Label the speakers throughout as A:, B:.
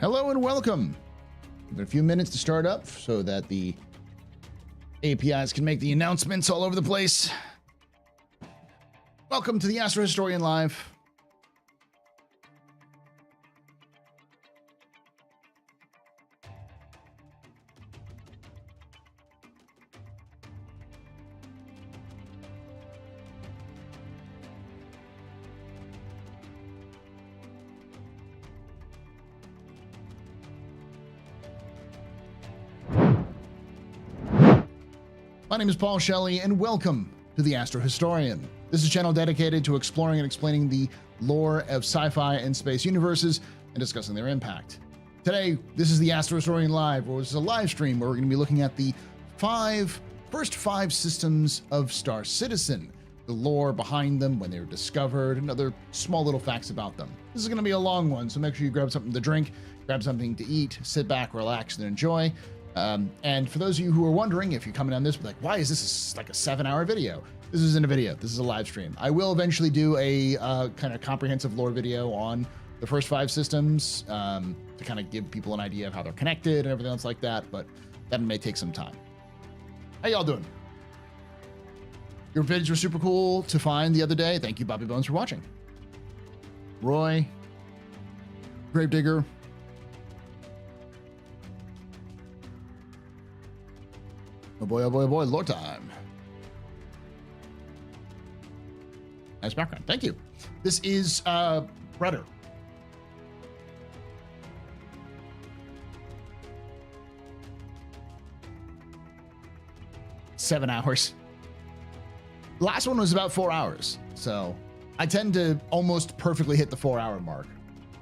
A: Hello and welcome. Give it a few minutes to start up so that the APIs can make the announcements all over the place. Welcome to the AstroHistorian Live. My name is Paul Shelley, and welcome to the AstroHistorian. This is a channel dedicated to exploring and explaining the lore of sci-fi and space universes and discussing their impact. Today, this is the AstroHistorian Live, or this is a live stream where we're going to be looking at the first five systems of Star Citizen, the lore behind them, when they were discovered, and other small little facts about them. This is going to be a long one, so make sure you grab something to drink, grab something to eat, sit back, relax, and enjoy. And for those of you who are wondering, if you're coming on this, like, why is this like a 7-hour video? This isn't a video. This is a live stream. I will eventually do a kind of comprehensive lore video on the first 5 systems to kind of give people an idea of how they're connected and everything else like that, but that may take some time. How y'all doing? Your vids were super cool to find the other day. Thank you, Bobby Bones, for watching. Roy, Gravedigger, oh boy, lore time. Nice background. Thank you. This is Rudder. Seven hours. The last one was about 4 hours. So I tend to almost perfectly hit the 4-hour mark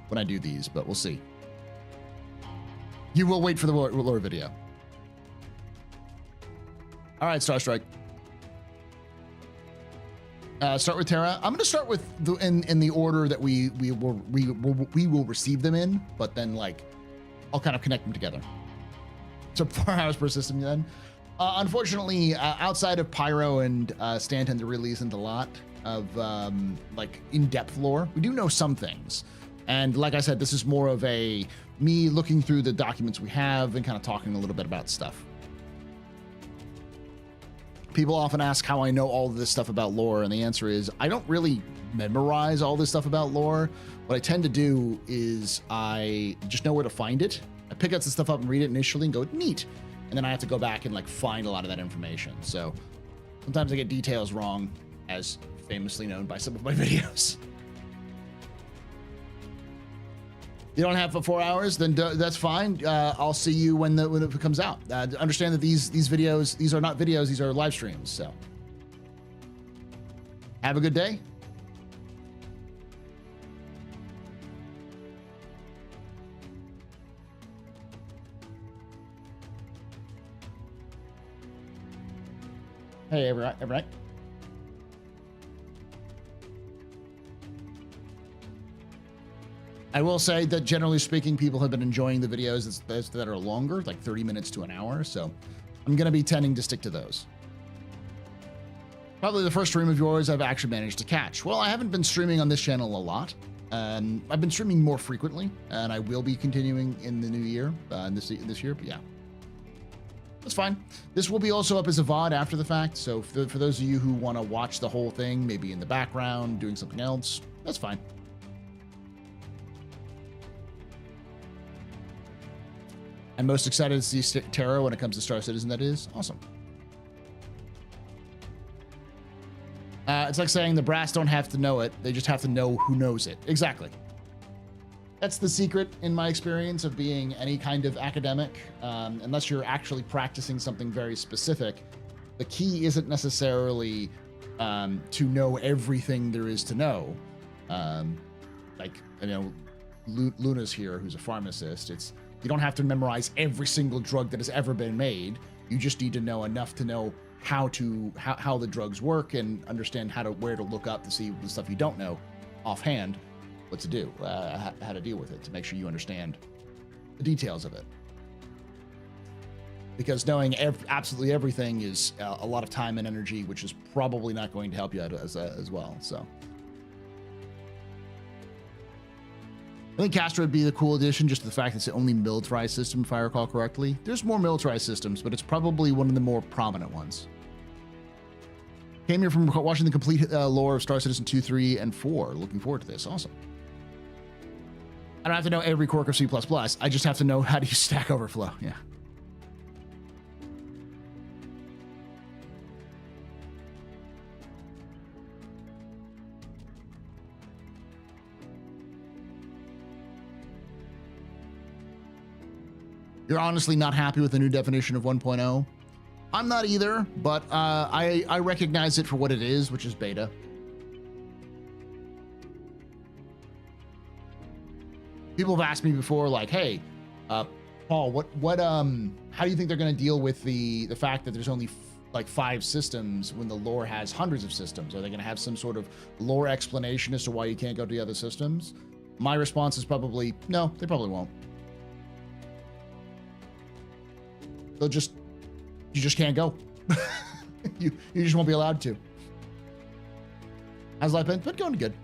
A: when I do these, but we'll see. You will wait for the lore video. All right, Star Strike. Start with Terra. I'm going to start with in the order that we will receive them in, but then like I'll kind of connect them together. So 4 hours per system then. Unfortunately, outside of Pyro and Stanton, there really isn't a lot of like in-depth lore. We do know some things, and like I said, this is more of a me looking through the documents we have and kind of talking a little bit about stuff. People often ask how I know all of this stuff about lore, and the answer is I don't really memorize all this stuff about lore. What I tend to do is I just know where to find it. I pick out some stuff up and read it initially and go, neat. And then I have to go back and like find a lot of that information. So sometimes I get details wrong, as famously known by some of my videos. You don't have for 4 hours, then that's fine. I'll see you when it comes out. Understand that these videos, these are not videos, these are live streams. So have a good day. Hey, everyone. I will say that generally speaking, people have been enjoying the videos that are longer, like 30 minutes to an hour. So I'm going to be tending to stick to those. Probably the first stream of yours I've actually managed to catch. Well, I haven't been streaming on this channel a lot. I've been streaming more frequently, and I will be continuing in the new year, this year, but yeah. That's fine. This will be also up as a VOD after the fact. So for those of you who want to watch the whole thing, maybe in the background, doing something else, that's fine. I'm most excited to see Terra when it comes to Star Citizen. That is awesome. It's like saying the brass don't have to know it. They just have to know who knows it. Exactly. That's the secret, in my experience, of being any kind of academic. Unless you're actually practicing something very specific, the key isn't necessarily to know everything there is to know. Like, you know, Luna's here, who's a pharmacist. You don't have to memorize every single drug that has ever been made. You just need to know enough to know how the drugs work and understand where to look up to see the stuff you don't know offhand, what to do, how to deal with it, to make sure you understand the details of it. Because knowing absolutely everything is a lot of time and energy, which is probably not going to help you out as well. So I think Castro would be the cool addition, just the fact that it's the only militarized system, if I recall correctly. There's more militarized systems, but it's probably one of the more prominent ones. Came here from watching the complete lore of Star Citizen 2, 3, and 4. Looking forward to this. Awesome. I don't have to know every quirk of C++. I just have to know how to use Stack Overflow. Yeah. You're honestly not happy with the new definition of 1.0? I'm not either, but I recognize it for what it is, which is beta. People have asked me before, like, hey, Paul, how do you think they're going to deal with the fact that there's only like 5 systems when the lore has hundreds of systems? Are they going to have some sort of lore explanation as to why you can't go to the other systems? My response is probably no, they probably won't. You just can't go. you just won't be allowed to. How's life been? Been going good.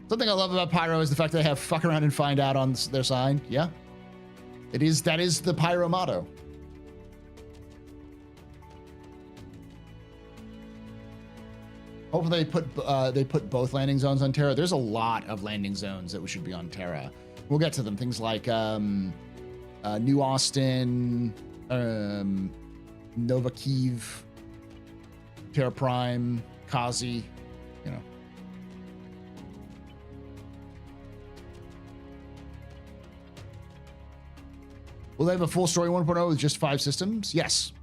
A: Something I love about Pyro is the fact that they have fuck around and find out on their sign. Yeah. That is the Pyro motto. Hopefully they put both landing zones on Terra. There's a lot of landing zones that should be on Terra. We'll get to them. Things like New Austin, Nova Kiev, Terra Prime, Kazi, you know. Will they have a full story 1.0 with just 5 systems? Yes.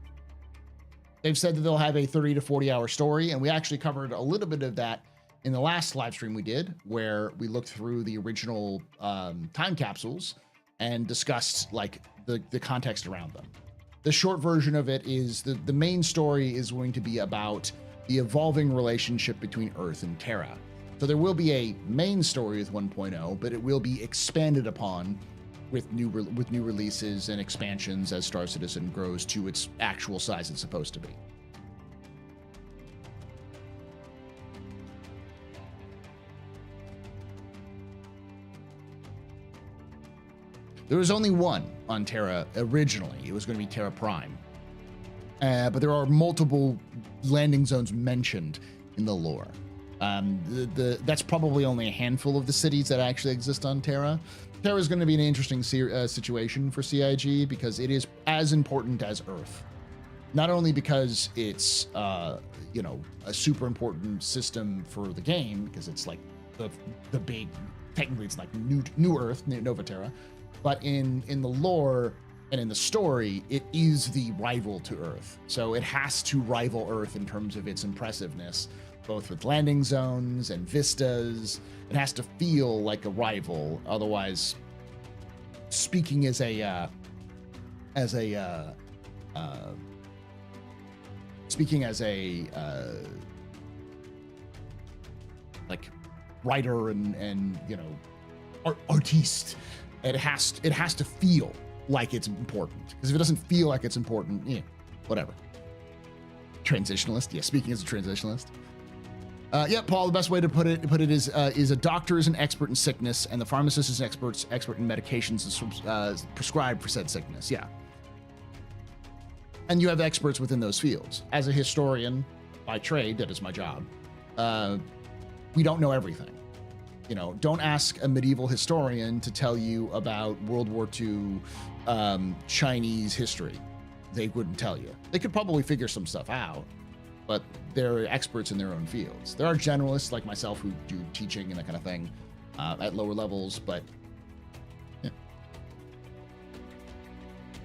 A: They've said that they'll have a 30 to 40 hour story, and we actually covered a little bit of that in the last live stream we did, where we looked through the original time capsules and discussed like the context around them. The short version of it is the main story is going to be about the evolving relationship between Earth and Terra. So there will be a main story with 1.0, but it will be expanded upon with new releases and expansions as Star Citizen grows to its actual size it's supposed to be. There was only one on Terra originally. It was going to be Terra Prime. But there are multiple landing zones mentioned in the lore. That's probably only a handful of the cities that actually exist on Terra. Terra is going to be an interesting situation for CIG because it is as important as Earth. Not only because it's a super important system for the game, because it's like the big, technically it's like new Earth, Nova Terra, but in the lore and in the story, it is the rival to Earth. So it has to rival Earth in terms of its impressiveness, both with landing zones and vistas. It has to feel like a rival. Otherwise, speaking as a like writer and artiste, it has to feel like it's important. Because if it doesn't feel like it's important, whatever. Transitionalist, yeah. Speaking as a transitionalist. Yeah, Paul, the best way to put it is a doctor is an expert in sickness, and the pharmacist is an expert in medications prescribed for said sickness. Yeah. And you have experts within those fields. As a historian by trade, that is my job. We don't know everything. Don't ask a medieval historian to tell you about World War II Chinese history. They wouldn't tell you. They could probably figure some stuff out, but they're experts in their own fields. There are generalists like myself who do teaching and that kind of thing at lower levels, but yeah.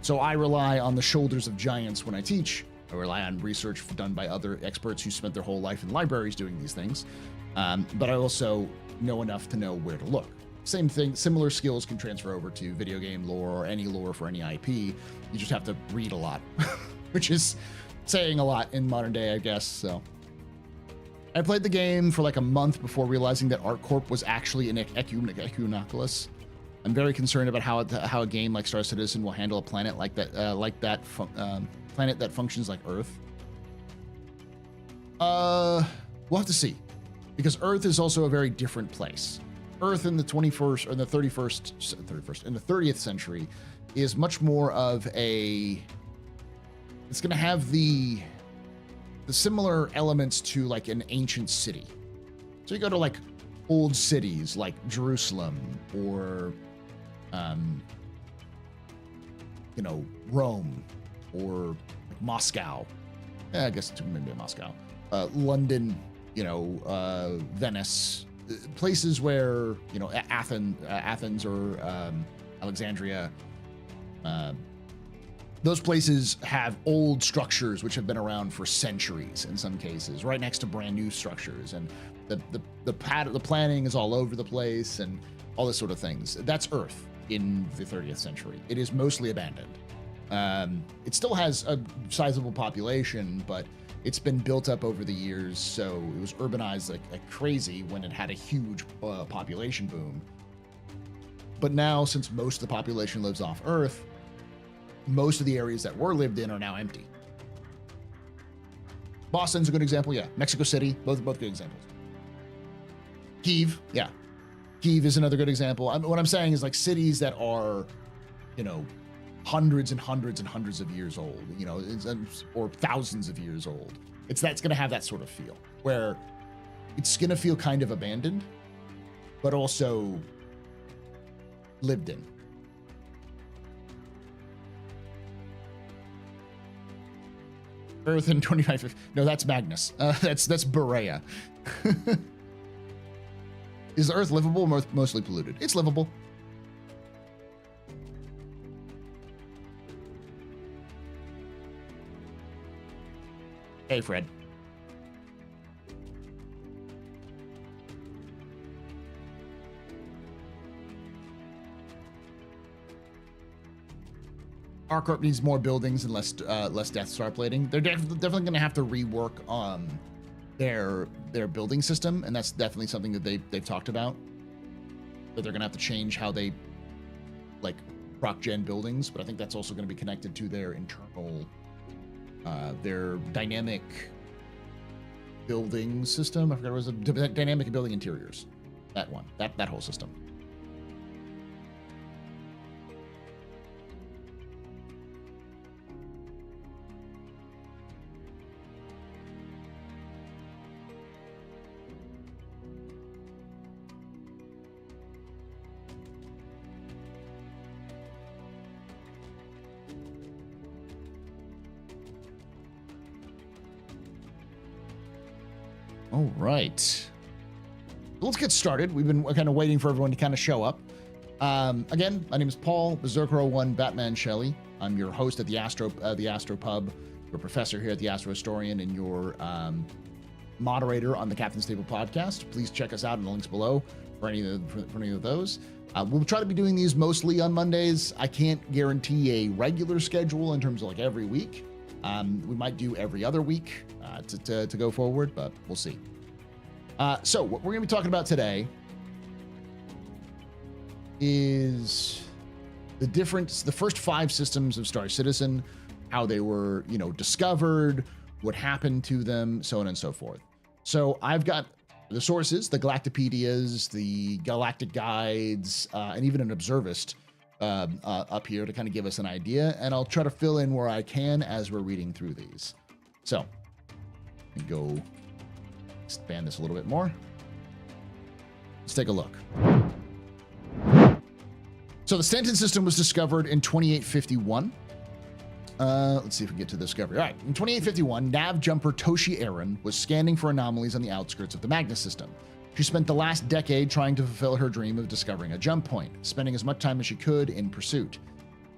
A: So I rely on the shoulders of giants when I teach. I rely on research done by other experts who spent their whole life in libraries doing these things. But I also know enough to know where to look. Same thing, similar skills can transfer over to video game lore or any lore for any IP. You just have to read a lot, which is saying a lot in modern day, I guess. So I played the game for like a month before realizing that ArcCorp was actually an Equinoculus. I'm very concerned about how a game like Star Citizen will handle a planet like that, planet that functions like Earth. We'll have to see. because Earth is also a very different place. Earth in the 21st or the 31st, in the 30th century is much more of a, it's going to have the similar elements to like an ancient city. So you go to like old cities like Jerusalem or, you know, Rome or like Moscow. I guess it's maybe Moscow, London, you know, Venice, places where, you know, Athens or Alexandria, those places have old structures which have been around for centuries in some cases, right next to brand new structures, and the planning is all over the place and all this sort of things. That's Earth in the 30th century. It is mostly abandoned. It still has a sizable population, but it's been built up over the years, so it was urbanized like crazy when it had a huge population boom. But now, since most of the population lives off Earth, most of the areas that were lived in are now empty. Boston's a good example, yeah. Mexico City, both good examples. Kyiv, yeah. Kyiv is another good example. What I'm saying is like cities that are, you know, hundreds and hundreds and hundreds of years old, you know, or thousands of years old. That's going to have that sort of feel where it's going to feel kind of abandoned, but also lived in. Earth in 2550. No, that's Magnus. That's Berea. Is the Earth livable or mostly polluted? It's livable. Hey, Fred. ArcCorp needs more buildings and less Death Star plating. They're definitely going to have to rework their building system, and that's definitely something that they've talked about. That they're going to have to change how they like proc gen buildings, but I think that's also going to be connected to their internal, their dynamic building system. I forgot what it was, dynamic building interiors. That one, that whole system. All right, let's get started. We've been kind of waiting for everyone to kind of show up. Again, my name is Paul, Berserker01, Batman Shelley. I'm your host at the Astro Pub, your professor here at the AstroHistorian, and your moderator on the Captain's Table podcast. Please check us out in the links below for any of those. We'll try to be doing these mostly on Mondays. I can't guarantee a regular schedule in terms of like every week. We might do every other week to go forward, but we'll see. So what we're going to be talking about today is the first 5 systems of Star Citizen, how they were, you know, discovered, what happened to them, so on and so forth. So I've got the sources, the Galactopedias, the Galactic Guides, and even an Observist up here to kind of give us an idea, and I'll try to fill in where I can as we're reading through these. So let me go expand this a little bit more. Let's take a look. So the Stanton system was discovered in 2851. Let's see if we get to the discovery. All right, in 2851, nav jumper Toshi Aaron was scanning for anomalies on the outskirts of the Magnus system. She spent the last decade trying to fulfill her dream of discovering a jump point, spending as much time as she could in pursuit.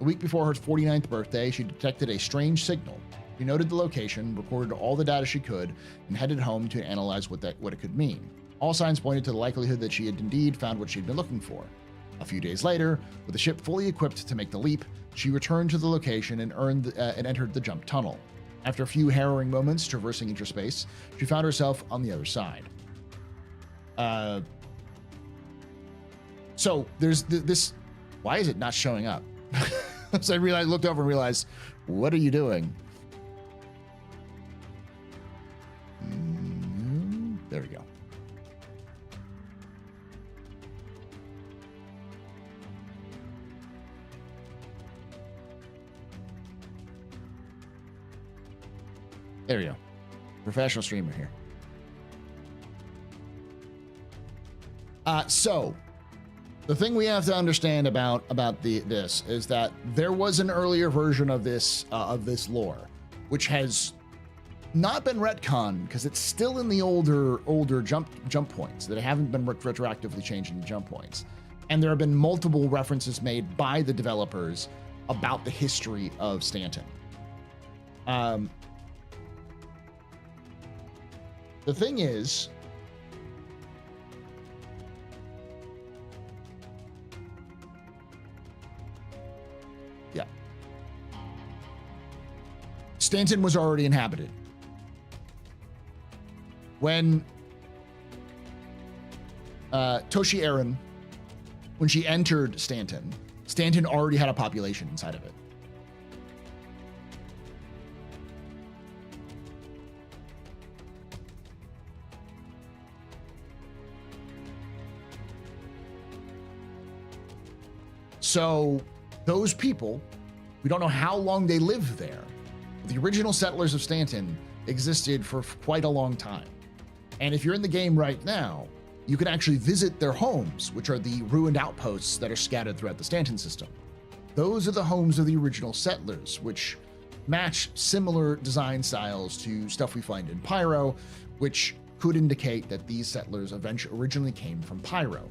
A: A week before her 49th birthday, she detected a strange signal. She noted the location, recorded all the data she could, and headed home to analyze what it could mean. All signs pointed to the likelihood that she had indeed found what she'd been looking for. A few days later, with the ship fully equipped to make the leap, she returned to the location and entered the jump tunnel. After a few harrowing moments traversing interspace, she found herself on the other side. So there's this. Why is it not showing up? So I looked over and realized, what are you doing? There we go. There we go. Professional streamer here. So the thing we have to understand about this is that there was an earlier version of this lore, which has not been retconned because it's still in the older jump points that haven't been retroactively changed into jump points. And there have been multiple references made by the developers about the history of Stanton. The thing is, yeah, Stanton was already inhabited. When Toshi Aaron, when she entered Stanton, Stanton already had a population inside of it. So those people, we don't know how long they lived there. The original settlers of Stanton existed for quite a long time. And if you're in the game right now, you can actually visit their homes, which are the ruined outposts that are scattered throughout the Stanton system. Those are the homes of the original settlers, which match similar design styles to stuff we find in Pyro, which could indicate that these settlers originally came from Pyro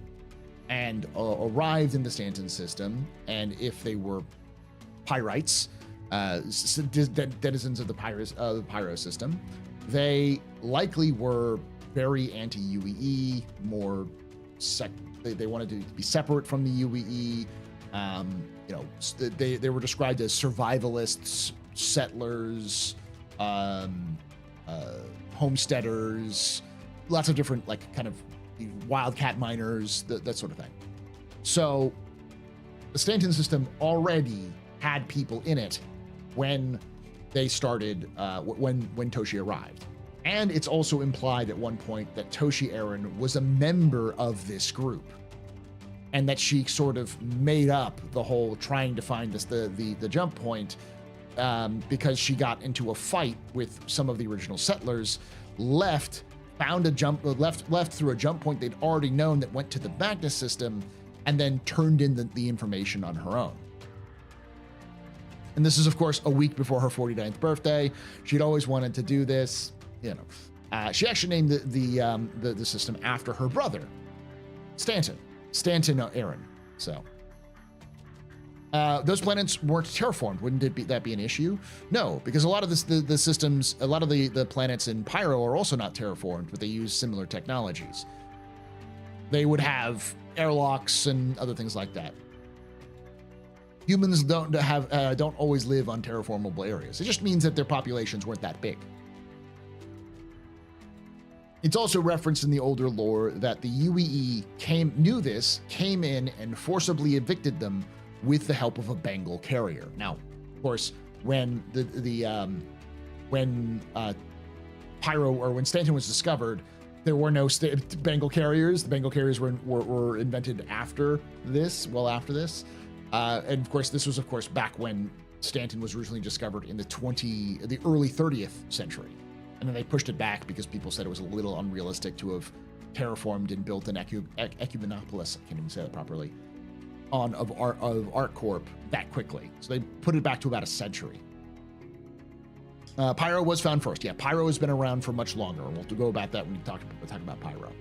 A: and arrived in the Stanton system. And if they were Pyrites, denizens of the Pyro system, they likely were very anti-UEE, they wanted to be separate from the UEE. They were described as survivalists, settlers, homesteaders, lots of different kind of wildcat miners, that sort of thing. So the Stanton system already had people in it when they started, when Toshi arrived. And it's also implied at one point that Toshi Aaron was a member of this group, and that she sort of made up the whole trying to find the jump point because she got into a fight with some of the original settlers, left through a jump point they'd already known that went to the Magnus system, and then turned in the information on her own. And this is, of course, a week before her 49th birthday. She'd always wanted to do this. She actually named the system after her brother, Stanton Aaron. So those planets weren't terraformed. Wouldn't that be an issue? No, because a lot of the systems, a lot of the planets in Pyro are also not terraformed, but they use similar technologies. They would have airlocks and other things like that. Humans don't always live on terraformable areas. It just means that their populations weren't that big. It's also referenced in the older lore that the UEE came in and forcibly evicted them with the help of a Bengal carrier. Now, of course, when when Stanton was discovered, there were no Bengal carriers. The Bengal carriers were invented after this. And of course, this was, of course, back when Stanton was originally discovered in the early 30th century. And then they pushed it back because people said it was a little unrealistic to have terraformed and built an Ecumenopolis, I can't even say that properly, of ArcCorp that quickly. So they put it back to about a century. Pyro was found first. Yeah, Pyro has been around for much longer. We'll go about that when we talk about Pyro.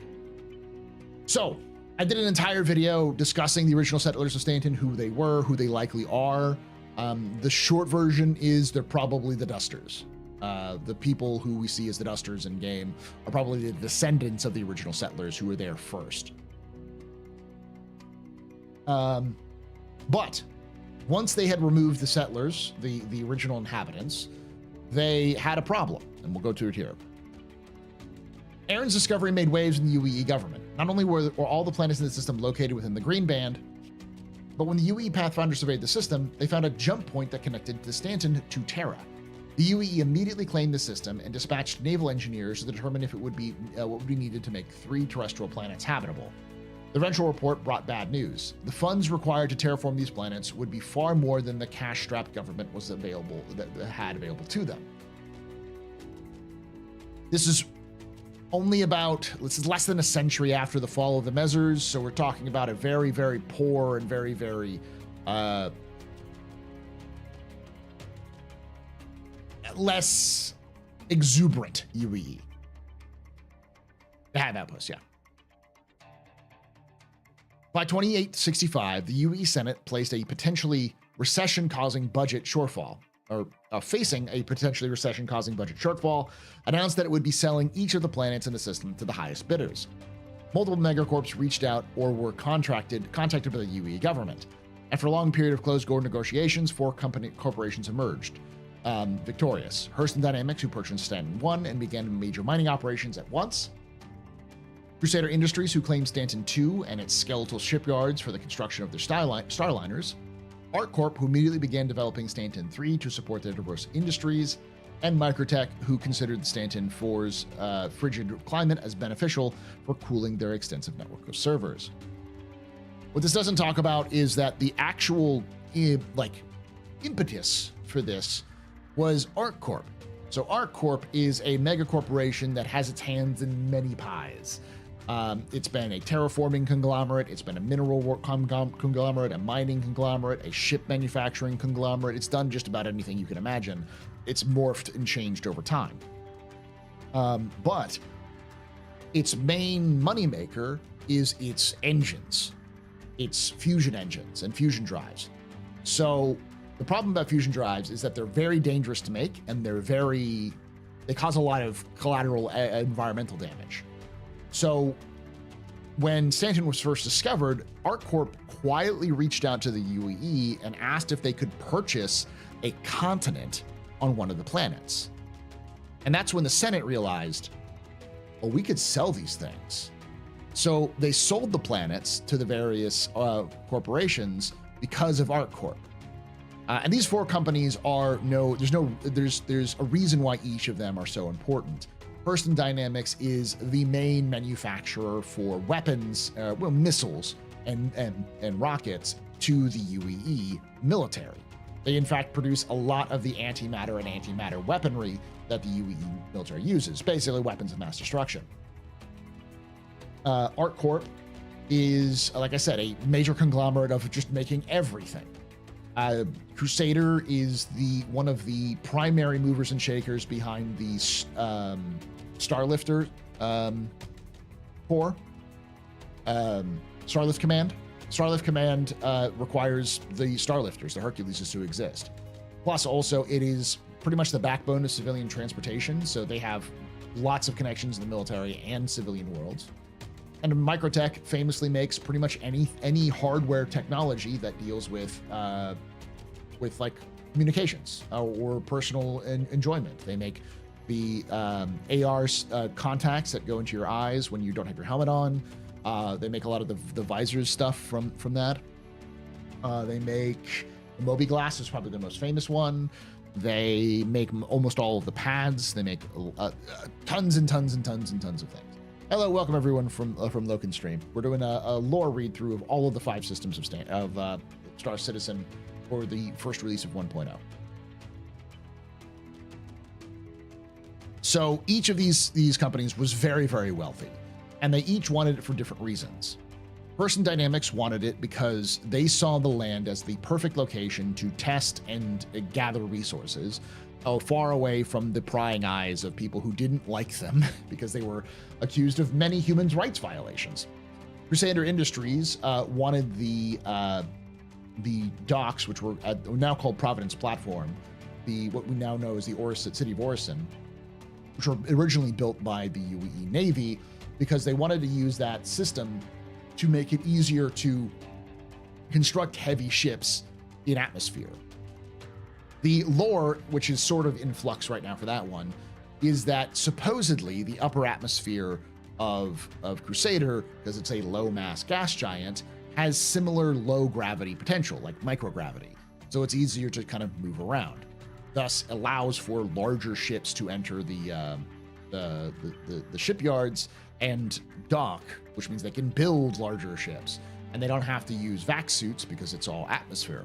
A: So I did an entire video discussing the original settlers of Stanton, who they were, who they likely are. The short version is they're probably the Dusters. The people who we see as the Dusters in game are probably the descendants of the original settlers who were there first. But once they had removed the settlers, the original inhabitants, they had a problem, and we'll go to it here. Aaron's discovery made waves in the UEE government. Not only were all the planets in the system located within the Green Band, but when the UEE Pathfinder surveyed the system, they found a jump point that connected the Stanton to Terra. The UEE immediately claimed the system and dispatched naval engineers to determine if it would be what would be needed to make 3 terrestrial planets habitable. The eventual report brought bad news. The funds required to terraform these planets would be far more than the cash-strapped government had available to them. This is only about, this is less than a century after the fall of the Mezzers, so we're talking about a very, very poor and very, very less exuberant UEE. They had outposts, yeah. By 2865, the UEE Senate placed a potentially recession-causing budget shortfall, or facing a potentially recession-causing budget shortfall, announced that it would be selling each of the planets in the system to the highest bidders. Multiple megacorps reached out or were contacted by the UEE government. After a long period of closed-door negotiations, four corporations emerged victorious. Hurston Dynamics, who purchased Stanton 1 and began major mining operations at once. Crusader Industries, who claimed Stanton 2 and its skeletal shipyards for the construction of their starliners. ArcCorp, who immediately began developing Stanton 3 to support their diverse industries. And Microtech, who considered the Stanton 4's frigid climate as beneficial for cooling their extensive network of servers. What this doesn't talk about is that the actual impetus for this was ArcCorp. So ArcCorp is a mega corporation that has its hands in many pies. It's been a terraforming conglomerate, it's been a mineral conglomerate, a mining conglomerate, a ship manufacturing conglomerate. It's done just about anything you can imagine. It's morphed and changed over time. But its main moneymaker is its engines, its fusion engines and fusion drives. So the problem about fusion drives is that they're very dangerous to make, and they cause a lot of collateral environmental damage. So when Stanton was first discovered, ArcCorp quietly reached out to the UEE and asked if they could purchase a continent on one of the planets. And that's when the Senate realized, well, we could sell these things. So they sold the planets to the various corporations because of ArcCorp. And these four companies are there's a reason why each of them are so important. Hurston Dynamics is the main manufacturer for weapons, missiles and rockets to the UEE military. They in fact produce a lot of the antimatter and antimatter weaponry that the UEE military uses, basically weapons of mass destruction. ArcCorp is, like I said, a major conglomerate of just making everything. Crusader is one of the primary movers and shakers behind the Starlifter Corps. Starlift Command. Starlift Command requires the Starlifters, the Herculeses, to exist. Plus, also, it is pretty much the backbone of civilian transportation, so they have lots of connections in the military and civilian worlds. And Microtech famously makes pretty much any hardware technology that deals with like communications or personal enjoyment. They make the AR contacts that go into your eyes when you don't have your helmet on. They make a lot of the visors stuff from that. They make the Moby Glass is probably the most famous one. They make almost all of the pads. They make tons and tons and tons and tons of things. Hello, welcome everyone from Loken Stream. We're doing a lore read through of all of the 5 systems of Star Citizen for the first release of 1.0. So each of these companies was very, very wealthy, and they each wanted it for different reasons. Hurston Dynamics wanted it because they saw the land as the perfect location to test and gather resources, far away from the prying eyes of people who didn't like them because they were accused of many human rights violations. Crusader Industries wanted the docks, which were now called Providence Platform, what we now know as the city of Orison, which were originally built by the UEE Navy because they wanted to use that system to make it easier to construct heavy ships in atmosphere. The lore, which is sort of in flux right now for that one, is that supposedly the upper atmosphere of Crusader, because it's a low mass gas giant, has similar low gravity potential, like microgravity. So it's easier to kind of move around. Thus allows for larger ships to enter the shipyards and dock, which means they can build larger ships, and they don't have to use vac suits because it's all atmosphere.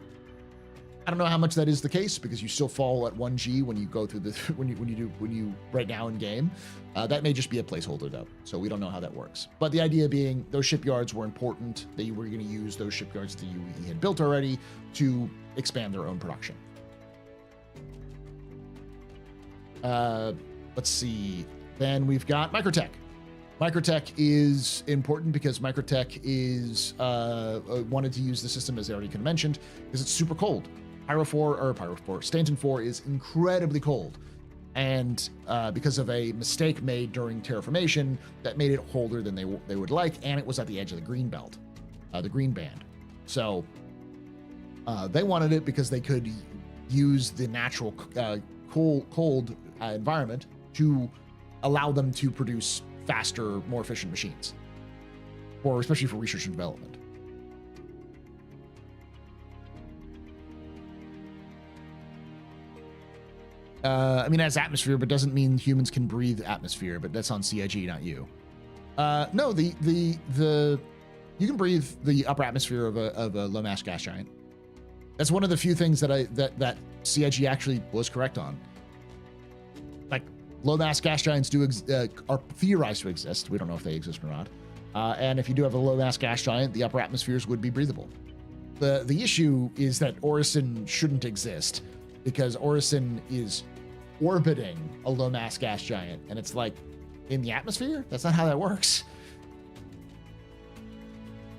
A: I don't know how much that is the case because you still fall at 1G when you go through the when you right now in game. That may just be a placeholder though, so we don't know how that works. But the idea being those shipyards were important. They were going to use those shipyards the UE had built already to expand their own production. Let's see. Then we've got Microtech. Microtech is important because Microtech is wanted to use the system, as I already kind of mentioned, because it's super cold. Stanton 4 is incredibly cold. And because of a mistake made during terraformation, that made it colder than they would like, and it was at the edge of the green belt, the green band. So they wanted it because they could use the natural cold environment to allow them to produce faster, more efficient machines, or especially for research and development. I mean, it has atmosphere, but doesn't mean humans can breathe atmosphere. But that's on CIG, not you. No, you can breathe the upper atmosphere of a low mass gas giant. That's one of the few things that CIG actually was correct on. Like, low mass gas giants are theorized to exist. We don't know if they exist or not. And if you do have a low mass gas giant, the upper atmospheres would be breathable. The issue is that Orison shouldn't exist because Orison is orbiting a low mass gas giant, and it's like in the atmosphere. That's not how that works.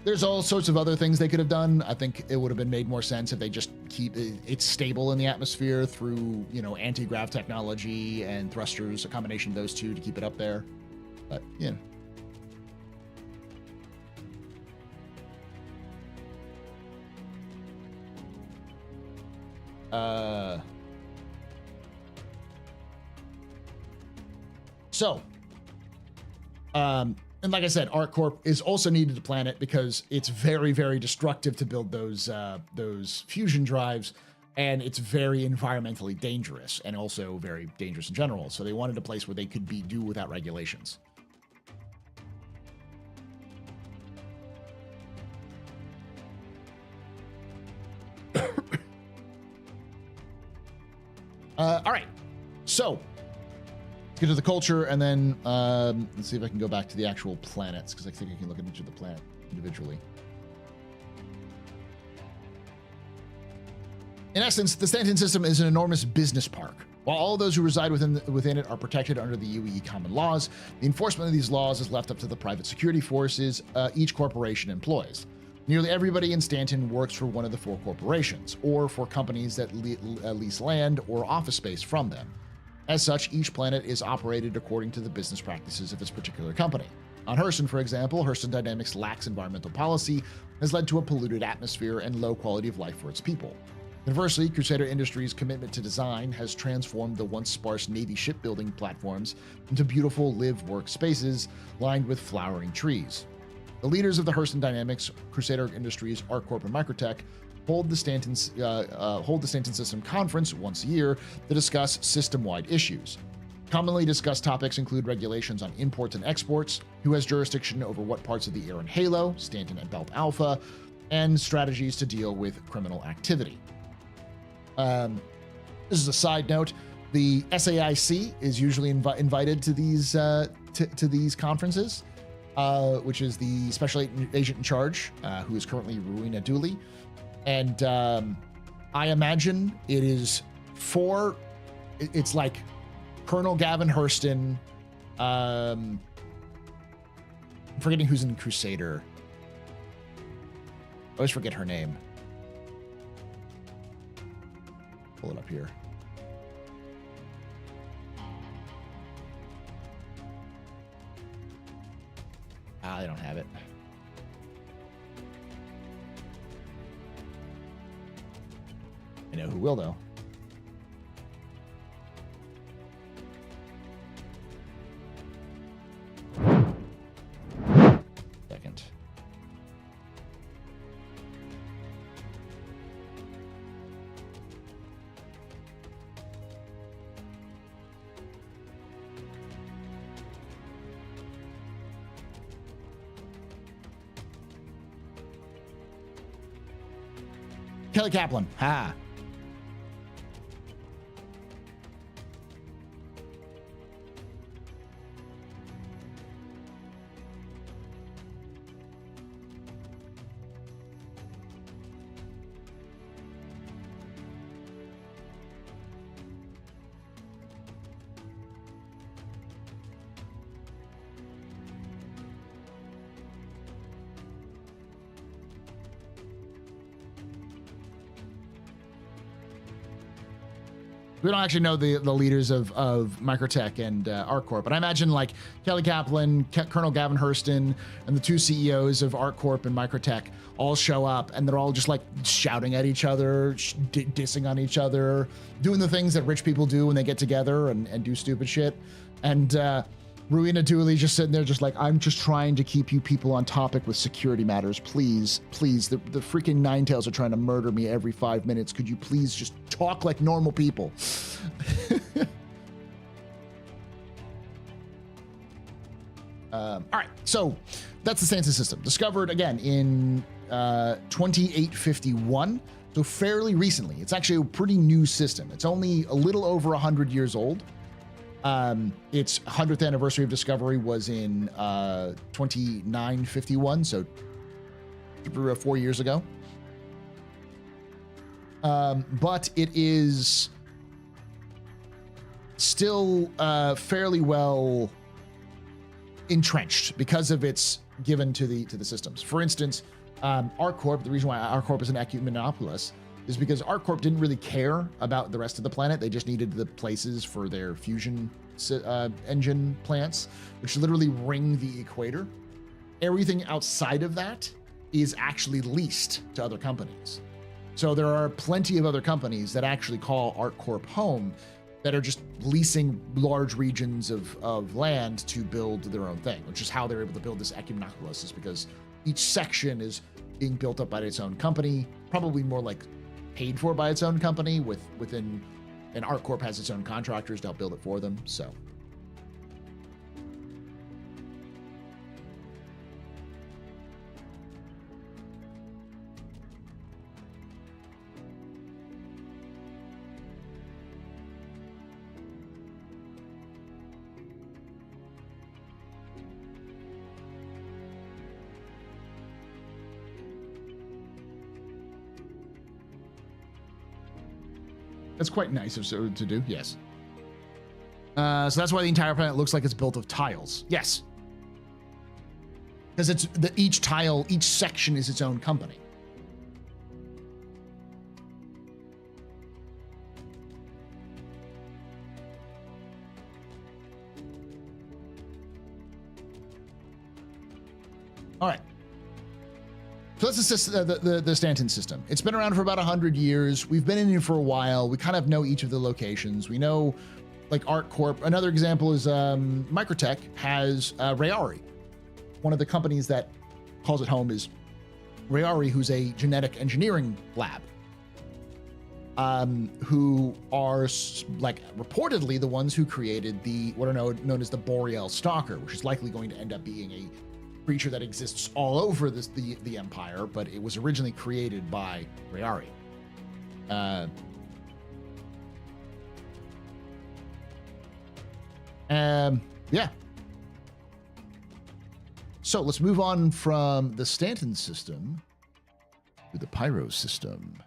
A: There's all sorts of other things they could have done. I think it would have been made more sense if they just keep it stable in the atmosphere through, anti-grav technology and thrusters, a combination of those two to keep it up there. But, and like I said, ArcCorp is also needed to planet because it's very, very destructive to build those fusion drives, and it's very environmentally dangerous and also very dangerous in general. So they wanted a place where they could do without regulations. All right, so let's get to the culture, and then let's see if I can go back to the actual planets, because I think I can look at each of the planet individually. In essence, the Stanton system is an enormous business park. While all those who reside within it are protected under the UE common laws, the enforcement of these laws is left up to the private security forces each corporation employs. Nearly everybody in Stanton works for one of the 4 corporations, or for companies that lease land or office space from them. As such, each planet is operated according to the business practices of its particular company. On Hurston, for example, Hurston Dynamics' lax environmental policy has led to a polluted atmosphere and low quality of life for its people. Conversely, Crusader Industries' commitment to design has transformed the once sparse Navy shipbuilding platforms into beautiful live-work spaces lined with flowering trees. The leaders of the Hurston Dynamics, Crusader Industries, ArcCorp, and Microtech hold the Stanton System Conference once a year to discuss system-wide issues. Commonly discussed topics include regulations on imports and exports, who has jurisdiction over what parts of the Air and Halo, Stanton and Belt Alpha, and strategies to deal with criminal activity. This is a side note. The SAIC is usually invited to these conferences, which is the special agent in charge, who is currently Rowena Dooley. And I imagine it is it's like Colonel Gavin Hurston. I'm forgetting who's in Crusader. I always forget her name. Pull it up here. I don't have it. I know who will, though. Second. Kelly Kaplan. Ha. We don't actually know the leaders of Microtech and ArcCorp, but I imagine like Kelly Kaplan, Colonel Gavin Hurston, and the two CEOs of ArcCorp and Microtech all show up, and they're all just like shouting at each other, dissing on each other, doing the things that rich people do when they get together and do stupid shit. And Ruina Dooley just sitting there just like, I'm just trying to keep you people on topic with security matters. Please, please. The freaking Ninetales are trying to murder me every 5 minutes. Could you please just talk like normal people? All right, so that's the Stanton system. Discovered again in 2851, so fairly recently. It's actually a pretty new system. It's only a little over 100 years old. Its 100th anniversary of discovery was in 2951, so 4 years ago. But it is still fairly well entrenched because of its given to the systems. For instance, ArcCorp, the reason why ArcCorp is an ecumenopolis is because ArcCorp didn't really care about the rest of the planet. They just needed the places for their fusion engine plants, which literally ring the equator. Everything outside of that is actually leased to other companies. So there are plenty of other companies that actually call ArcCorp home that are just leasing large regions of land to build their own thing, which is how they're able to build this ecumenopolis, is because each section is being built up by its own company, probably more like paid for by its own company within, and ArcCorp has its own contractors to help build it for them. So that's quite nice to do, yes. So that's why the entire planet looks like it's built of tiles. Yes. Because each tile, each section is its own company. All right. So that's the Stanton system. It's been around for about 100 years. We've been in it for a while. We kind of know each of the locations. We know, like ArcCorp. Another example is Microtech has Rayari. One of the companies that calls it home is Rayari, who's a genetic engineering lab, who are like reportedly the ones who created what are known as the Boreal Stalker, which is likely going to end up being a creature that exists all over the Empire, but it was originally created by Rayari. Yeah. So let's move on from the Stanton system to the Pyro system.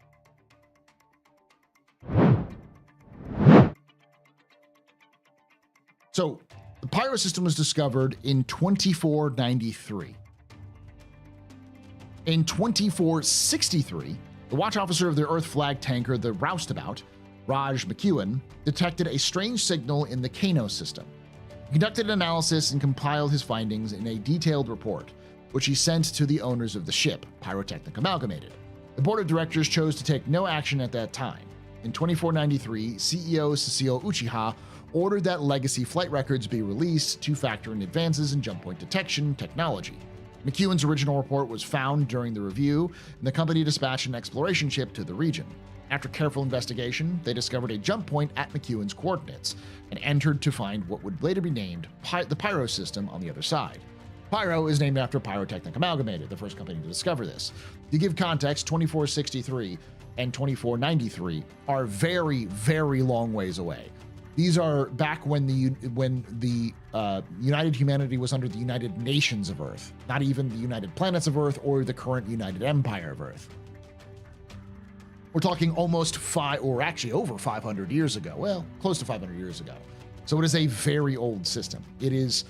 A: So the Pyro system was discovered in 2493. In 2463, the watch officer of the Earth flag tanker, the Roustabout, Raj McEwen, detected a strange signal in the Kano system. He conducted an analysis and compiled his findings in a detailed report, which he sent to the owners of the ship, Pyrotechnic Amalgamated. The board of directors chose to take no action at that time. In 2493, CEO Cecile Uchiha ordered that legacy flight records be released to factor in advances in jump point detection technology. McEwen's original report was found during the review, and the company dispatched an exploration ship to the region. After careful investigation, they discovered a jump point at McEwen's coordinates and entered to find what would later be named the Pyro system on the other side. Pyro is named after Pyrotechnic Amalgamated, the first company to discover this. To give context, 2463 and 2493 are very, very long ways away. These are back when the United Humanity was under the United Nations of Earth, not even the United Planets of Earth or the current United Empire of Earth. We're talking almost over 500 years ago. Well, close to 500 years ago. So it is a very old system. It is,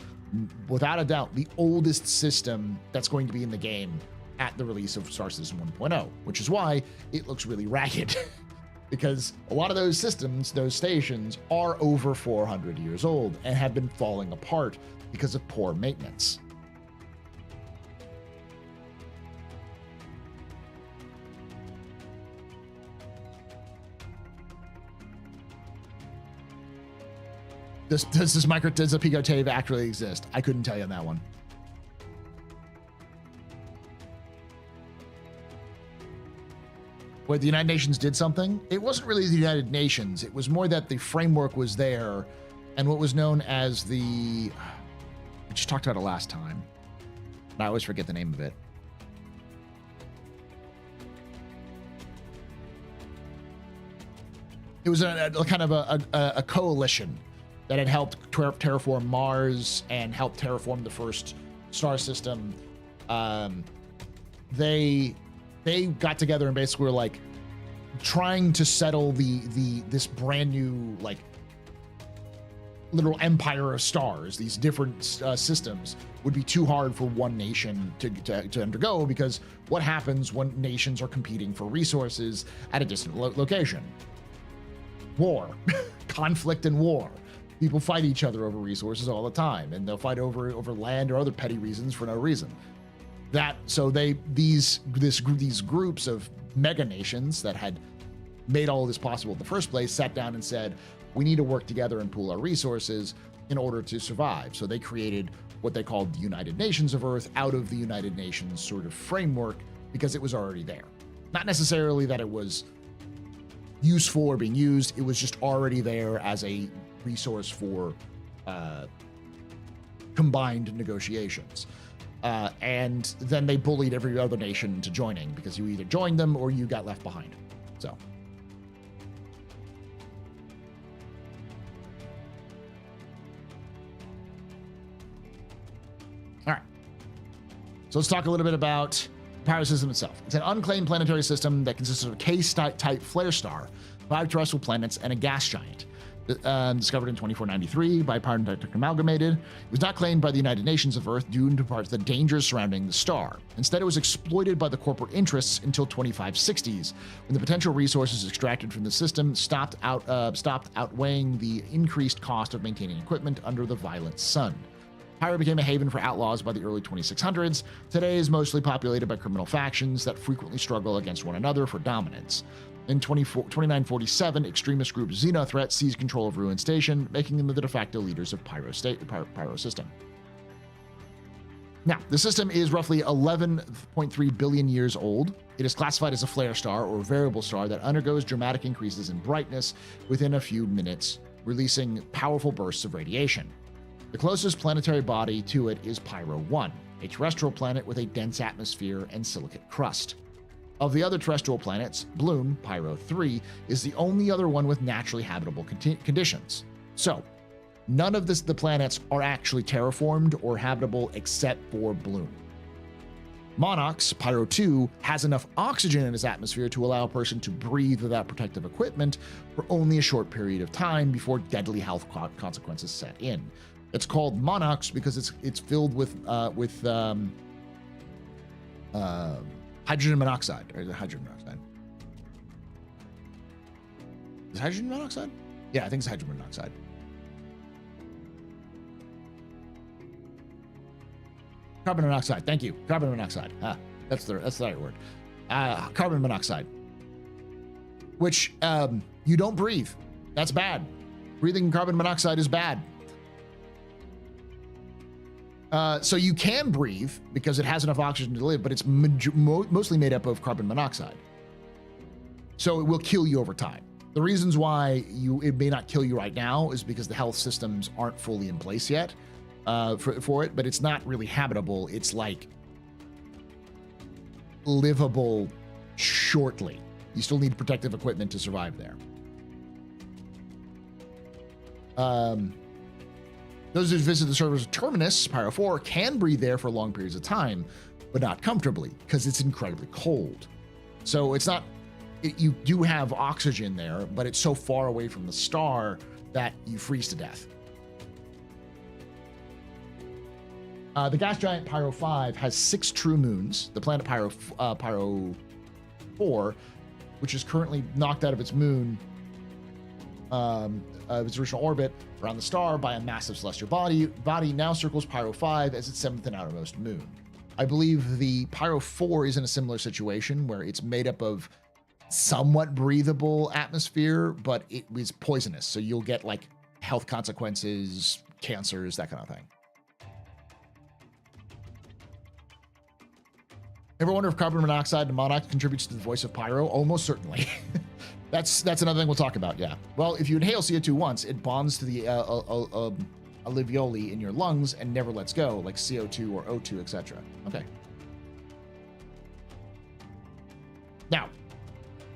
A: without a doubt, the oldest system that's going to be in the game at the release of Star Citizen 1.0, which is why it looks really ragged. because a lot of those systems, those stations, are over 400 years old and have been falling apart because of poor maintenance. Does the Picotave actually exist? I couldn't tell you on that one. Where the United Nations did something, it wasn't really the United Nations. It was more that the framework was there, and what was known as the, we just talked about it last time, and I always forget the name of it. It was a kind of a coalition that had helped terraform Mars and helped terraform the first star system. They got together and basically were like trying to settle this brand new, like, literal empire of stars. These different systems would be too hard for one nation to undergo, because what happens when nations are competing for resources at a distant location? War, conflict and war. People fight each other over resources all the time, and they'll fight over land or other petty reasons for no reason. These groups of mega nations that had made all of this possible in the first place sat down and said, we need to work together and pool our resources in order to survive. So they created what they called the United Nations of Earth out of the United Nations sort of framework, because it was already there. Not necessarily that it was useful or being used, it was just already there as a resource for combined negotiations. And then they bullied every other nation into joining, because you either joined them or you got left behind. So. All right. So let's talk a little bit about the Pyro system itself. It's an unclaimed planetary system that consists of a K-type flare star, 5 terrestrial planets, and a gas giant. Discovered in 2493 by Pyrontech Amalgamated. It was not claimed by the United Nations of Earth due to parts of the dangers surrounding the star. Instead, it was exploited by the corporate interests until 2560s, when the potential resources extracted from the system stopped outweighing the increased cost of maintaining equipment under the violent sun. Pyro became a haven for outlaws by the early 2600s. Today is mostly populated by criminal factions that frequently struggle against one another for dominance. In 2947, extremist group Xenothreat seized control of Ruin Station, making them the de facto leaders of Pyro system. Now, the system is roughly 11.3 billion years old. It is classified as a flare star or variable star that undergoes dramatic increases in brightness within a few minutes, releasing powerful bursts of radiation. The closest planetary body to it is Pyro 1, a terrestrial planet with a dense atmosphere and silicate crust. Of the other terrestrial planets, Bloom, Pyro 3, is the only other one with naturally habitable conditions. So, none of the planets are actually terraformed or habitable except for Bloom. Monox, Pyro 2, has enough oxygen in its atmosphere to allow a person to breathe without protective equipment for only a short period of time before deadly health consequences set in. It's called Monox because it's filled with hydrogen monoxide. Or is it hydrogen monoxide? Is it hydrogen monoxide? Yeah, I think it's hydrogen monoxide. Carbon monoxide. Thank you. Carbon monoxide. That's the right word. Carbon monoxide. Which you don't breathe. That's bad. Breathing carbon monoxide is bad. So you can breathe because it has enough oxygen to live, but it's mostly made up of carbon monoxide. So it will kill you over time. The reasons why it may not kill you right now is because the health systems aren't fully in place yet for it, but it's not really habitable. It's like livable shortly. You still need protective equipment to survive there. Those who visit the surface of Terminus, Pyro 4, can breathe there for long periods of time, but not comfortably because it's incredibly cold. So it's not, you do have oxygen there, but it's so far away from the star that you freeze to death. The gas giant Pyro 5 has 6 true moons. The planet Pyro 4 which is currently knocked out of its moon, of its original orbit around the star by a massive celestial body now circles Pyro 5 as its seventh and outermost moon. I believe the Pyro 4 is in a similar situation where it's made up of somewhat breathable atmosphere, but it is poisonous. So you'll get like health consequences, cancers, that kind of thing. Ever wonder if carbon monoxide and monoxide contributes to the voice of Pyro? Almost certainly. That's another thing we'll talk about, yeah. Well, if you inhale CO2 once, it bonds to the alveoli in your lungs and never lets go, like CO2 or O2, etc. Okay. Now,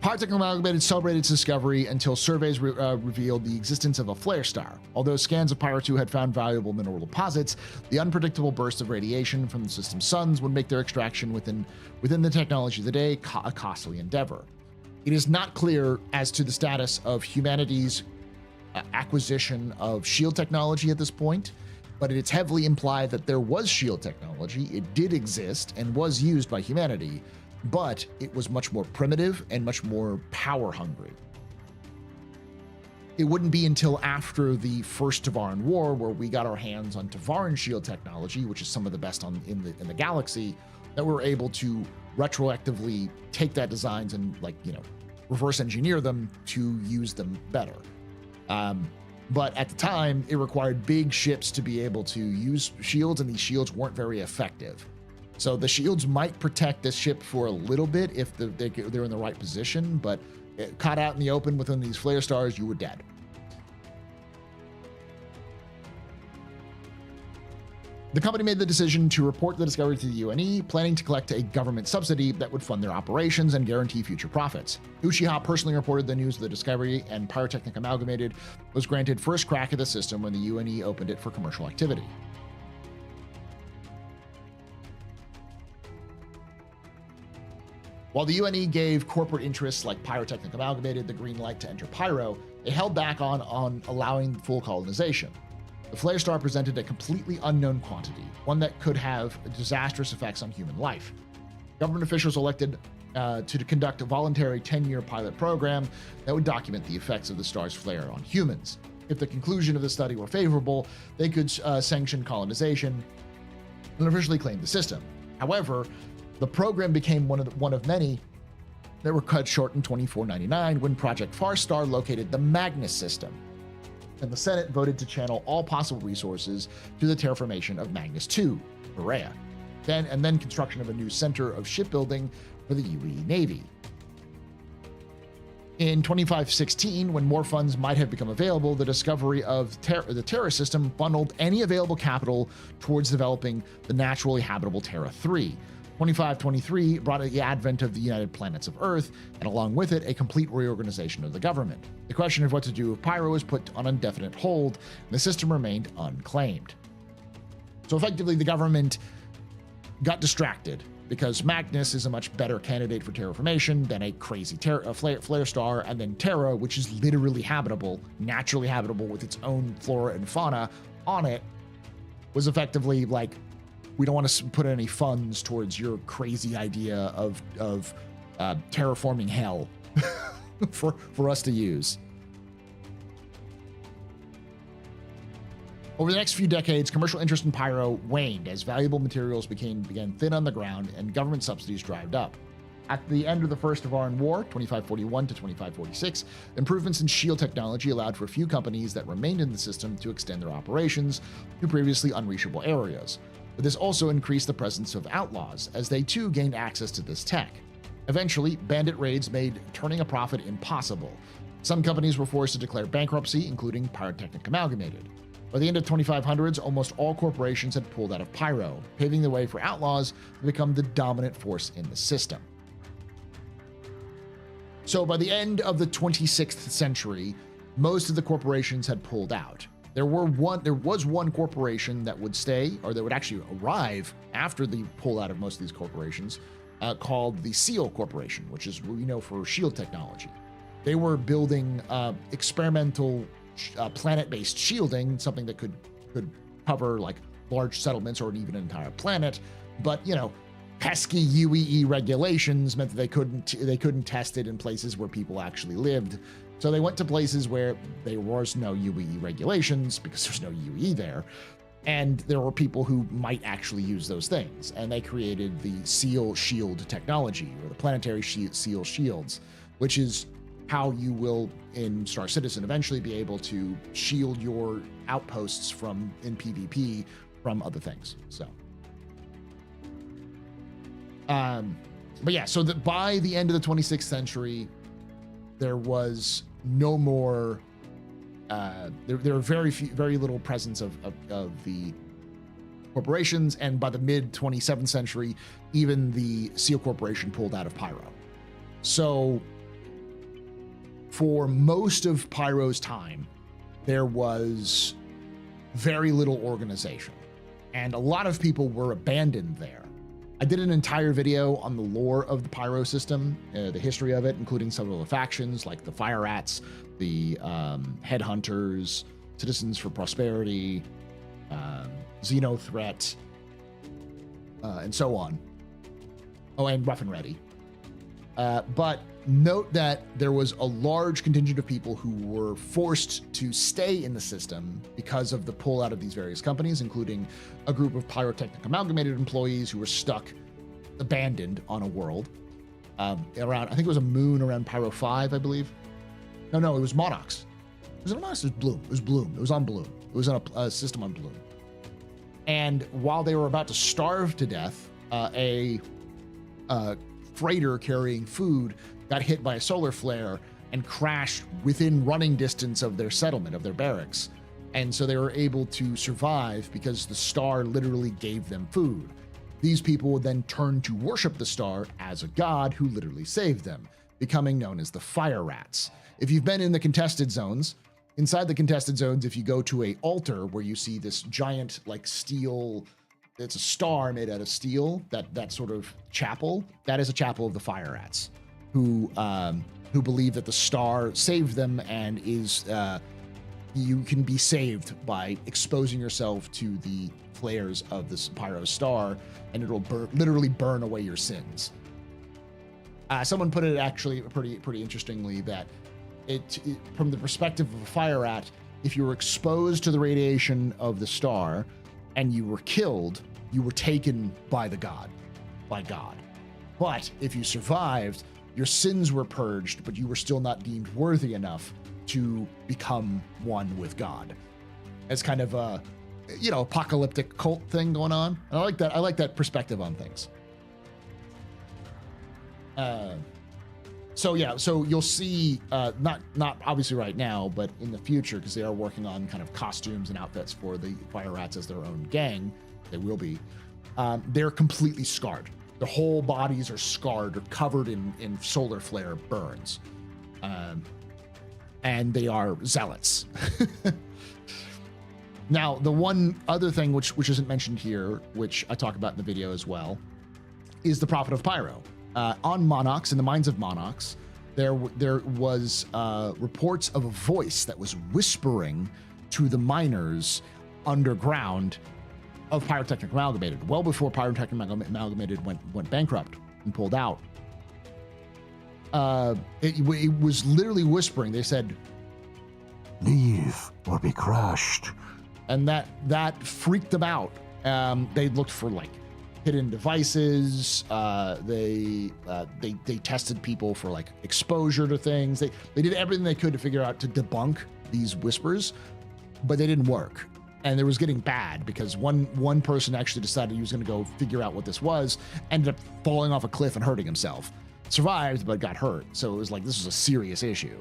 A: Pyrotechnic Amalgamated celebrated its discovery until surveys revealed the existence of a flare star. Although scans of Pyro 2 had found valuable mineral deposits, the unpredictable bursts of radiation from the system's suns would make their extraction within the technology of the day a costly endeavor. It is not clear as to the status of humanity's acquisition of shield technology at this point, but it's heavily implied that there was shield technology. It did exist and was used by humanity, but it was much more primitive and much more power hungry. It wouldn't be until after the First Tavaran War where we got our hands on Tavaran shield technology, which is some of the best in the galaxy, that we're able to retroactively take that designs and, like, you know, reverse engineer them to use them better. But at the time, it required big ships to be able to use shields, and these shields weren't very effective. So the shields might protect this ship for a little bit if they're in the right position, but caught out in the open within these flare stars, you were dead. The company made the decision to report the discovery to the UNE, planning to collect a government subsidy that would fund their operations and guarantee future profits. Uchiha personally reported the news of the discovery, and Pyrotechnic Amalgamated was granted first crack at the system when the UNE opened it for commercial activity. While the UNE gave corporate interests like Pyrotechnic Amalgamated the green light to enter Pyro, it held back on allowing full colonization. The flare star presented a completely unknown quantity, one that could have disastrous effects on human life. Government officials elected to conduct a voluntary 10-year pilot program that would document the effects of the star's flare on humans. If the conclusion of the study were favorable, they could sanction colonization and officially claim the system. However, the program became one of many that were cut short in 2499 when Project Far Star located the Magnus system, and the Senate voted to channel all possible resources to the terraformation of Magnus II, Berea, then construction of a new center of shipbuilding for the UE Navy. In 2516, when more funds might have become available, the discovery of the Terra system funneled any available capital towards developing the naturally habitable Terra 3. 2523 brought the advent of the United Planets of Earth, and along with it, a complete reorganization of the government. The question of what to do with Pyro was put on indefinite hold, and the system remained unclaimed. So effectively, the government got distracted because Magnus is a much better candidate for terraformation than a crazy flare star, and then Terra, which is literally habitable, naturally habitable with its own flora and fauna on it, was effectively like, we don't want to put any funds towards your crazy idea of terraforming hell for us to use. Over the next few decades, commercial interest in Pyro waned as valuable materials began thin on the ground and government subsidies dried up. At the end of the First Tavaran War, 2541 to 2546, improvements in shield technology allowed for a few companies that remained in the system to extend their operations to previously unreachable areas. But this also increased the presence of outlaws, as they too gained access to this tech. Eventually, bandit raids made turning a profit impossible. Some companies were forced to declare bankruptcy, including Pyrotechnic Amalgamated. By the end of 2500s, almost all corporations had pulled out of Pyro, paving the way for outlaws to become the dominant force in the system. So by the end of the 26th century, most of the corporations had pulled out. There was one corporation that would stay, or that would actually arrive after the pullout of most of these corporations, called the SEAL Corporation, which is what we know for shield technology. They were building experimental planet-based shielding, something that could cover like large settlements or even an entire planet. But, you know, pesky UEE regulations meant that they couldn't test it in places where people actually lived. So they went to places where there was no UEE regulations because there's no UEE there. And there were people who might actually use those things. And they created the SEAL shield technology, or the planetary SEAL shields, which is how you will, in Star Citizen, eventually be able to shield your outposts in PvP from other things. So, but yeah, so by the end of the 26th century, there was no more. There were very little presence of the corporations, and by the mid 27th century, even the SEAL Corporation pulled out of Pyro. So, for most of Pyro's time, there was very little organization, and a lot of people were abandoned there. I did an entire video on the lore of the Pyro system, the history of it, including some of the factions like the Fire Rats, the Headhunters, Citizens for Prosperity, Xeno Threat, and so on. Oh, and Rough and Ready. But note that there was a large contingent of people who were forced to stay in the system because of the pullout of these various companies, including a group of Pyrotechnic Amalgamated employees who were stuck, abandoned on a world around, I think it was a moon around Pyro 5, I believe. No, it was Monox. Was it Monox? It was Bloom. It was Bloom. It was on Bloom. It was on a system on Bloom. And while they were about to starve to death, a freighter carrying food got hit by a solar flare and crashed within running distance of their settlement, of their barracks. And so they were able to survive because the star literally gave them food. These people would then turn to worship the star as a god who literally saved them, becoming known as the Fire Rats. If you've been in the contested zones, inside the contested zones, if you go to a altar where you see this giant like steel, it's a star made out of steel, that sort of chapel, that is a chapel of the Fire Rats, who believe that the star saved them and is you can be saved by exposing yourself to the flares of this Pyro star, and it'll literally burn away your sins. Someone put it actually pretty interestingly that it from the perspective of a Fire Rat, if you were exposed to the radiation of the star and you were killed, you were taken by God. But if you survived, your sins were purged, but you were still not deemed worthy enough to become one with God. It's kind of a, apocalyptic cult thing going on. And I like that perspective on things. So you'll see, not obviously right now, but in the future, because they are working on kind of costumes and outfits for the Fire Rats as their own gang. They will be. They're completely scarred. Their whole bodies are scarred or covered in solar flare burns. And they are zealots. Now, the one other thing which isn't mentioned here, which I talk about in the video as well, is the Prophet of Pyro. On Monox, in the mines of Monox, there was reports of a voice that was whispering to the miners underground of Pyrotechnic Amalgamated, well before Pyrotechnic Amalgamated went bankrupt and pulled out. It was literally whispering. They said, "Leave or be crushed," and that freaked them out. They looked for like hidden devices. They tested people for like exposure to things. They did everything they could to figure out to debunk these whispers, but they didn't work. And it was getting bad because one person actually decided he was going to go figure out what this was, ended up falling off a cliff and hurting himself. Survived, but got hurt. So it was like, this was a serious issue.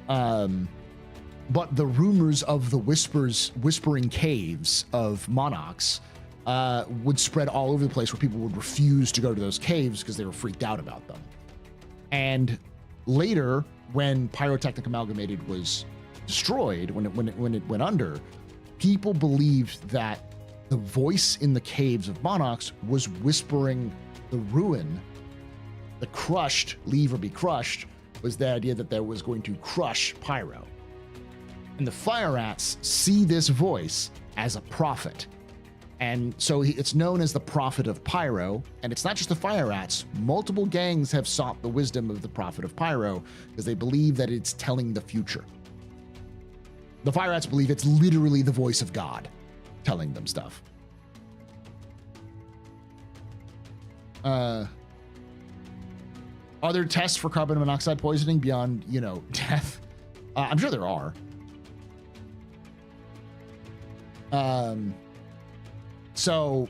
A: But the rumors of the whispering caves of Monox would spread all over the place, where people would refuse to go to those caves because they were freaked out about them. And later, when Pyrotechnic Amalgamated was destroyed, when it went under, people believed that the voice in the caves of Monox was whispering the ruin. The crushed, leave or be crushed, was the idea that was going to crush Pyro. And the Fire Rats see this voice as a prophet. And so it's known as the Prophet of Pyro, and it's not just the fire rats. Multiple gangs have sought the wisdom of the Prophet of Pyro because they believe that it's telling the future. The fire rats believe it's literally the voice of God telling them stuff. Are there tests for carbon monoxide poisoning beyond, death? I'm sure there are. So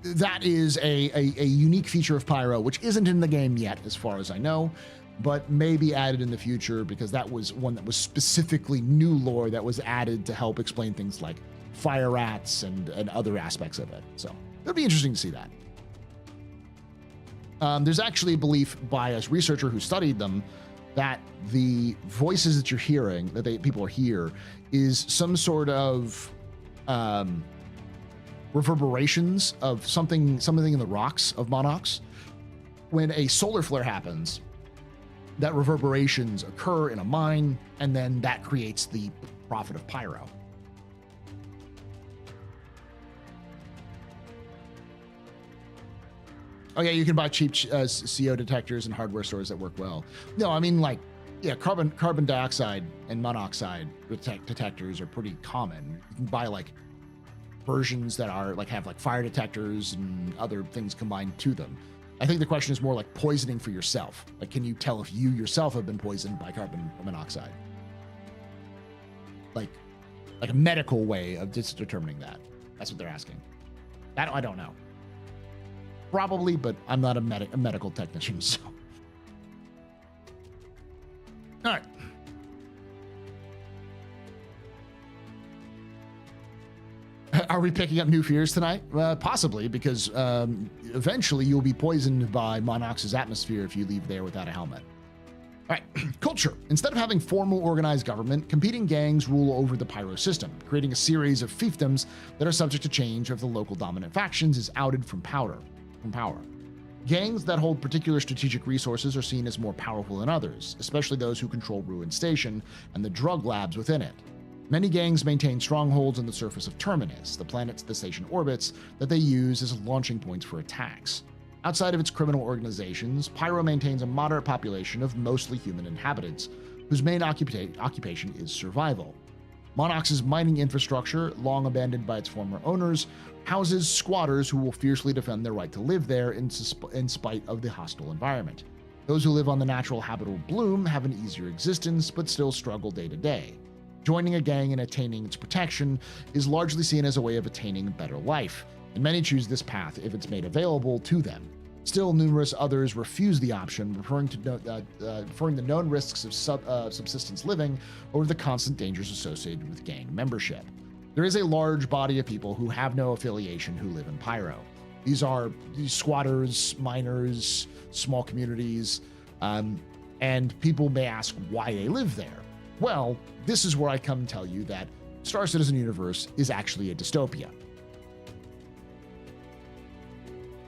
A: that is a unique feature of Pyro, which isn't in the game yet, as far as I know, but may be added in the future because that was one that was specifically new lore that was added to help explain things like fire rats and other aspects of it. So it'll be interesting to see that. There's actually a belief by a researcher who studied them that the voices that you're hearing, that people hear, is some sort of reverberations of something in the rocks of Monarchs. When a solar flare happens, that reverberations occur in a mine, and then that creates the Prophet of Pyro. Oh yeah, you can buy cheap CO detectors and hardware stores that work well. No, I mean carbon dioxide and monoxide detectors are pretty common. You can buy versions that are have fire detectors and other things combined to them. I think the question is more poisoning for yourself. Can you tell if you yourself have been poisoned by carbon monoxide? Like a medical way of just determining that. That's what they're asking. That I don't know. Probably, but I'm not a medical technician, so. All right. Are we picking up new fears tonight? Possibly, because eventually you'll be poisoned by Monox's atmosphere if you leave there without a helmet. All right, culture. Instead of having formal organized government, competing gangs rule over the Pyro system, creating a series of fiefdoms that are subject to change if the local dominant factions is outed from power. Gangs that hold particular strategic resources are seen as more powerful than others, especially those who control Ruin Station and the drug labs within it. Many gangs maintain strongholds on the surface of Terminus, the planets the station orbits, that they use as launching points for attacks. Outside of its criminal organizations, Pyro maintains a moderate population of mostly human inhabitants, whose main occupation is survival. Monox's mining infrastructure, long abandoned by its former owners, houses squatters who will fiercely defend their right to live there in spite of the hostile environment. Those who live on the natural habitable bloom have an easier existence, but still struggle day to day. Joining a gang and attaining its protection is largely seen as a way of attaining a better life, and many choose this path if it's made available to them. Still, numerous others refuse the option, preferring the known risks of subsistence living over the constant dangers associated with gang membership. There is a large body of people who have no affiliation who live in Pyro. These are squatters, miners, small communities, and people may ask why they live there. Well, this is where I come and tell you that Star Citizen universe is actually a dystopia.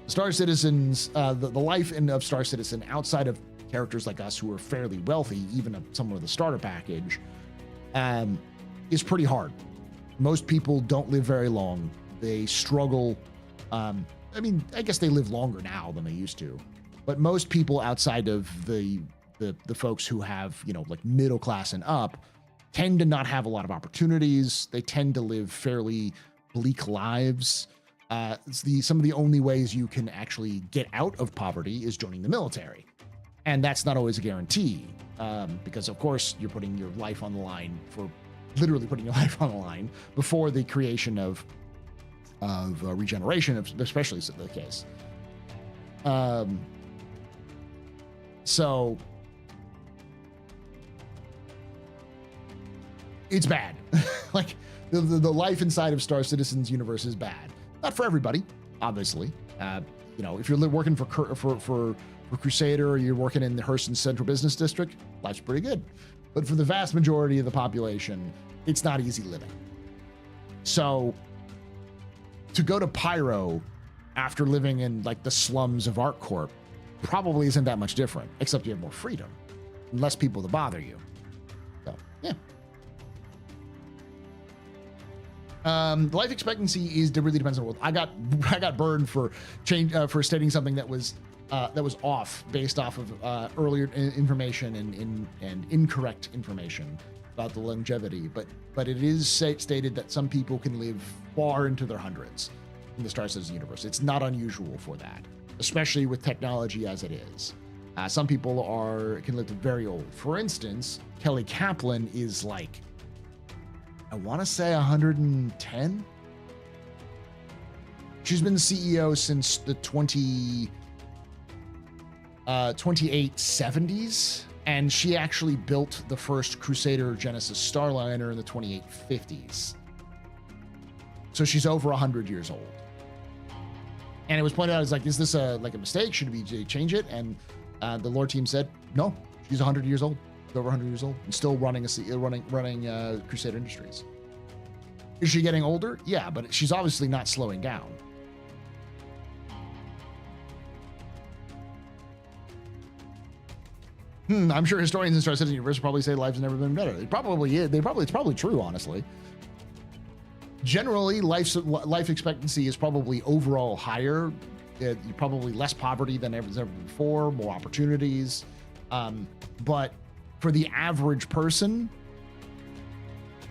A: Star Citizens, the life of Star Citizen outside of characters like us who are fairly wealthy, even someone with a starter package, is pretty hard. Most people don't live very long. They struggle. I guess they live longer now than they used to, but most people outside of the folks who have, middle class and up tend to not have a lot of opportunities. They tend to live fairly bleak lives. Some of the only ways you can actually get out of poverty is joining the military. And that's not always a guarantee, because of course you're putting your life on the line literally putting your life on the line before the creation of regeneration, especially is the case. So it's bad. The life inside of Star Citizen's universe is bad. Not for everybody, obviously. If you're working for Crusader or you're working in the Hurston Central Business District, life's pretty good. But for the vast majority of the population, it's not easy living. So to go to Pyro after living in the slums of ArcCorp probably isn't that much different, except you have more freedom and less people to bother you. So, yeah. The life expectancy really depends on the world. I got burned for stating something that was off based off of earlier information and incorrect information about the longevity. But it is stated that some people can live far into their hundreds in the Star Citizen universe. It's not unusual for that, especially with technology as it is. Some people can live to very old. For instance, Kelly Kaplan is like, I want to say 110. She's been the CEO since the 2870s, and she actually built the first Crusader Genesis Starliner in the 2850s. So she's over 100 years old. And it was pointed out as like, is this a mistake? Should we change it? And the lore team said, no, she's 100 years old. Over 100 years old and still running Crusader Industries. Is she getting older? Yeah, but she's obviously not slowing down. I'm sure historians in Star Citizen universe probably say life's never been better. It probably is. It's probably true, honestly. Generally, life expectancy is probably overall higher. Probably less poverty than ever before, more opportunities. But for the average person,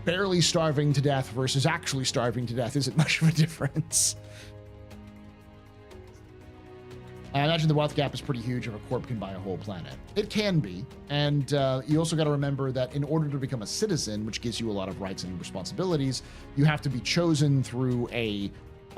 A: barely starving to death versus actually starving to death isn't much of a difference. I imagine the wealth gap is pretty huge if a corp can buy a whole planet. It can be. And you also got to remember that in order to become a citizen, which gives you a lot of rights and responsibilities, you have to be chosen through a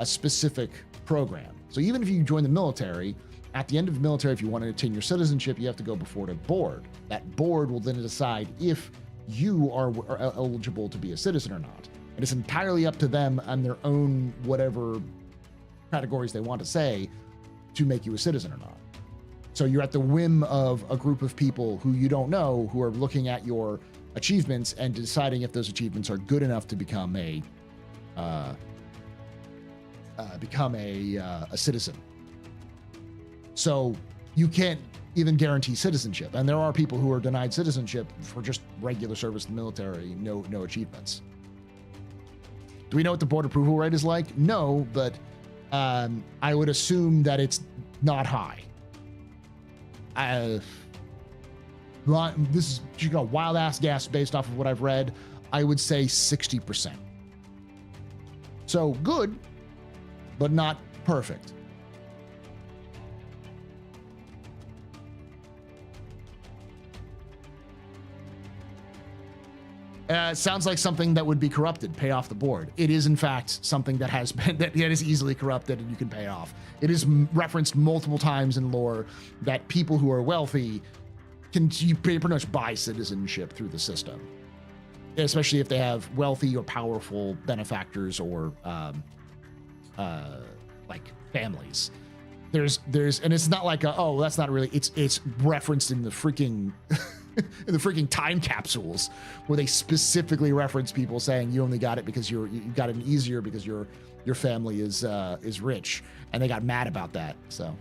A: specific program. So even if you join the military, at the end of the military, if you want to attain your citizenship, you have to go before the board. That board will then decide if you are eligible to be a citizen or not. And it's entirely up to them and their own whatever categories they want to say to make you a citizen or not. So you're at the whim of a group of people who you don't know, who are looking at your achievements and deciding if those achievements are good enough to become a citizen. So you can't even guarantee citizenship. And there are people who are denied citizenship for just regular service in the military, no achievements. Do we know what the board approval rate is like? No, but I would assume that it's not high. This is just a wild ass guess based off of what I've read. I would say 60%. So good, but not perfect. Sounds like something that would be corrupted. Pay off the board. It is in fact something that has been that is easily corrupted and you can pay off. It is referenced multiple times in lore that people who are wealthy can pretty much buy citizenship through the system, especially if they have wealthy or powerful benefactors or like families. There's and it's not like oh that's not really it's referenced in the freaking in the freaking time capsules where they specifically reference people saying you only got it because you got it easier because your family is rich, and they got mad about that. So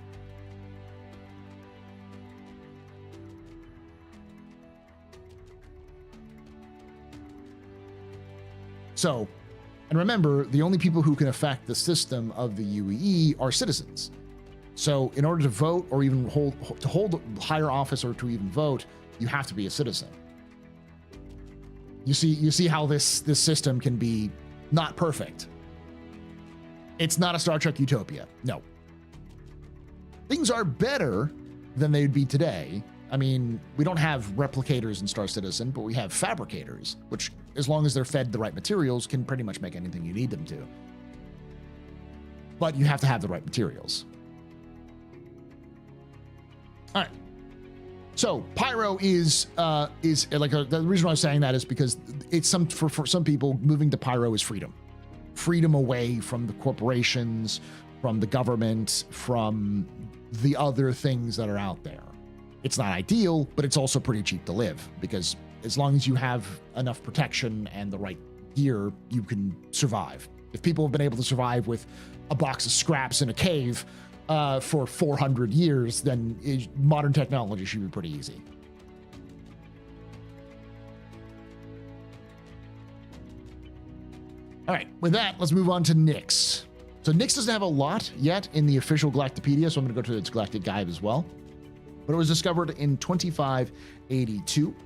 A: and remember, the only people who can affect the system of the UEE are citizens. So in order to vote or even hold higher office or to even vote, you have to be a citizen. You see how this system can be not perfect. It's not a Star Trek utopia. No. Things are better than they would be today. I mean, we don't have replicators in Star Citizen, but we have fabricators, which, as long as they're fed the right materials, can pretty much make anything you need them to. But you have to have the right materials. All right. So pyro is like the reason why I'm saying that is because it's for some people, moving to pyro is freedom away from the corporations, from the government, from the other things that are out there. It's not ideal, but it's also pretty cheap to live, because as long as you have enough protection and the right gear, you can survive. If people have been able to survive with a box of scraps in a cave for 400 years, then modern technology should be pretty easy. All right, with that, let's move on to Nyx. So Nyx doesn't have a lot yet in the official Galactopedia, so I'm going to go to its galactic guide as well. But it was discovered in 2582.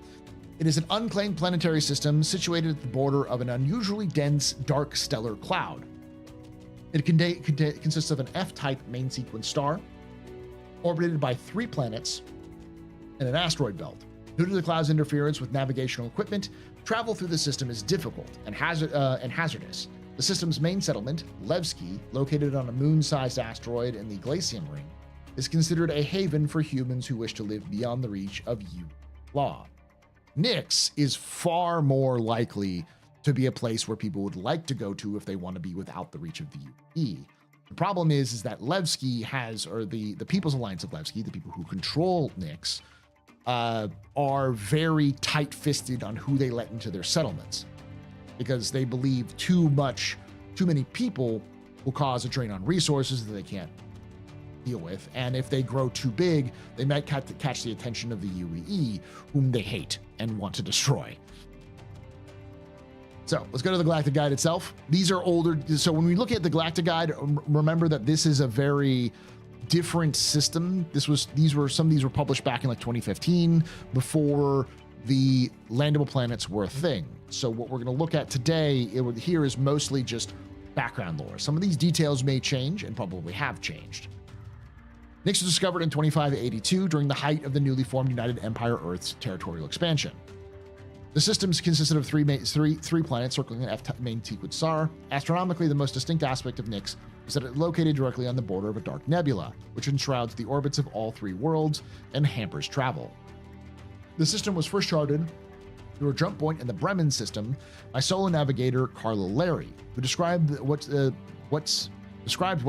A: It is an unclaimed planetary system situated at the border of an unusually dense dark stellar cloud. It consists of an F-type main sequence star, orbited by 3 planets and an asteroid belt. Due to the cloud's interference with navigational equipment, travel through the system is difficult and hazardous. The system's main settlement, Levski, located on a moon-sized asteroid in the Glacium Ring, is considered a haven for humans who wish to live beyond the reach of UE law. Nyx is far more likely to be a place where people would like to go to if they want to be without the reach of the UE. The problem is that Levski has, or the People's Alliance of Levski, the people who control Nyx, are very tight-fisted on who they let into their settlements, because they believe too many people will cause a drain on resources that they can't deal with, and if they grow too big, they might catch the attention of the UE, whom they hate and want to destroy. So let's go to the Galactic Guide itself. These are older. So when we look at the Galactic Guide, remember that this is a very different system. Some of these were published back in like 2015, before the landable planets were a thing. So what we're going to look at today here is mostly just background lore. Some of these details may change and probably have changed. Nyx was discovered in 2582 during the height of the newly formed United Empire Earth's territorial expansion. The systems consisted of three planets circling an F main sequence star. Astronomically, the most distinct aspect of Nyx is that it's located directly on the border of a dark nebula, which enshrouds the orbits of all 3 worlds and hampers travel. The system was first charted through a jump point in the Bremen system by solo navigator Carla Larry, who described what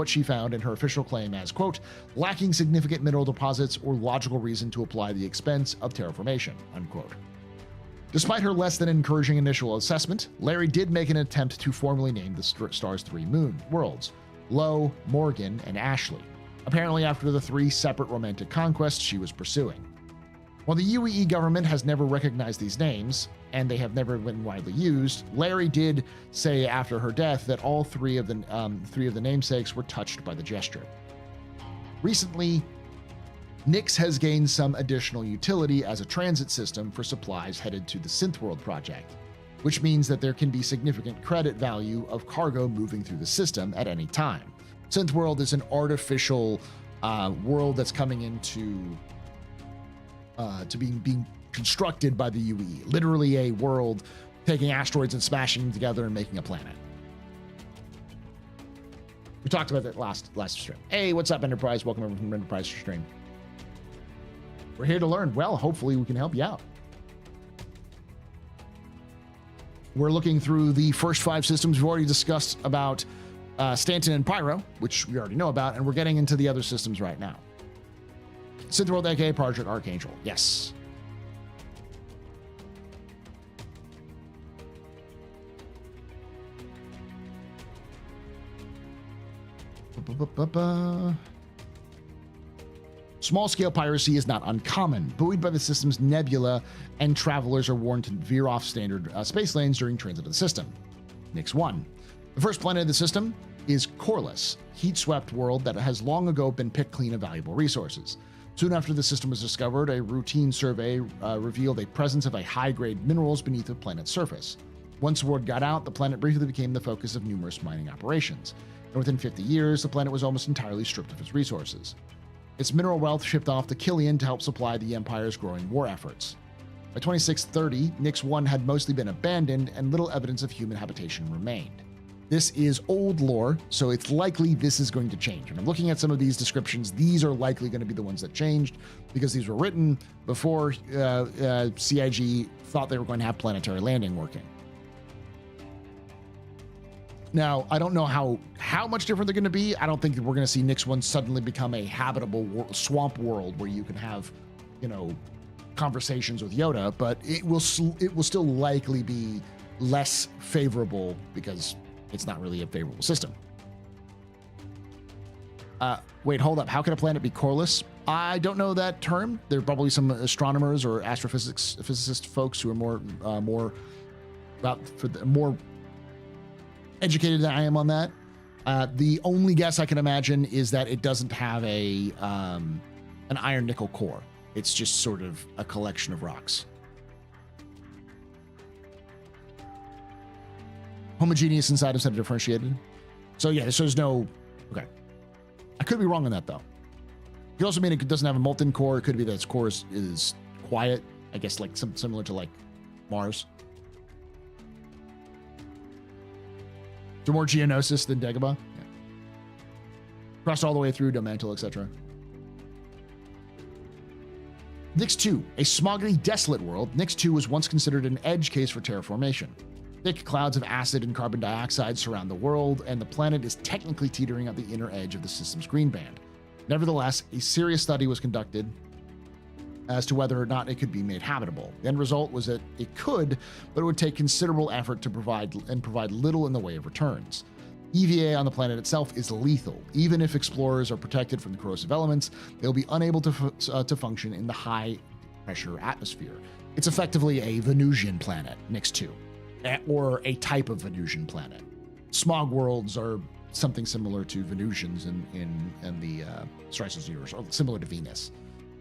A: she found in her official claim as, quote, lacking significant mineral deposits or logical reason to apply the expense of terraformation, unquote. Despite her less than encouraging initial assessment, Larry did make an attempt to formally name the star's 3 worlds, Lo, Morgan, and Ashley, apparently after the 3 separate romantic conquests she was pursuing. While the UE government has never recognized these names, and they have never been widely used, Larry did say after her death that all 3 of the namesakes were touched by the gesture. Recently, Nyx has gained some additional utility as a transit system for supplies headed to the Synthworld project, which means that there can be significant credit value of cargo moving through the system at any time. Synthworld is an artificial world that's coming into being constructed by the UE. Literally a world taking asteroids and smashing them together and making a planet. We talked about that last stream. Hey, what's up, Enterprise? Welcome everyone from Enterprise stream. We're here to learn. Well, hopefully we can help you out. We're looking through the first 5 systems. We've already discussed about Stanton and Pyro, which we already know about, and we're getting into the other systems right now. Synthworld, aka Project Archangel. Yes. Small-scale piracy is not uncommon. Buoyed by the system's nebula, and travelers are warned to veer off standard space lanes during transit of the system. Nyx 1. The first planet of the system is Corliss, heat-swept world that has long ago been picked clean of valuable resources. Soon after the system was discovered, a routine survey revealed a presence of high-grade minerals beneath the planet's surface. Once word got out, the planet briefly became the focus of numerous mining operations, and within 50 years, the planet was almost entirely stripped of its resources. Its mineral wealth shipped off to Killian to help supply the Empire's growing war efforts. By 2630, Nyx 1 had mostly been abandoned, and little evidence of human habitation remained. This is old lore, so it's likely this is going to change. And I'm looking at some of these descriptions. These are likely going to be the ones that changed, because these were written before CIG thought they were going to have planetary landing working. Now, I don't know how much different they're going to be. I don't think that we're going to see Nyx 1 suddenly become a habitable swamp world where you can have, conversations with Yoda, but it will still likely be less favorable because it's not really a favorable system. Wait, hold up. How can a planet be Corliss? I don't know that term. There are probably some astronomers or physicist folks who are more educated than I am on that. The only guess I can imagine is that it doesn't have an iron nickel core. It's just sort of a collection of rocks. Homogeneous inside instead of differentiated. So yeah, so there's no, okay. I could be wrong on that though. It could also mean it doesn't have a molten core. It could be that its core is quiet. I guess like similar to like Mars. So more Geonosis than Dagobah. Yeah. Crossed all the way through Domantle, etc. Nyx 2, a smoggy, desolate world. Nyx 2 was once considered an edge case for terraformation. Thick clouds of acid and carbon dioxide surround the world, and the planet is technically teetering at the inner edge of the system's green band. Nevertheless, a serious study was conducted as to whether or not it could be made habitable. The end result was that it could, but it would take considerable effort to provide little in the way of returns. EVA on the planet itself is lethal. Even if explorers are protected from the corrosive elements, they'll be unable to function in the high-pressure atmosphere. It's effectively a Venusian planet, Nyx 2, or a type of Venusian planet. Smog worlds are something similar to Venusians in the Star Citizen universe, or similar to Venus.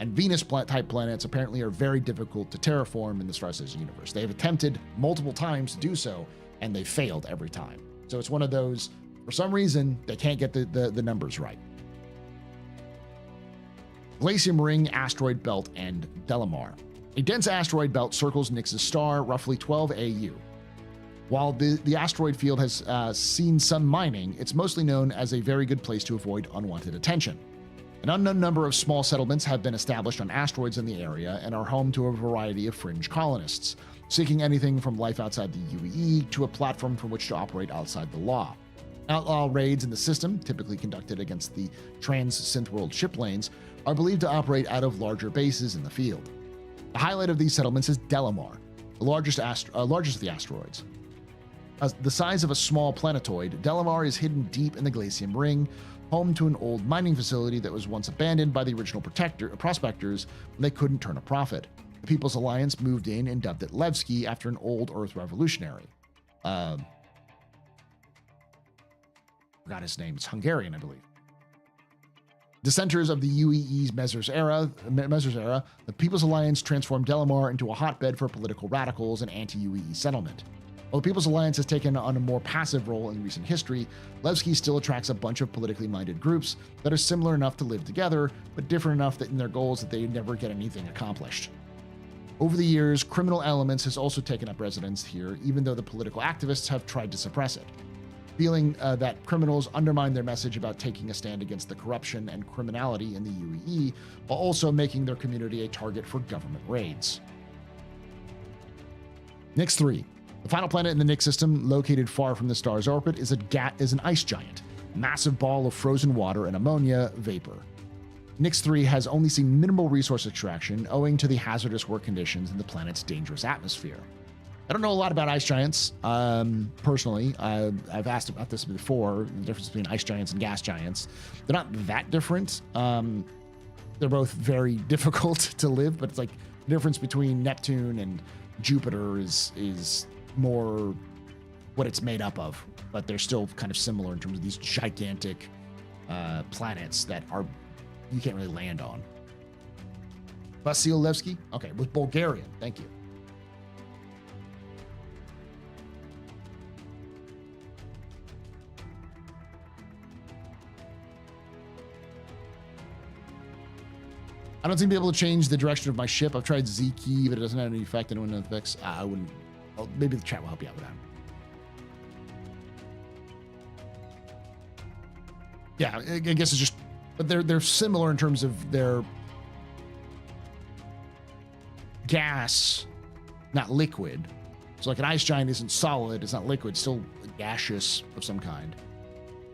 A: And Venus-type planets apparently are very difficult to terraform in the Star Citizen universe. They have attempted multiple times to do so, and they failed every time. So it's one of those, for some reason, they can't get the numbers right. Glacium Ring, Asteroid Belt, and Delamar. A dense asteroid belt circles Nyx's star, roughly 12 AU. While the asteroid field has seen some mining, it's mostly known as a very good place to avoid unwanted attention. An unknown number of small settlements have been established on asteroids in the area and are home to a variety of fringe colonists, seeking anything from life outside the UEE to a platform from which to operate outside the law. Outlaw raids in the system, typically conducted against the trans-synth world ship lanes, are believed to operate out of larger bases in the field. The highlight of these settlements is Delamar, the largest of the asteroids. The size of a small planetoid, Delamar is hidden deep in the Glacium Ring, home to an old mining facility that was once abandoned by the original prospectors when they couldn't turn a profit. The People's Alliance moved in and dubbed it Levski after an old Earth revolutionary. Forgot his name. It's Hungarian, I believe. Dissenters of the UEE's Mezer's era, the People's Alliance transformed Delamar into a hotbed for political radicals and anti-UEE settlement. While the People's Alliance has taken on a more passive role in recent history, Levski still attracts a bunch of politically minded groups that are similar enough to live together, but different enough that in their goals that they never get anything accomplished. Over the years, criminal elements has also taken up residence here, even though the political activists have tried to suppress it, feeling that criminals undermine their message about taking a stand against the corruption and criminality in the UEE, while also making their community a target for government raids. Nyx 3. The final planet in the Nyx system, located far from the star's orbit, is an ice giant, a massive ball of frozen water and ammonia vapor. Nyx 3 has only seen minimal resource extraction owing to the hazardous work conditions in the planet's dangerous atmosphere. I don't know a lot about ice giants, personally. I've asked about this before, the difference between ice giants and gas giants. They're not that different. They're both very difficult to live, but it's like the difference between Neptune and Jupiter is more what it's made up of, but they're still kind of similar in terms of these gigantic planets that are you can't really land on. Vasil Levski? Okay, it was Bulgarian. Thank you. I don't seem to be able to change the direction of my ship. I've tried Z key, but it doesn't have any effect. Anyone know the effects? I wouldn't. Well, maybe the chat will help you out with that. Yeah, I guess it's just, but they're similar in terms of their gas, not liquid. So like an ice giant isn't solid, it's not liquid, it's still gaseous of some kind.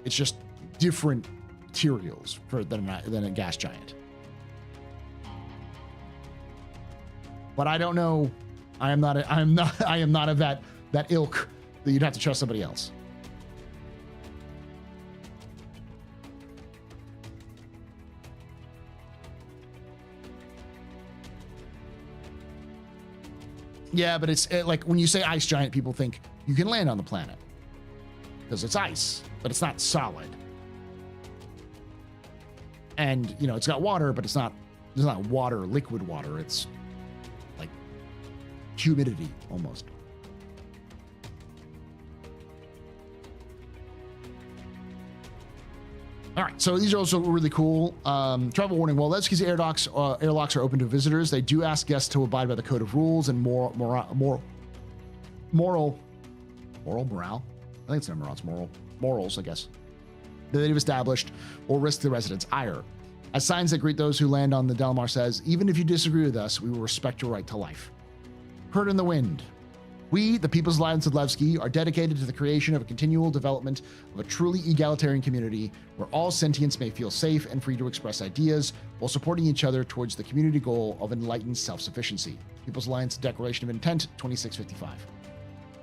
A: It's just different materials than a gas giant. But I don't know. I am not of that ilk that you'd have to trust somebody else. Yeah, but it's like when you say ice giant, people think you can land on the planet. because it's ice, but it's not solid. And, you know, it's got water, but it's not water, liquid water. It's like humidity almost. All right, so these are also really cool. Travel warning: while Levski's airlocks are open to visitors, they do ask guests to abide by the code of rules and moral morale. I think it's not moral, it's morals, I guess, that they've established, or risk the residents' ire. As signs that greet those who land on the Delmar says, even if you disagree with us, we will respect your right to life. Heard in the wind. We, the People's Alliance of Levski, are dedicated to the creation of a continual development of a truly egalitarian community where all sentients may feel safe and free to express ideas while supporting each other towards the community goal of enlightened self-sufficiency. People's Alliance Declaration of Intent, 2655.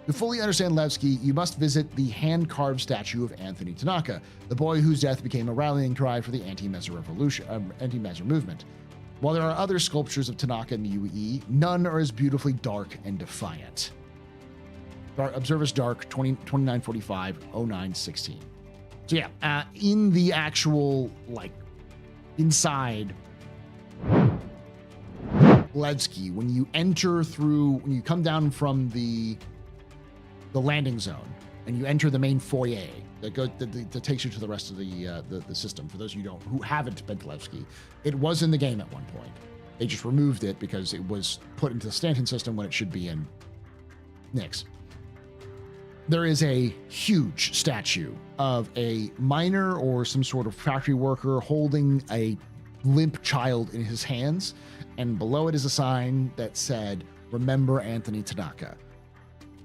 A: To fully understand Levski, you must visit the hand-carved statue of Anthony Tanaka, the boy whose death became a rallying cry for the anti-Mezzer movement. While there are other sculptures of Tanaka in the UE, none are as beautifully dark and defiant. Observers Dark, 2945-0916. So yeah, in the actual, like, inside Levski, when you come down from the landing zone and you enter the main foyer that takes you to the rest of the system. For those of you who haven't been to Levski, it was in the game at one point. They just removed it because it was put into the Stanton system when it should be in Nyx. There is a huge statue of a miner or some sort of factory worker holding a limp child in his hands, and below it is a sign that said, "Remember Anthony Tanaka,"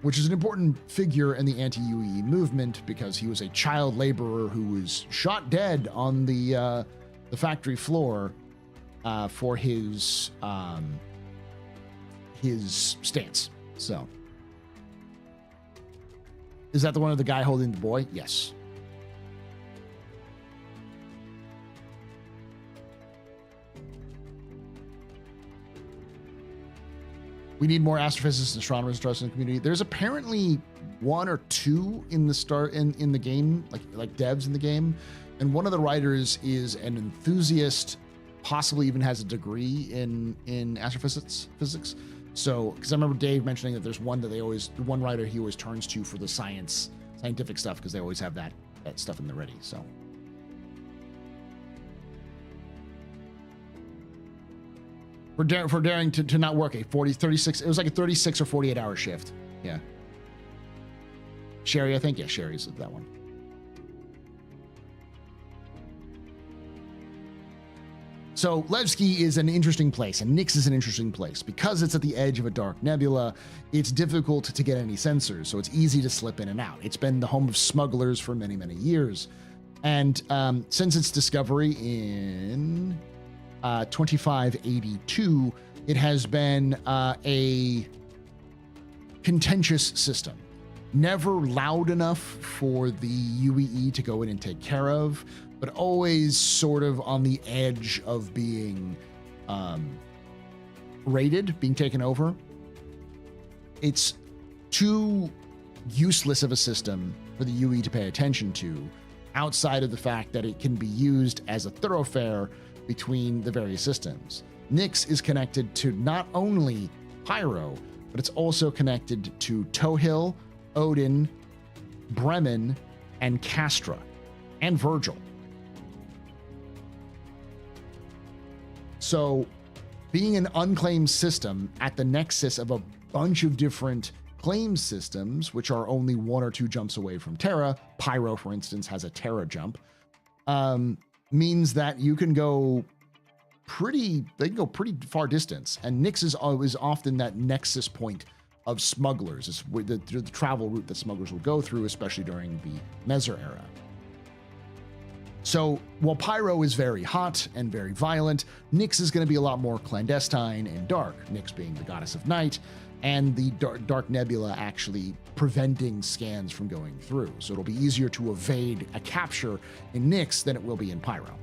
A: which is an important figure in the anti-UE movement because he was a child laborer who was shot dead on the factory floor for his stance. So. Is that the one of the guy holding the boy? Yes. We need more astrophysicists and astronomers interested in the community. There's apparently one or two in the game, like devs in the game, and one of the writers is an enthusiast, possibly even has a degree in astrophysics. So, because I remember Dave mentioning that there's one writer he always turns to for the scientific stuff, because they always have that stuff in the ready. So, for daring to not work a 36, it was like a 36 or 48 hour shift. Yeah. Sherry, I think. Yeah, Sherry's that one. So Levski is an interesting place, and Nyx is an interesting place. Because it's at the edge of a dark nebula, it's difficult to get any sensors, so it's easy to slip in and out. It's been the home of smugglers for many, many years. And since its discovery in 2582, it has been a contentious system. Never loud enough for the UEE to go in and take care of, but always sort of on the edge of being raided, being taken over. It's too useless of a system for the UE to pay attention to, outside of the fact that it can be used as a thoroughfare between the various systems. Nyx is connected to not only Pyro, but it's also connected to Tohill, Odin, Bremen, and Castra, and Virgil. So, being an unclaimed system at the nexus of a bunch of different claim systems, which are only one or two jumps away from Terra, Pyro, for instance, has a Terra jump, means that you can go pretty far distance. And Nyx is often that nexus point of smugglers. It's the travel route that smugglers will go through, especially during the Mezzer era. So while Pyro is very hot and very violent, Nyx is going to be a lot more clandestine and dark, Nyx being the goddess of night, and the dark nebula actually preventing scans from going through. So it'll be easier to evade a capture in Nyx than it will be in Pyro.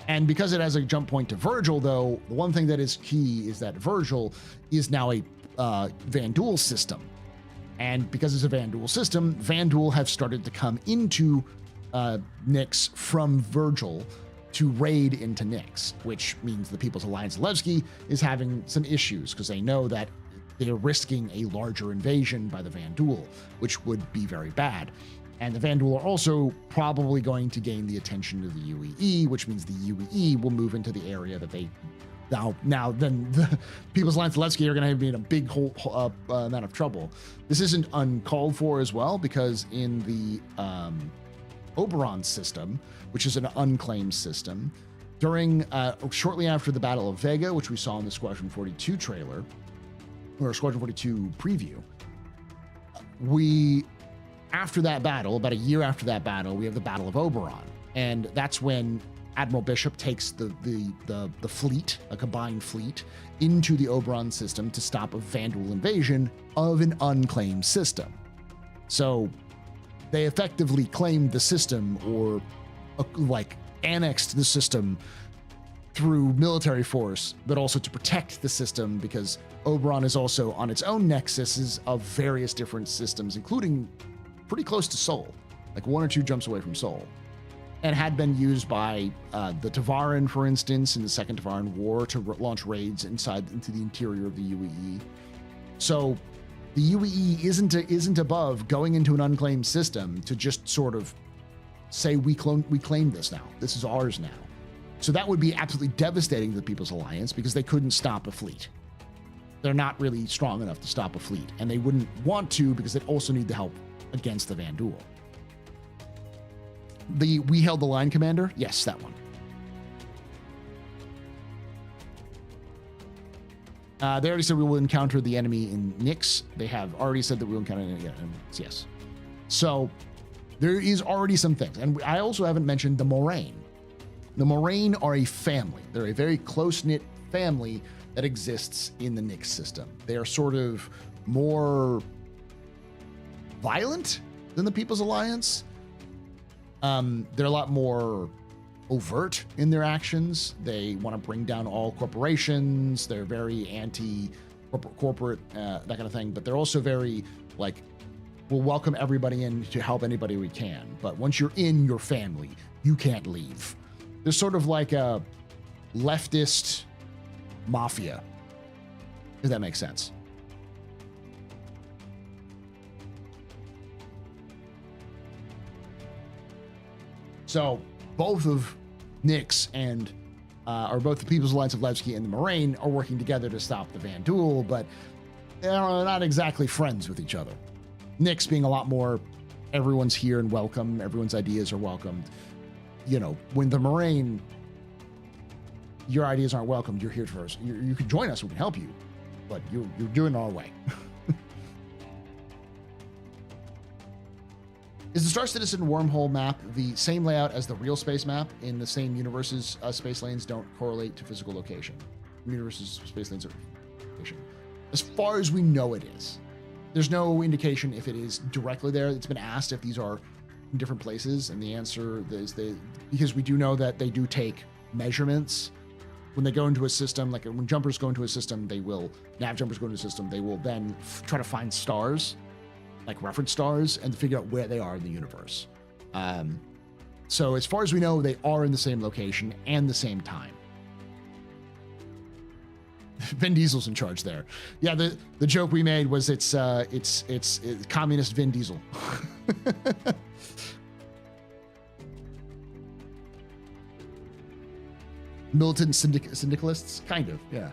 A: And because it has a jump point to Virgil, though, the one thing that is key is that Virgil is now a Vanduul system. And because it's a Vanduul system, Vanduul have started to come into Nyx from Virgil to raid into Nyx, which means the People's Alliance Levski is having some issues because they know that they're risking a larger invasion by the Vanduul, which would be very bad. And the Vanduul are also probably going to gain the attention of the UEE, which means the UEE will move into the area that they now then the People's Alliance Levski are going to be in a big amount of trouble. This isn't uncalled for as well, because in the Oberon system, which is an unclaimed system, during shortly after the Battle of Vega, which we saw in the Squadron 42 trailer, or Squadron 42 preview, after that battle, about a year after that battle, we have the Battle of Oberon. And that's when Admiral Bishop takes the fleet, a combined fleet, into the Oberon system to stop a Vanduul invasion of an unclaimed system. So they effectively claimed the system, or like annexed the system through military force, but also to protect the system, because Oberon is also on its own nexuses of various different systems, including pretty close to Sol, like 1 or 2 jumps away from Sol, and had been used by the Tavaran, for instance, in the Second Tavaran War to launch raids into the interior of the UEE. So the UEE isn't above going into an unclaimed system to just sort of say, we claim this now. This is ours now. So that would be absolutely devastating to the People's Alliance, because they couldn't stop a fleet. They're not really strong enough to stop a fleet, and they wouldn't want to, because they'd also need the help against the Vanduul. We held the line commander? Yes, that one. They already said we will encounter the enemy in Nyx. They have already said that we will encounter the enemy in Nyx, yes. So there is already some things. And I also haven't mentioned the Moraine. The Moraine are a family. They're a very close-knit family that exists in the Nyx system. They are sort of more violent than the People's Alliance. They're a lot more overt in their actions. They want to bring down all corporations. They're very anti-corporate, that kind of thing. But they're also very, like, we'll welcome everybody in to help anybody we can. But once you're in your family, you can't leave. They're sort of like a leftist mafia, if that makes sense. So both of Nyx and or both the People's Alliance of Levski and the Moraine are working together to stop the Vanduul, but they're not exactly friends with each other. Nyx being a lot more, everyone's here and welcome, everyone's ideas are welcomed. You know, when the Moraine, your ideas aren't welcomed, you're here first. You can join us, we can help you, but you're doing it our way. Is the Star Citizen wormhole map the same layout as the real space map in the same universes? Space lanes don't correlate to physical location. Universes, space lanes are location. As far as we know, it is. There's no indication if it is directly there. It's been asked if these are in different places, and the answer is because we do know that they do take measurements when they go into a system. Like when jumpers go into a system, nav jumpers go into a system, they will then try to find stars, like reference stars, and to figure out where they are in the universe. So as far as we know, they are in the same location and the same time. Vin Diesel's in charge there. Yeah, the joke we made was it's communist Vin Diesel. Militant syndicalists, kind of, yeah.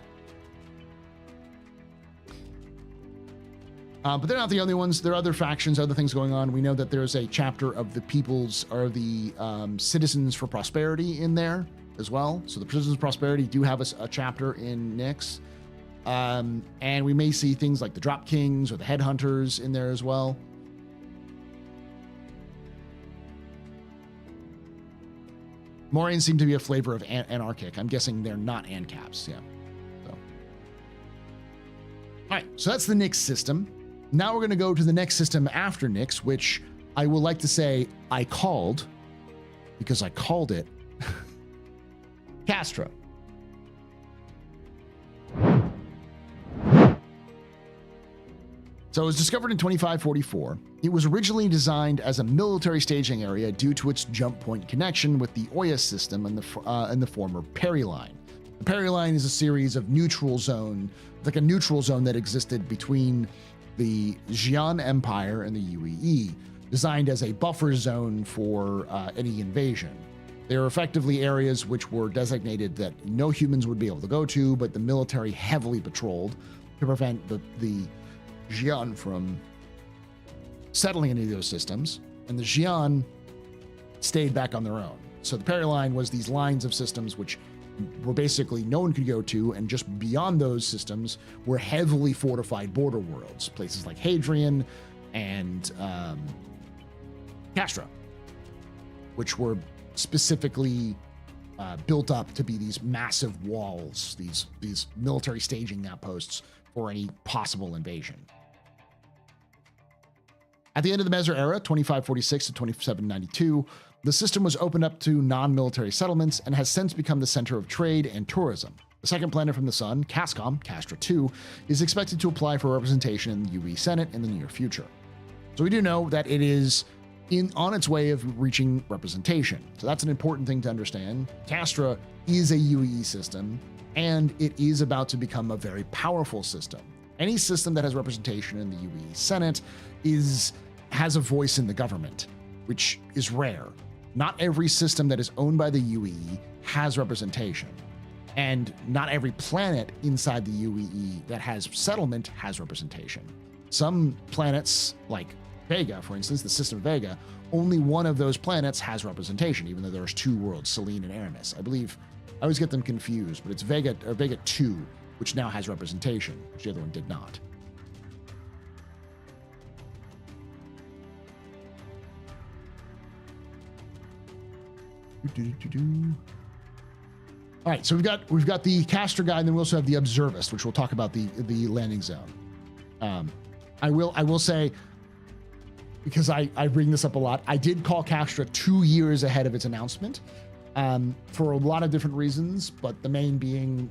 A: But they're not the only ones. There are other factions, other things going on. We know that there's a chapter of the People's, or the Citizens for Prosperity in there as well. So the Citizens of Prosperity do have a chapter in Nyx. And we may see things like the Drop Kings or the Headhunters in there as well. Moraines seem to be a flavor of anarchic. I'm guessing they're not ANCAPs, yeah. So. All right, so that's the Nyx system. Now we're going to go to the next system after Nyx, which I will like to say I called, because I called it. Castra. So it was discovered in 2544. It was originally designed as a military staging area due to its jump point connection with the Oya system and the former Peri Line. The Peri Line is a series of neutral zone, like a neutral zone that existed between the Xi'an Empire and the UEE, designed as a buffer zone for any invasion. They are effectively areas which were designated that no humans would be able to go to, but the military heavily patrolled to prevent the Xi'an from settling any of those systems, and the Xi'an stayed back on their own. So the Peri Line was these lines of systems which were basically no one could go to, and just beyond those systems were heavily fortified border worlds, places like Hadrian and Castra, which were specifically built up to be these massive walls, these military staging outposts for any possible invasion. At the end of the Meso era, 2546 to 2792, the system was opened up to non-military settlements and has since become the center of trade and tourism. The second planet from the sun, Cascom, Castra 2, is expected to apply for representation in the UE Senate in the near future. So we do know that it is on its way of reaching representation. So that's an important thing to understand. Castra is a UE system, and it is about to become a very powerful system. Any system that has representation in the UE Senate has a voice in the government, which is rare. Not every system that is owned by the UE has representation, and not every planet inside the UE that has settlement has representation. Some planets, like Vega, for instance, the system Vega, only one of those planets has representation, even though there's two worlds, Selene and Aramis. I believe, I always get them confused, but it's Vega 2, which now has representation, which the other one did not. All right, so we've got the Castra guy, and then we also have the Observist, which we'll talk about the landing zone. I will say, because I bring this up a lot, I did call Castra 2 years ahead of its announcement for a lot of different reasons, but the main being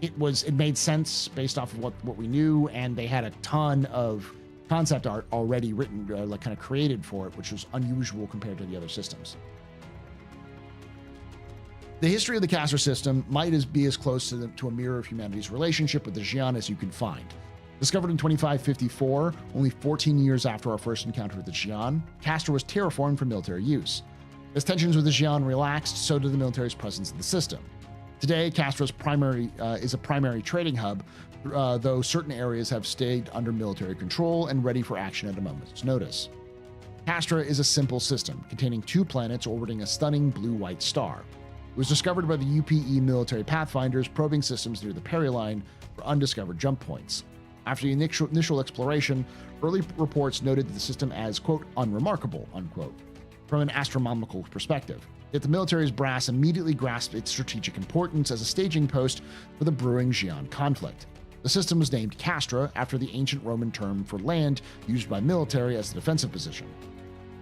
A: it made sense based off of what we knew, and they had a ton of concept art already written, like kind of created for it, which was unusual compared to the other systems. The history of the Castra system might be as close to a mirror of humanity's relationship with the Xi'an as you can find. Discovered in 2554, only 14 years after our first encounter with the Xi'an, Castra was terraformed for military use. As tensions with the Xi'an relaxed, so did the military's presence in the system. Today, Castra is a primary trading hub, though certain areas have stayed under military control and ready for action at a moment's notice. Castra is a simple system, containing 2 planets orbiting a stunning blue-white star. It was discovered by the UPE military pathfinders probing systems near the Peri Line for undiscovered jump points. After the initial exploration, early reports noted the system as, quote, unremarkable, unquote, from an astronomical perspective. Yet the military's brass immediately grasped its strategic importance as a staging post for the brewing Xi'an conflict. The system was named Castra after the ancient Roman term for land used by military as a defensive position,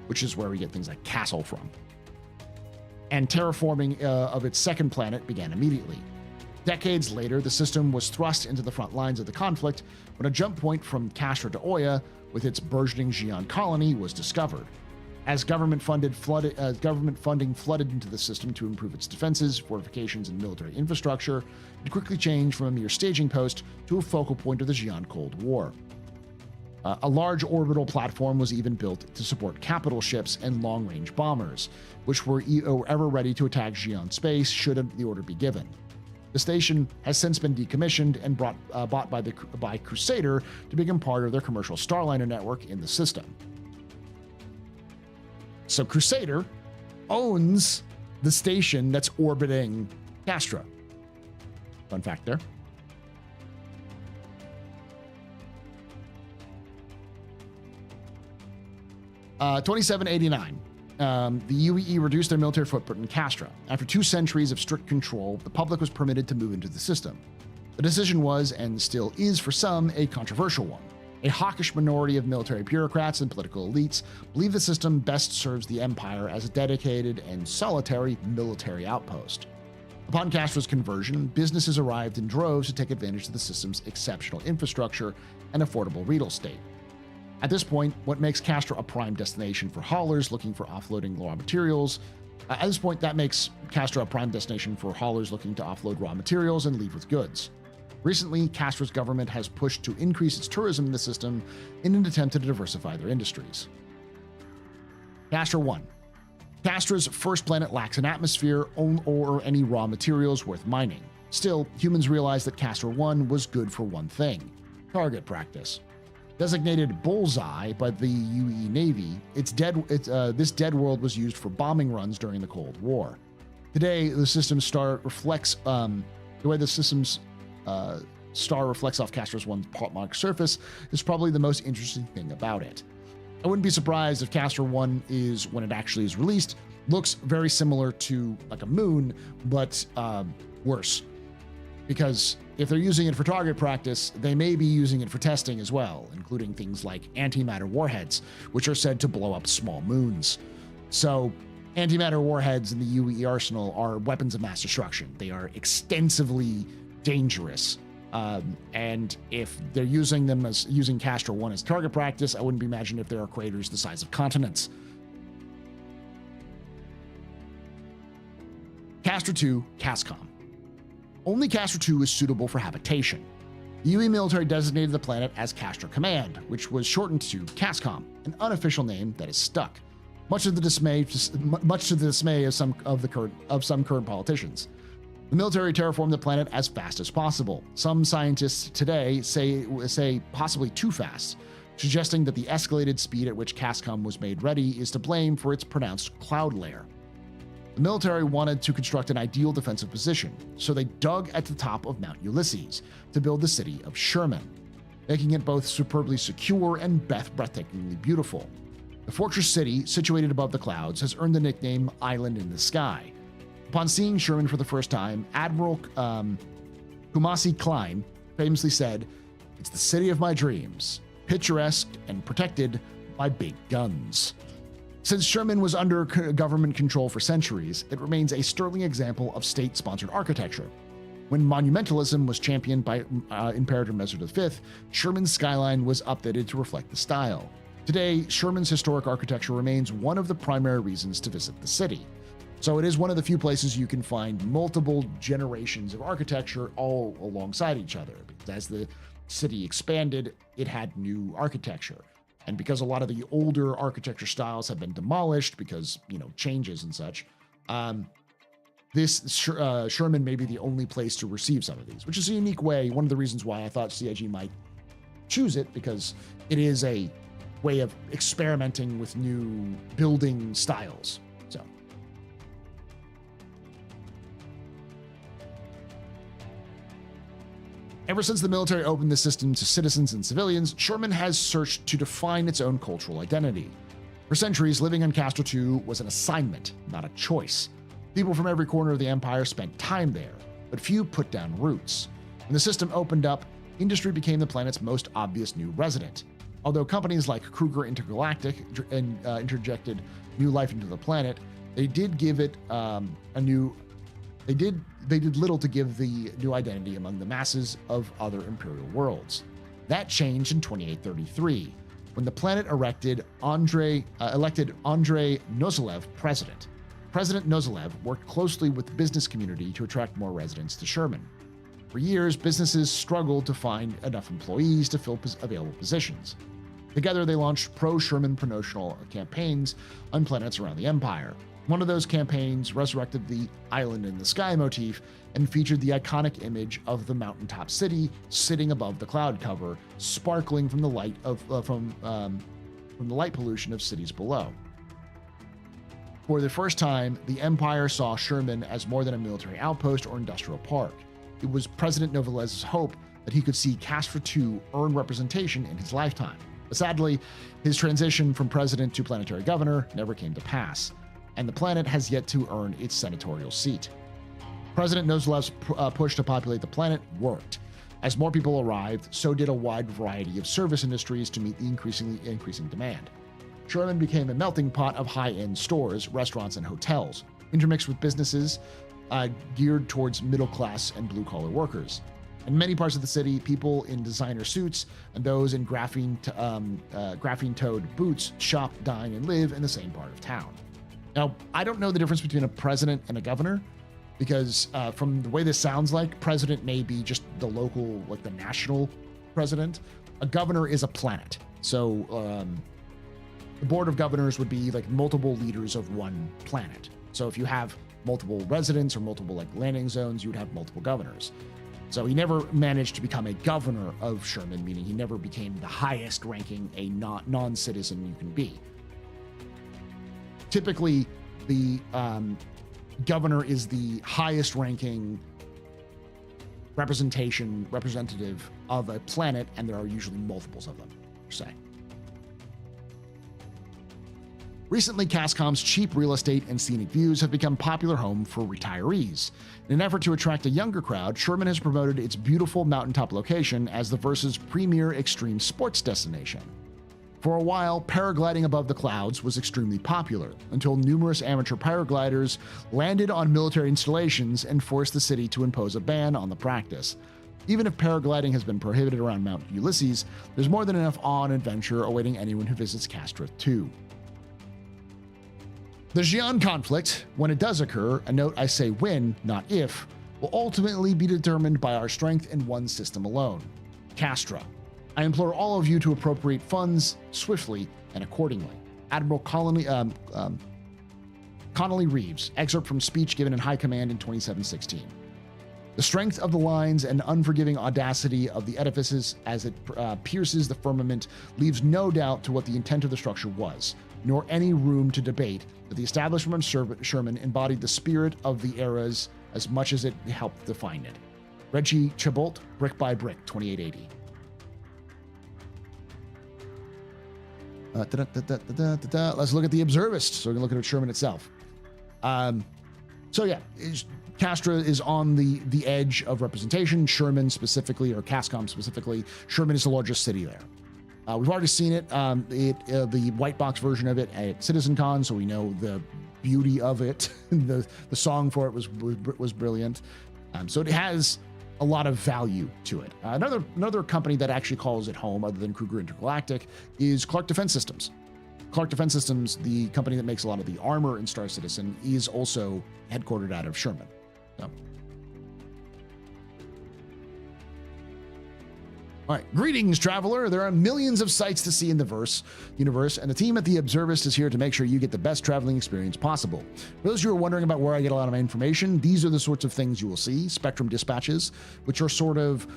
A: which is where we get things like castle from. And terraforming of its second planet began immediately. Decades later, the system was thrust into the front lines of the conflict when a jump point from Castra to Oya with its burgeoning Xi'an colony was discovered. As government funding flooded into the system to improve its defenses, fortifications, and military infrastructure, it quickly changed from a mere staging post to a focal point of the Xi'an Cold War. A large orbital platform was even built to support capital ships and long-range bombers, which were ever ready to attack Xi'an space should the order be given. The station has since been decommissioned and bought by Crusader to become part of their commercial Starliner network in the system. So Crusader owns the station that's orbiting Castra. Fun fact there. Uh, 2789. The UEE reduced their military footprint in Castra. After 2 centuries of strict control, the public was permitted to move into the system. The decision was, and still is for some, a controversial one. A hawkish minority of military bureaucrats and political elites believe the system best serves the empire as a dedicated and solitary military outpost. Upon Castro's conversion, businesses arrived in droves to take advantage of the system's exceptional infrastructure and affordable real estate. At this point, what makes Castro a prime destination for haulers looking for offloading raw materials? At this point, that makes Castro a prime destination for haulers looking to offload raw materials and leave with goods. Recently, Castro's government has pushed to increase its tourism in the system in an attempt to diversify their industries. Castro 1. Castro's first planet lacks an atmosphere or any raw materials worth mining. Still, humans realized that Castro 1 was good for one thing: target practice. Designated Bullseye by the UE Navy, this dead world was used for bombing runs during the Cold War. Today, the system's star reflects the way the system's star reflects off Castro's one pockmarked surface is probably the most interesting thing about it. I wouldn't be surprised if Castro 1 is, when it actually is released, looks very similar to like a moon, but worse. Because if they're using it for target practice, they may be using it for testing as well, including things like antimatter warheads, which are said to blow up small moons. So, antimatter warheads in the UE arsenal are weapons of mass destruction. They are extensively dangerous. And if they're using Castro 1 as target practice, I wouldn't imagine if there are craters the size of continents. Castro 2, CASCOM. Only Castro 2 is suitable for habitation. The UE military designated the planet as Castro Command, which was shortened to CASCOM, an unofficial name that is stuck, much to the dismay of some current politicians. The military terraformed the planet as fast as possible. Some scientists today say possibly too fast, suggesting that the escalated speed at which CASCOM was made ready is to blame for its pronounced cloud layer. The military wanted to construct an ideal defensive position, so they dug at the top of Mount Ulysses to build the city of Sherman, making it both superbly secure and breathtakingly beautiful. The fortress city, situated above the clouds, has earned the nickname Island in the Sky. Upon seeing Sherman for the first time, Admiral Kumasi Klein famously said, "It's the city of my dreams, picturesque and protected by big guns." Since Sherman was under government control for centuries, it remains a sterling example of state-sponsored architecture. When monumentalism was championed by Imperator Messer V, Sherman's skyline was updated to reflect the style. Today, Sherman's historic architecture remains one of the primary reasons to visit the city. So it is one of the few places you can find multiple generations of architecture all alongside each other. Because as the city expanded, it had new architecture. And because a lot of the older architecture styles have been demolished because, changes and such, Sherman may be the only place to receive some of these, which is a unique way. One of the reasons why I thought CIG might choose it, because it is a way of experimenting with new building styles. So, ever since the military opened the system to citizens and civilians, Sherman has searched to define its own cultural identity. For centuries, living on Castro 2 was an assignment, not a choice. People from every corner of the empire spent time there, but few put down roots. When the system opened up, industry became the planet's most obvious new resident. Although companies like Kruger Intergalactic interjected new life into the planet, they did give it They did little to give the new identity among the masses of other imperial worlds. That changed in 2833, when the planet elected Andrei Nozilev president. President Nozilev worked closely with the business community to attract more residents to Sherman. For years, businesses struggled to find enough employees to fill available positions. Together, they launched pro-Sherman promotional campaigns on planets around the Empire. One of those campaigns resurrected the Island in the Sky motif and featured the iconic image of the mountaintop city sitting above the cloud cover, sparkling from the light from the light pollution of cities below. For the first time, the Empire saw Sherman as more than a military outpost or industrial park. It was President Novelez's hope that he could see Castro 2 earn representation in his lifetime. But sadly, his transition from president to planetary governor never came to pass, and the planet has yet to earn its senatorial seat. President Nozilev's push to populate the planet worked. As more people arrived, so did a wide variety of service industries to meet the increasing demand. Sherman became a melting pot of high-end stores, restaurants, and hotels, intermixed with businesses geared towards middle class and blue collar workers. In many parts of the city, people in designer suits and those in graphene-toed boots shop, dine, and live in the same part of town. Now, I don't know the difference between a president and a governor, because from the way this sounds like, president may be just the local, like the national president. A governor is a planet. So the board of governors would be like multiple leaders of one planet. So if you have multiple residents or multiple like landing zones, you would have multiple governors. So he never managed to become a governor of Sherman, meaning he never became the highest ranking a non-citizen you can be. Typically, the governor is the highest ranking representative of a planet, and there are usually multiples of them, per se. Recently, Cascom's cheap real estate and scenic views have become popular home for retirees. In an effort to attract a younger crowd, Sherman has promoted its beautiful mountaintop location as the Verse's premier extreme sports destination. For a while, paragliding above the clouds was extremely popular, until numerous amateur paragliders landed on military installations and forced the city to impose a ban on the practice. Even if paragliding has been prohibited around Mount Ulysses, there's more than enough awe and adventure awaiting anyone who visits Castra too. The Xi'an conflict, when it does occur, a note I say when, not if, will ultimately be determined by our strength in one system alone, Castra. I implore all of you to appropriate funds swiftly and accordingly. Admiral Connolly Reeves, excerpt from speech given in High Command in 2716. The strength of the lines and unforgiving audacity of the edifices as it pierces the firmament leaves no doubt to what the intent of the structure was, nor any room to debate that the establishment of Sherman embodied the spirit of the eras as much as it helped define it. Reggie Chabot, Brick by Brick, 2880. Let's look at the observist, so we can look at Sherman itself. Castra is on the edge of representation. Sherman specifically, or Cascom specifically, Sherman is the largest city there. We've already seen it, the white box version of it at CitizenCon, so we know the beauty of it. the song for it was brilliant. So it has a lot of value to it. Another company that actually calls it home, other than Kruger Intergalactic, is Clark Defense Systems. Clark Defense Systems, the company that makes a lot of the armor in Star Citizen, is also headquartered out of Sherman. So. All right, greetings, traveler. There are millions of sights to see in the universe, and the team at the Observist is here to make sure you get the best traveling experience possible. For those who are wondering about where I get a lot of my information, these are the sorts of things you will see. Spectrum dispatches, which are sort of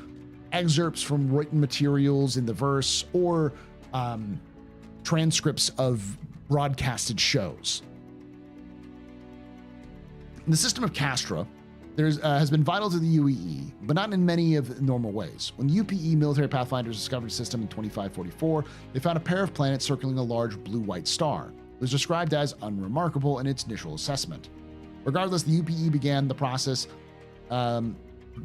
A: excerpts from written materials in the verse, or transcripts of broadcasted shows. In the system of Castra, has been vital to the UEE, but not in many of the normal ways. When the UPE military pathfinders discovered the system in 2544, they found a pair of planets circling a large blue-white star. It was described as unremarkable in its initial assessment. Regardless, the UPE began the process to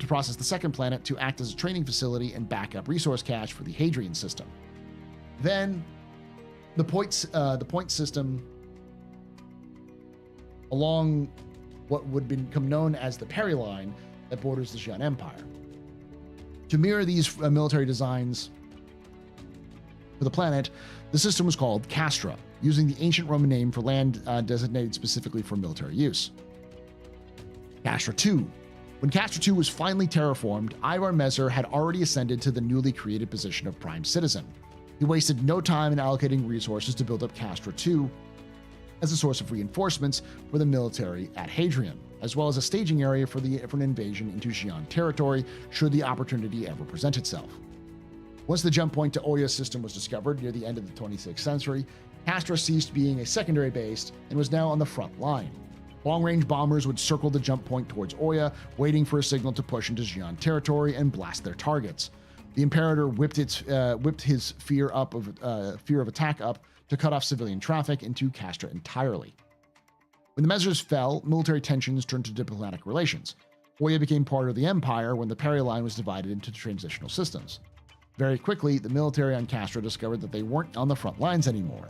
A: process the second planet to act as a training facility and backup resource cache for the Hadrian system. Then, the point system along what would become known as the Peri Line that borders the Xi'an Empire. To mirror these military designs for the planet, the system was called Castra, using the ancient Roman name for land designated specifically for military use. Castra II. When Castra II was finally terraformed, Ivar Messer had already ascended to the newly created position of Prime Citizen. He wasted no time in allocating resources to build up Castra II as a source of reinforcements for the military at Hadrian, as well as a staging area for an invasion into Xi'an territory should the opportunity ever present itself. Once the jump point to Oya's system was discovered near the end of the 26th century, Castra ceased being a secondary base and was now on the front line. Long-range bombers would circle the jump point towards Oya, waiting for a signal to push into Xi'an territory and blast their targets. The Imperator whipped his fear of attack up to cut off civilian traffic into Castra entirely. When the measures fell, military tensions turned to diplomatic relations. Oya became part of the Empire when the Peri Line was divided into transitional systems. Very quickly, the military on Castra discovered that they weren't on the front lines anymore.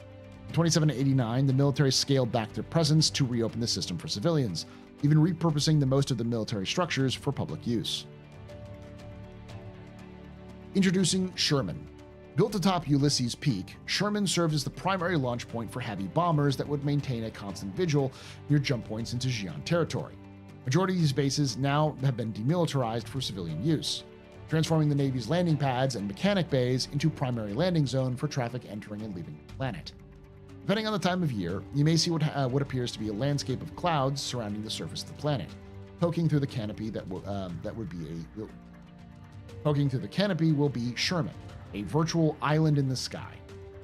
A: In 2789, the military scaled back their presence to reopen the system for civilians, even repurposing the most of the military structures for public use. Introducing Sherman. Built atop Ulysses Peak, Sherman served as the primary launch point for heavy bombers that would maintain a constant vigil near jump points into Xi'an territory. Majority of these bases now have been demilitarized for civilian use, transforming the Navy's landing pads and mechanic bays into primary landing zone for traffic entering and leaving the planet. Depending on the time of year, you may see what appears to be a landscape of clouds surrounding the surface of the planet, poking through the canopy will be Sherman, a virtual island in the sky.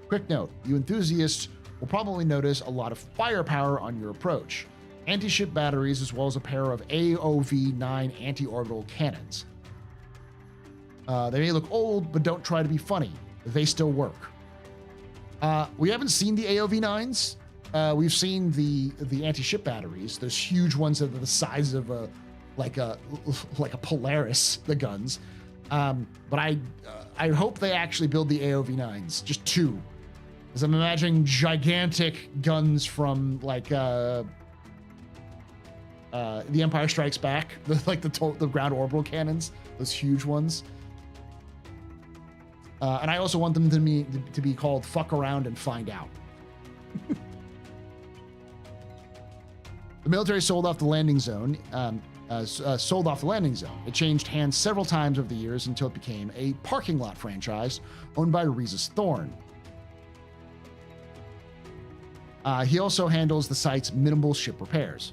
A: Quick note, you enthusiasts will probably notice a lot of firepower on your approach. Anti-ship batteries as well as a pair of AOV-9 anti-orbital cannons. They may look old, but don't try to be funny. They still work. We haven't seen the AOV-9s. We've seen the anti-ship batteries, those huge ones that are the size of like a Polaris, the guns. But I hope they actually build the AOV-9s, just two. Because I'm imagining gigantic guns from like The Empire Strikes Back, the ground orbital cannons, those huge ones. And I also want them to be called Fuck Around and Find Out. The military sold off the landing zone. It changed hands several times over the years until it became a parking lot franchise owned by Rhesus Thorne. He also handles the site's minimal ship repairs.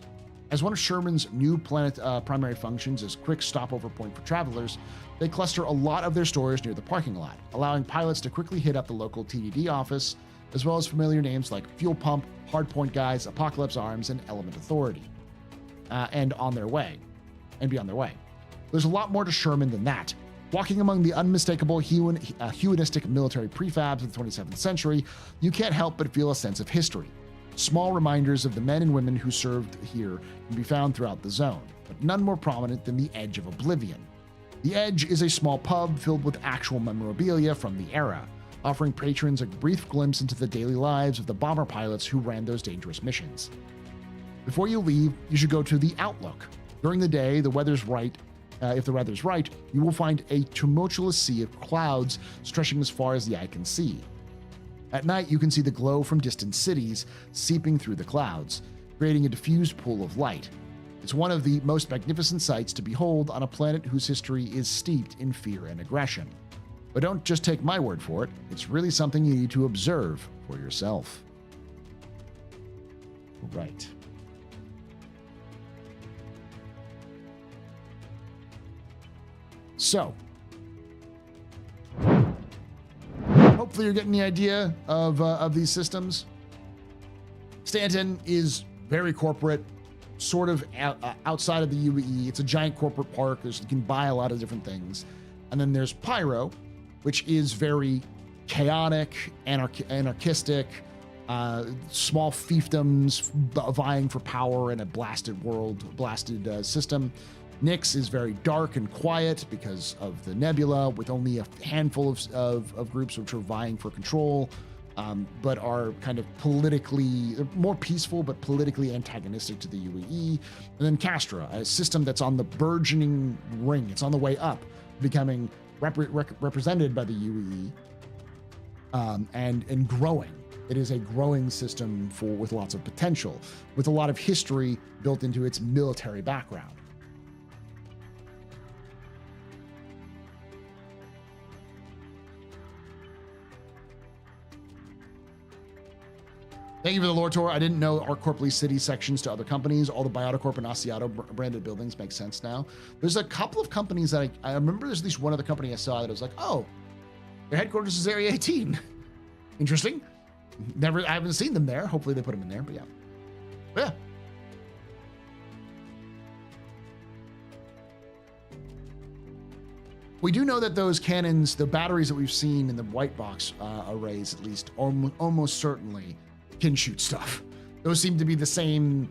A: As one of Sherman's new planet primary functions is quick stopover point for travelers, they cluster a lot of their stores near the parking lot, allowing pilots to quickly hit up the local TDD office, as well as familiar names like Fuel Pump, Hardpoint Guys, Apocalypse Arms, and Element Authority, and be on their way. There's a lot more to Sherman than that. Walking among the unmistakable humanistic military prefabs of the 27th century, you can't help but feel a sense of history. Small reminders of the men and women who served here can be found throughout the zone, but none more prominent than the Edge of Oblivion. The Edge is a small pub filled with actual memorabilia from the era, offering patrons a brief glimpse into the daily lives of the bomber pilots who ran those dangerous missions. Before you leave, you should go to the Outlook. During the day, if the weather's right, you will find a tumultuous sea of clouds stretching as far as the eye can see. At night, you can see the glow from distant cities seeping through the clouds, creating a diffused pool of light. It's one of the most magnificent sights to behold on a planet whose history is steeped in fear and aggression. But don't just take my word for it. It's really something you need to observe for yourself. Right. So, hopefully you're getting the idea of these systems. Stanton is very corporate, sort of outside of the UE. It's a giant corporate park. You can buy a lot of different things. And then there's Pyro, which is very chaotic, anarchistic, small fiefdoms vying for power in a blasted system. Nyx is very dark and quiet because of the nebula, with only a handful of groups which are vying for control, but are kind of politically more peaceful, but politically antagonistic to the UEE. And then Castra, a system that's on the burgeoning ring. It's on the way up, becoming represented by the UEE, and growing. It is a growing system with lots of potential, with a lot of history built into its military background. Thank you for the lore tour. I didn't know ArcCorp leased city sections to other companies. All the Bioticorp and Asiato branded buildings make sense now. There's a couple of companies that I remember there's at least one other company I saw that was like, oh, their headquarters is Area 18. Interesting. I haven't seen them there. Hopefully they put them in there, but yeah. We do know that those cannons, the batteries that we've seen in the white box arrays, at least, almost certainly can shoot stuff. Those seem to be the same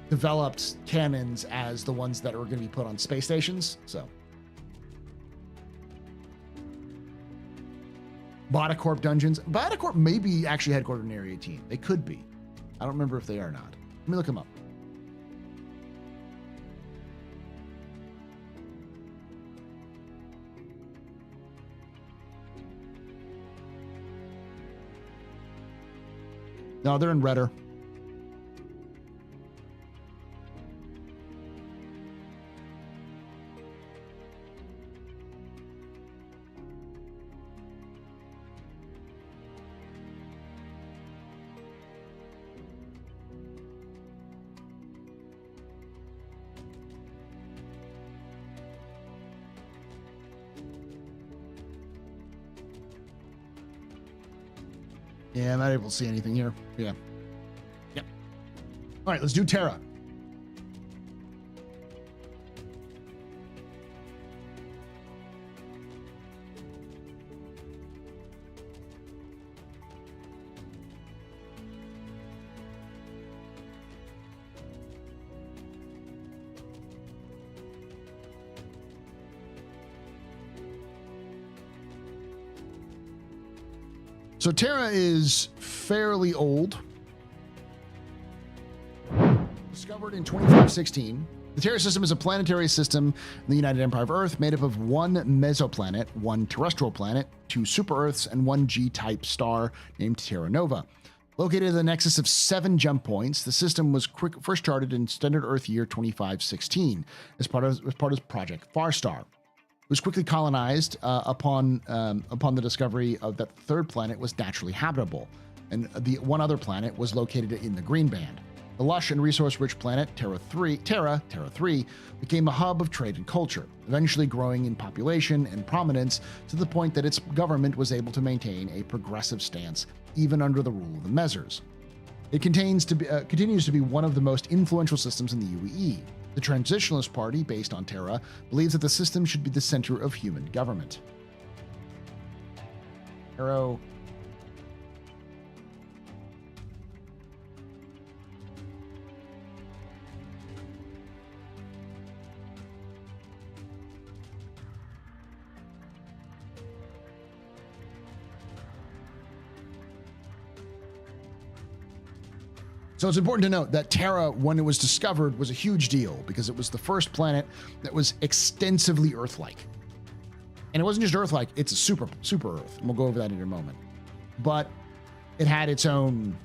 A: developed cannons as the ones that are going to be put on space stations. So Botacorp dungeons. Botacorp may be actually headquartered in Area 18. They could be. I don't remember if they are or not. Let me look them up. No, they're in Redder. Yeah, I'm not able to see anything here. Yeah. Yep. All right, let's do Terra. So Terra is fairly old. Discovered in 2516, the Terra system is a planetary system in the United Empire of Earth made up of one mesoplanet, one terrestrial planet, two super-Earths, and one G-type star named Terra Nova. Located at the nexus of 7 jump points, the system was first charted in standard Earth year 2516 as part of Project Farstar. It was quickly colonized upon the discovery of that the third planet was naturally habitable, and the one other planet was located in the green band. The lush and resource-rich planet Terra 3 became a hub of trade and culture, eventually growing in population and prominence to the point that its government was able to maintain a progressive stance even under the rule of the Mezzers. It continues to be one of the most influential systems in the UEE. The Transitionalist Party, based on Terra, believes that the system should be the center of human government. Arrow. So it's important to note that Terra, when it was discovered, was a huge deal because it was the first planet that was extensively Earth-like. And it wasn't just Earth-like, it's a super Earth, and we'll go over that in a moment. But it had its own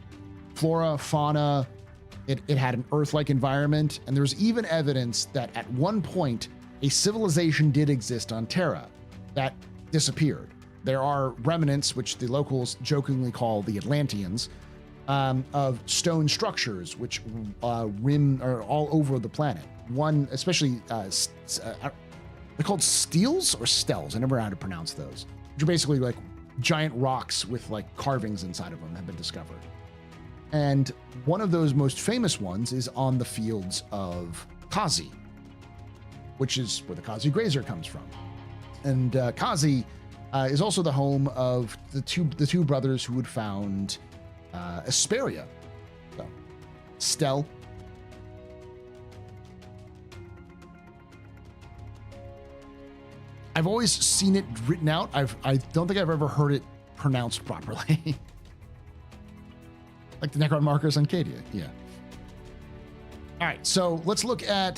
A: flora, fauna, it had an Earth-like environment, and there's even evidence that at one point, a civilization did exist on Terra that disappeared. There are remnants, which the locals jokingly call the Atlanteans, of stone structures which are all over the planet. One, especially, they're called steels or stels. I never know how to pronounce those. Which are basically like giant rocks with like carvings inside of them have been discovered. And one of those most famous ones is on the fields of Kazi, which is where the Kazi Grazer comes from. And Kazi is also the home of the two brothers who had found Asperia. So, Stel. I've always seen it written out. I don't think I've ever heard it pronounced properly. Like the Necron markers on Cadia. Yeah. All right, so let's look at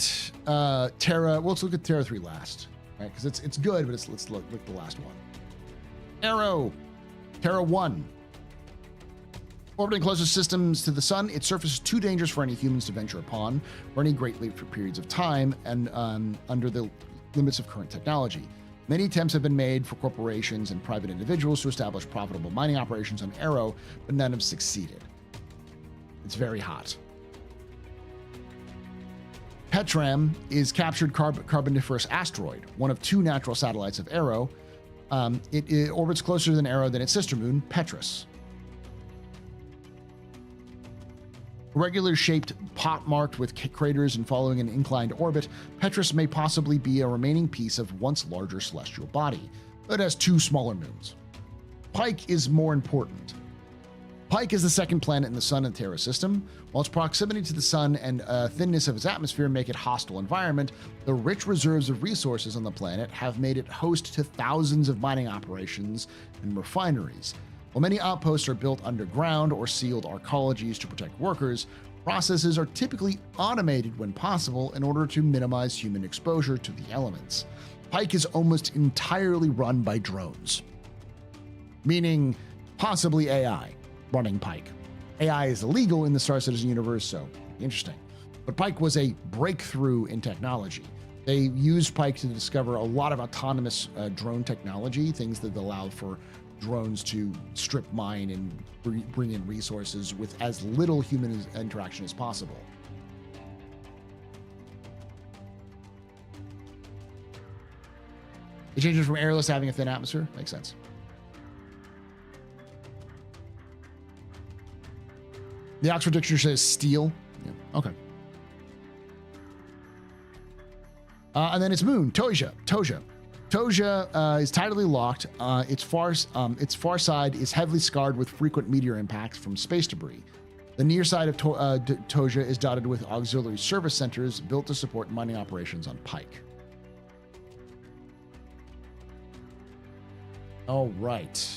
A: Terra. Well, let's look at Terra 3 last, right? Because it's good, but let's look at the last one. Arrow, Terra 1. Orbiting closest systems to the sun, its surface is too dangerous for any humans to venture upon, running greatly for periods of time and under the limits of current technology. Many attempts have been made for corporations and private individuals to establish profitable mining operations on Arrow, but none have succeeded. It's very hot. Petram is captured carboniferous asteroid, one of 2 natural satellites of Arrow. It orbits closer than Arrow than its sister moon, Petrus. Regular shaped pot marked with craters and following an inclined orbit, Petrus may possibly be a remaining piece of once larger celestial body, but has 2 smaller moons. Pike is more important. Pike is the second planet in the Sun and Terra system. While its proximity to the Sun and thinness of its atmosphere make it a hostile environment, the rich reserves of resources on the planet have made it host to thousands of mining operations and refineries. While many outposts are built underground or sealed arcologies to protect workers, processes are typically automated when possible in order to minimize human exposure to the elements. Pike is almost entirely run by drones, meaning possibly AI running Pike. AI is illegal in the Star Citizen universe, so interesting. But Pike was a breakthrough in technology. They used Pike to discover a lot of autonomous drone technology, things that allow for drones to strip mine and bring in resources with as little human interaction as possible. It changes from airless to having a thin atmosphere. Makes sense. The Oxford Dictionary says steel. Yeah, okay. And then its moon, Toja. Toja is tidally locked. Its far side is heavily scarred with frequent meteor impacts from space debris. The near side of Toja is dotted with auxiliary service centers built to support mining operations on Pike. All right.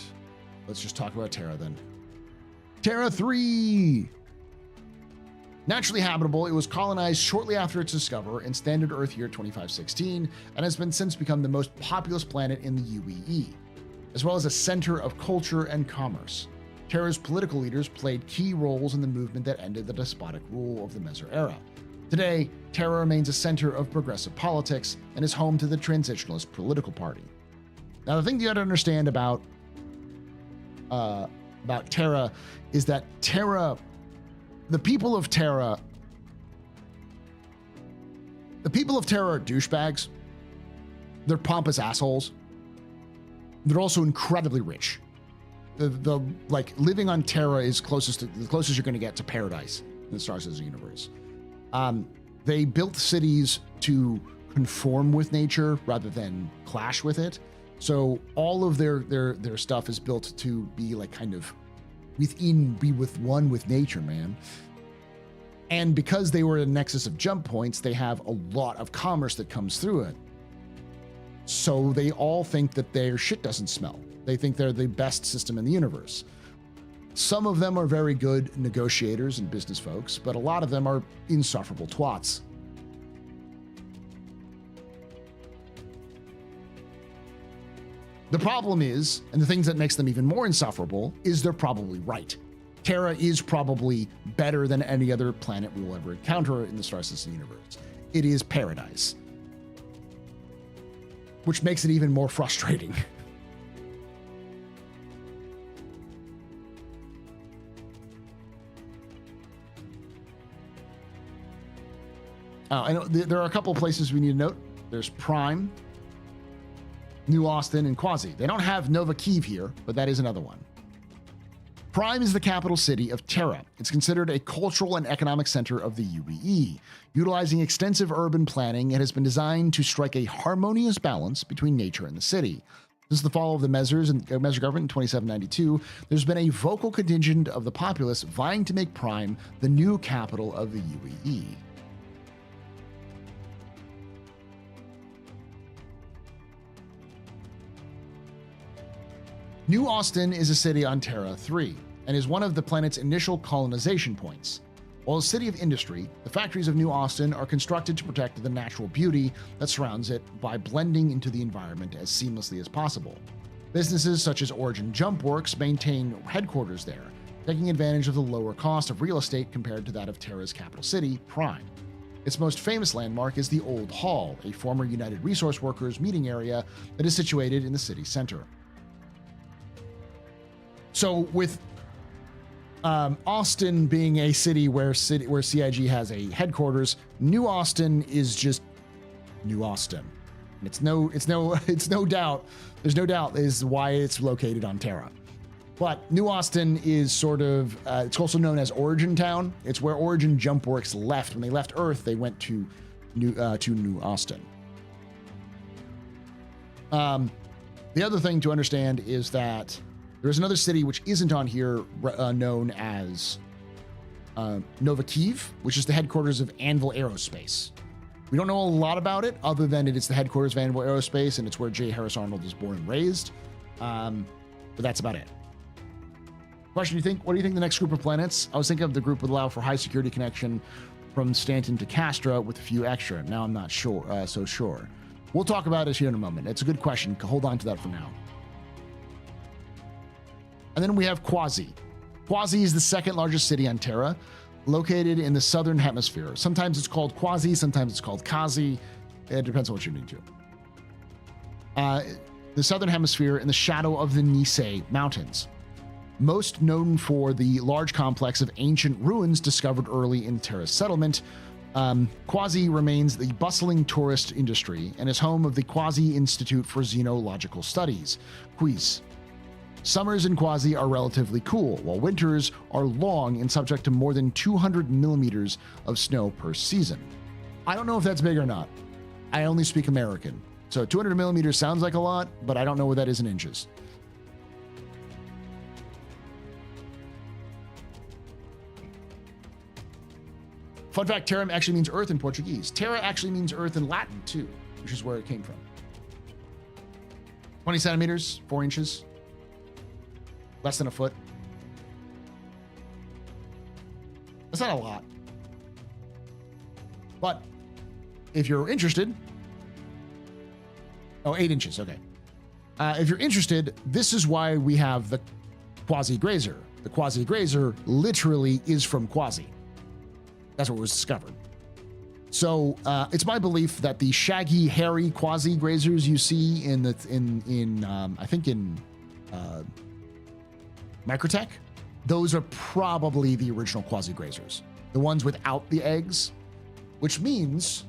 A: Let's just talk about Terra then. Terra 3. Naturally habitable, it was colonized shortly after its discovery in standard Earth year 2516 and has been since become the most populous planet in the UEE, as well as a center of culture and commerce. Terra's political leaders played key roles in the movement that ended the despotic rule of the Meser era. Today, Terra remains a center of progressive politics and is home to the Transitionalist political party. Now, the thing you got to understand about Terra is that the people of Terra are douchebags. They're pompous assholes. They're also incredibly rich. The living on Terra is the closest you're going to get to paradise in the Star Citizen universe. They built cities to conform with nature rather than clash with it. So all of their stuff is built to be like kind of be with one with nature, man. And because they were a nexus of jump points, they have a lot of commerce that comes through it. So they all think that their shit doesn't smell. They think they're the best system in the universe. Some of them are very good negotiators and business folks, but a lot of them are insufferable twats. The problem is, and the things that makes them even more insufferable, is they're probably right. Terra is probably better than any other planet we will ever encounter in the Star Citizen universe. It is paradise, which makes it even more frustrating. I know there are a couple of places we need to note. There's Prime, New Austin, and Quasi. They don't have Nova Kiev here, but that is another one. Prime is the capital city of Terra. It's considered a cultural and economic center of the UEE. Utilizing extensive urban planning, it has been designed to strike a harmonious balance between nature and the city. Since the fall of the Meser government in 2792, there's been a vocal contingent of the populace vying to make Prime the new capital of the UEE. New Austin is a city on Terra 3 and is one of the planet's initial colonization points. While a city of industry, the factories of New Austin are constructed to protect the natural beauty that surrounds it by blending into the environment as seamlessly as possible. Businesses such as Origin Jump Works maintain headquarters there, taking advantage of the lower cost of real estate compared to that of Terra's capital city, Prime. Its most famous landmark is the Old Hall, a former United Resource Workers meeting area that is situated in the city center. So with Austin being a city where CIG has a headquarters, New Austin is just New Austin. And there's no doubt is why it's located on Terra. But New Austin is sort of it's also known as Origin Town. It's where Origin Jump Works left. When they left Earth, they went to New Austin. The other thing to understand is that There's another city which isn't on here, known as Nova Kiev, which is the headquarters of Anvil Aerospace. We don't know a lot about it, other than it's the headquarters of Anvil Aerospace, and it's where J. Harris Arnold was born and raised. But that's about it. Question, what do you think the next group of planets? I was thinking of the group would allow for high security connection from Stanton to Castra with a few extra. Now I'm not sure, so sure. We'll talk about it here in a moment. It's a good question. Hold on to that for now. And then we have Quasi. Quasi is the second largest city on Terra, located in the southern hemisphere. Sometimes it's called Quasi, sometimes it's called Kazi. It depends on what you're into. The southern hemisphere in the shadow of the Nisei Mountains. Most known for the large complex of ancient ruins discovered early in Terra's settlement, Quasi remains the bustling tourist industry and is home of the Quasi Institute for Xenological Studies, QUIS. Summers in Quasi are relatively cool, while winters are long and subject to more than 200 millimeters of snow per season. I don't know if that's big or not. I only speak American. So 200 millimeters sounds like a lot, but I don't know what that is in inches. Fun fact, Terra actually means earth in Portuguese. Terra actually means earth in Latin too, which is where it came from. 20 centimeters, 4 inches, less than a foot. That's not a lot. But if you're interested, 8 inches, okay. If you're interested, this is why we have the Quasi Grazer. The Quasi Grazer literally is from Quasi. That's what was discovered. So it's my belief that the shaggy, hairy Quasi Grazers you see in I think in Microtech, those are probably the original Quasi Grazers, the ones without the eggs, which means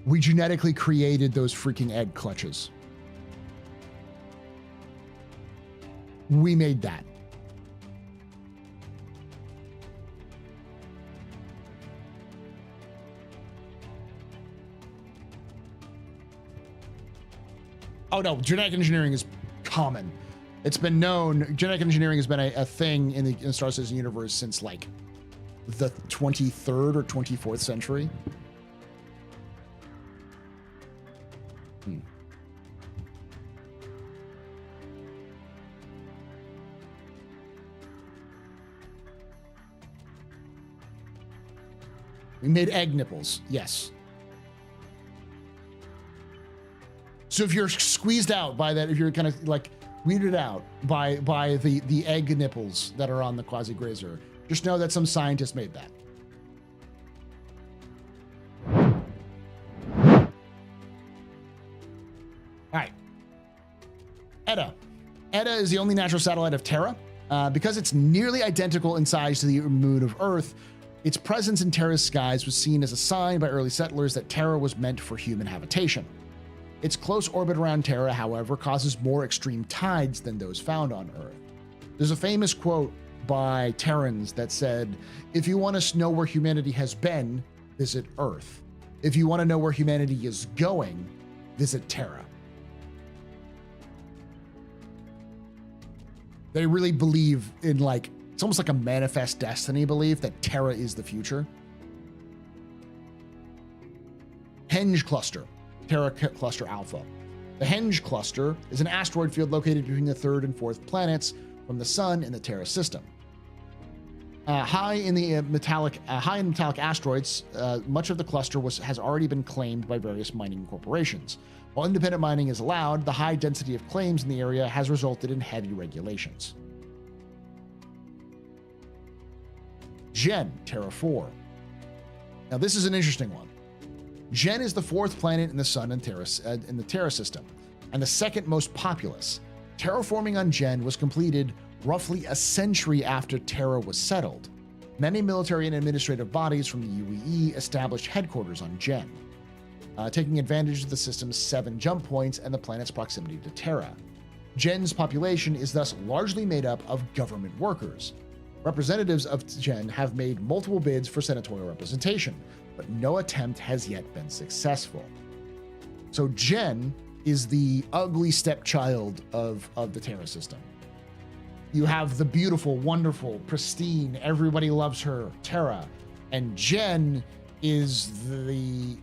A: we genetically created those freaking egg clutches. We made that. Oh no, genetic engineering is common. It's been known, genetic engineering has been a thing in the Star Citizen universe since like the 23rd or 24th century. We made egg nipples, yes. So if you're squeezed out by that, if you're kind of like weirded out by the egg nipples that are on the Quasi Grazer, just know that some scientist made that. All right. Eta. Eta is the only natural satellite of Terra. Because it's nearly identical in size to the moon of Earth, its presence in Terra's skies was seen as a sign by early settlers that Terra was meant for human habitation. Its close orbit around Terra, however, causes more extreme tides than those found on Earth. There's a famous quote by Terrans that said, "If you want to know where humanity has been, visit Earth. If you want to know where humanity is going, visit Terra." They really believe in, like, it's almost like a manifest destiny belief that Terra is the future. Henge Cluster, Terra Cluster Alpha. The Henge Cluster is an asteroid field located between the 3rd and 4th planets from the Sun in the Terra system. High in metallic asteroids, much of the cluster has already been claimed by various mining corporations. While independent mining is allowed, the high density of claims in the area has resulted in heavy regulations. Gen, Terra 4. Now this is an interesting one. Gen is the 4th planet in the Sun and in the Terra system, and the 2nd most populous. Terraforming on Gen was completed roughly a century after Terra was settled. Many military and administrative bodies from the UEE established headquarters on Gen, taking advantage of the system's 7 jump points and the planet's proximity to Terra. Gen's population is thus largely made up of government workers. Representatives of Gen have made multiple bids for senatorial representation, but no attempt has yet been successful. So Gen is the ugly stepchild of the Terra system. You have the beautiful, wonderful, pristine, everybody loves her Terra, and Gen is the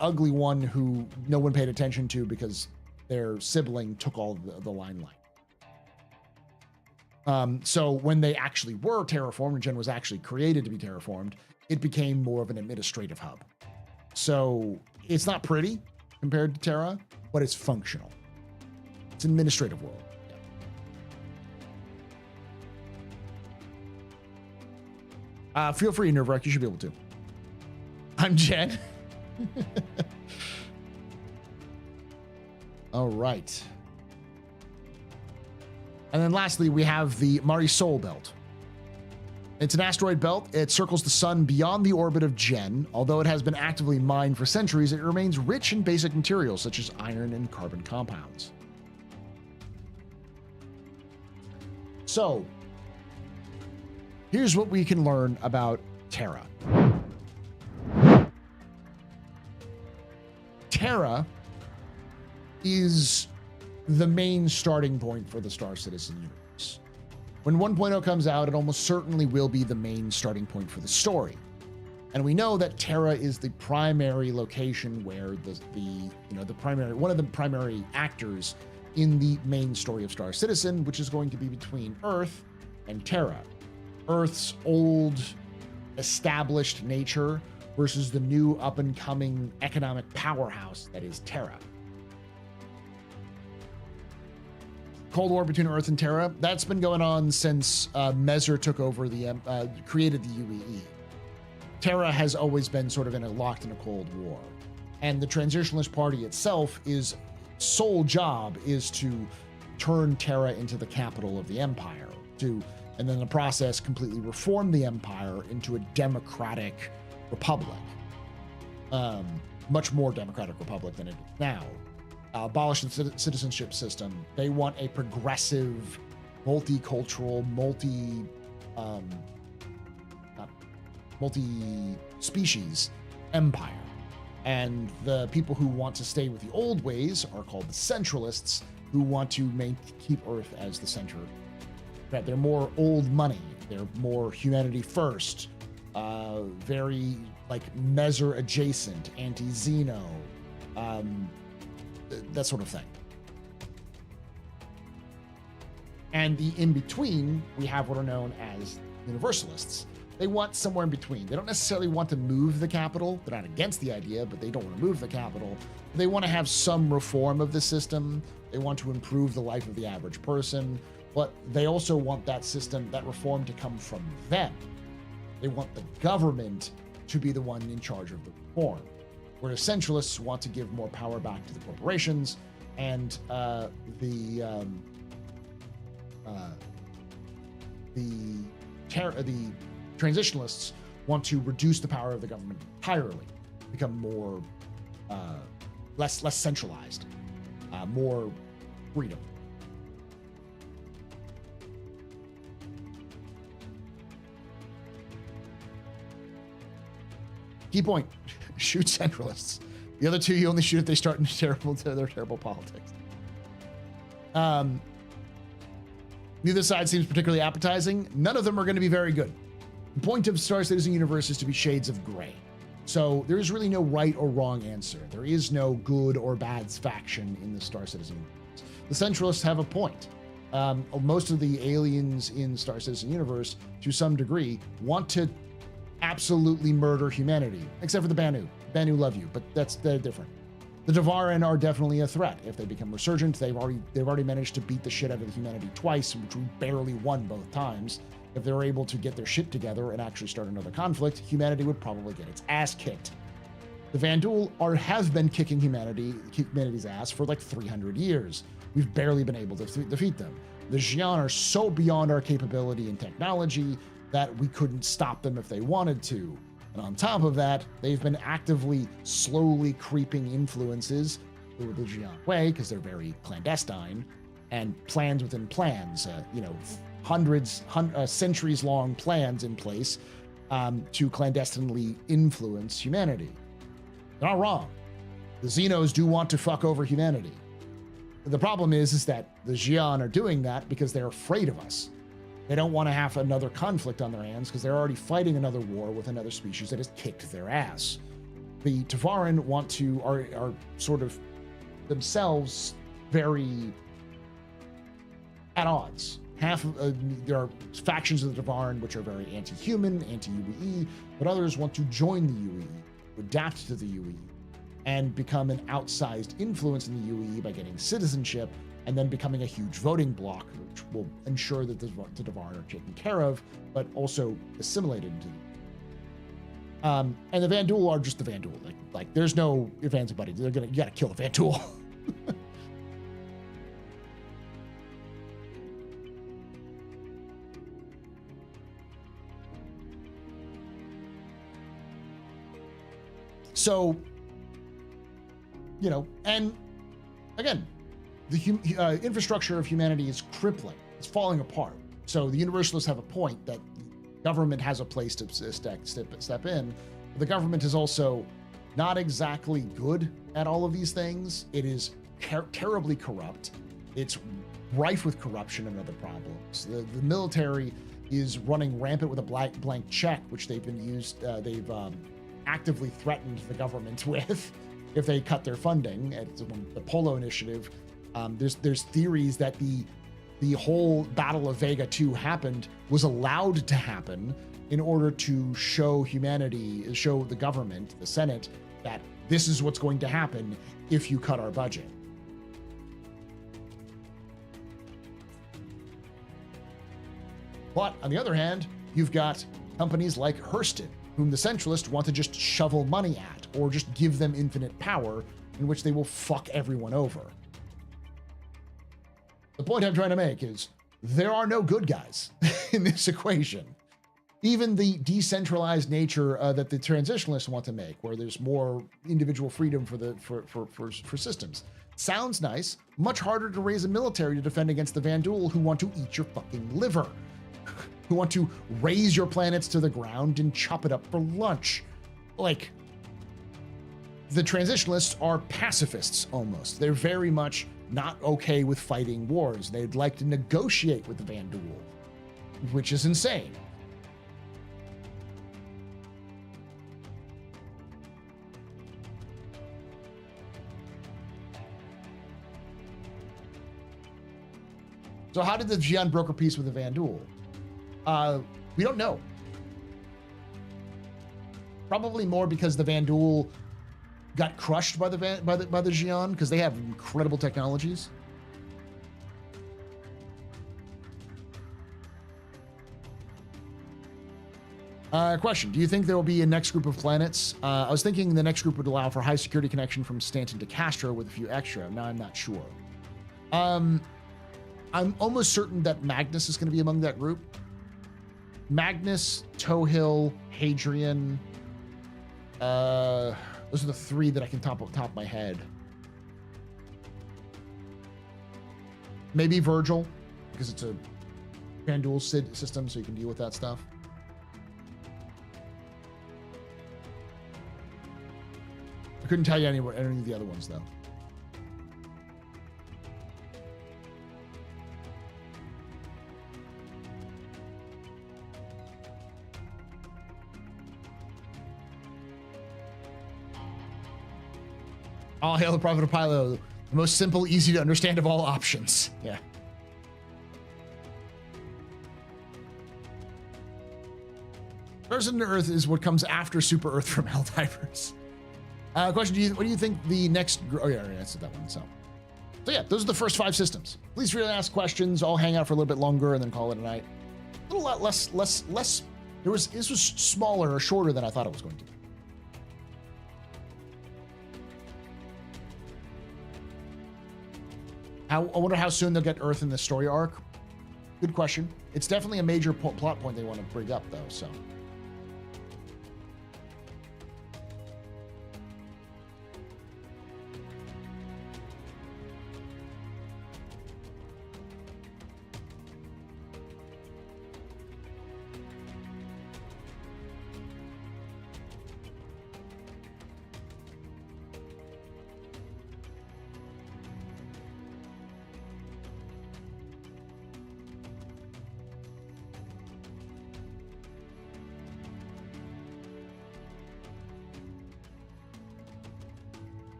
A: ugly one who no one paid attention to because their sibling took all the limelight. So when they actually were terraformed, and Gen was actually created to be terraformed, it became more of an administrative hub. So it's not pretty compared to Terra, but it's functional. It's an administrative world. Feel free, Nerve-wreck. You should be able to. I'm Jen. All right. And then lastly, we have the Marisol Belt. It's an asteroid belt. It circles the sun beyond the orbit of Gen. Although it has been actively mined for centuries, it remains rich in basic materials such as iron and carbon compounds. So, here's what we can learn about Terra. Terra is the main starting point for the Star Citizen universe. When 1.0 comes out, it almost certainly will be the main starting point for the story. And we know that Terra is the primary location where one of the primary actors in the main story of Star Citizen, which is going to be between Earth and Terra. Earth's old, established nature versus the new up-and-coming economic powerhouse that is Terra. Cold War between Earth and Terra, that's been going on since Mezer took over created the UEE. Terra has always been sort of locked in a Cold War. And the Transitionalist Party itself sole job is to turn Terra into the capital of the Empire, and then in the process completely reform the Empire into a democratic republic. Much more democratic republic than it is now. Abolish the citizenship system. They want a progressive, multicultural, multi-species empire. And the people who want to stay with the old ways are called the Centralists, who want to keep Earth as the center. That they're more old money. They're more humanity first. Very like Mezer adjacent, anti-Xeno, that sort of thing. And the in-between, we have what are known as Universalists. They want somewhere in between. They don't necessarily want to move the capital. They're not against the idea, but they don't want to move the capital. They want to have some reform of the system. They want to improve the life of the average person, but they also want that system, that reform to come from them. They want the government to be the one in charge of the reform. Whereas centralists want to give more power back to the corporations, and the transitionalists want to reduce the power of the government entirely, become more less centralized, more freedom. Key point: shoot centralists. The other two you only shoot if they start into their terrible politics. Neither side seems particularly appetizing. None of them are going to be very good. The point of Star Citizen universe is to be shades of gray. So there is really no right or wrong answer. There is no good or bad faction in the Star Citizen universe. The centralists have a point. Most of the aliens in Star Citizen universe, to some degree, want to absolutely murder humanity, except for the Banu. Banu love you, but they're different. The Devaran are definitely a threat. If they become resurgent, they've already managed to beat the shit out of humanity twice, which we barely won both times. If they were able to get their shit together and actually start another conflict, humanity would probably get its ass kicked. The Vanduul have been kicking humanity's ass for like 300 years. We've barely been able to defeat them. The Xi'an are so beyond our capability and technology that we couldn't stop them if they wanted to. And on top of that, they've been actively, slowly creeping influences through the Xi'an way, because they're very clandestine, and plans within plans, centuries-long plans in place to clandestinely influence humanity. They're not wrong. The Xenos do want to fuck over humanity. The problem is that the Xi'an are doing that because they're afraid of us. They don't want to have another conflict on their hands because they're already fighting another war with another species that has kicked their ass. The Tavaran are sort of themselves very at odds. There are factions of the Tavaran which are very anti-human, anti-UE, but others want to join the UE, adapt to the UE, and become an outsized influence in the UE by getting citizenship and then becoming a huge voting bloc, which will ensure that the Tavaran are taken care of, but also assimilated into them. And the Vanduul are just the Vanduul. Like there's no ifs, ands, and buts. You gotta kill the Vanduul. So, and again, the infrastructure of humanity is crippling. It's falling apart. So the Universalists have a point that government has a place to step in. But the government is also not exactly good at all of these things. It is terribly corrupt. It's rife with corruption and other problems. The military is running rampant with a blank check, which they've actively threatened the government with if they cut their funding. At the Polo Initiative, there's theories that the whole Battle of Vega 2 was allowed to happen in order to show the government, the Senate, that this is what's going to happen if you cut our budget. But on the other hand, you've got companies like Hurston, whom the centralists want to just shovel money at, or just give them infinite power, in which they will fuck everyone over. The point I'm trying to make is there are no good guys in this equation. Even the decentralized nature that the transitionalists want to make, where there's more individual freedom for systems, sounds nice. Much harder to raise a military to defend against the Vanduul, who want to eat your fucking liver, who want to raise your planets to the ground and chop it up for lunch. Like, the transitionalists are pacifists almost. They're very much not okay with fighting wars. They'd like to negotiate with the Vanduul, which is insane. So how did the Xi'an broker peace with the Vanduul? We don't know. Probably more because the Vanduul got crushed by the Xi'an, because they have incredible technologies. Question: do you think there will be a next group of planets? I was thinking the next group would allow for high security connection from Stanton to Castro with a few extra. Now I'm not sure. I'm almost certain that Magnus is going to be among that group. Magnus, Tohill, Hadrian. Those are the three that I can top of my head. Maybe Virgil, because it's a Vanduul system, so you can deal with that stuff. I couldn't tell you any of the other ones, though. All hail the Prophet of Pylo, the most simple, easy to understand of all options. Yeah. Person to Earth is what comes after Super Earth from Helldivers. Question: what do you think the next? Oh yeah, I already answered that one. So yeah, those are the first 5 systems. Please really ask questions. I'll hang out for a little bit longer and then call it a night. A little lot less. This was smaller or shorter than I thought it was going to be. I wonder how soon they'll get Earth in the story arc. Good question. It's definitely a major plot point they want to bring up, though, so.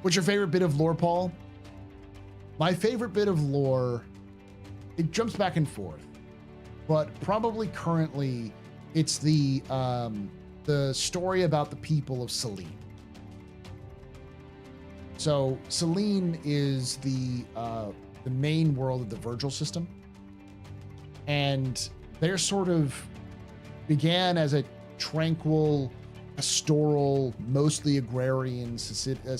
A: What's your favorite bit of lore, Paul? My favorite bit of lore, it jumps back and forth, but probably currently it's the story about the people of Selene. So Selene is the main world of the Virgil system, and they're sort of began as a tranquil, pastoral, mostly agrarian society,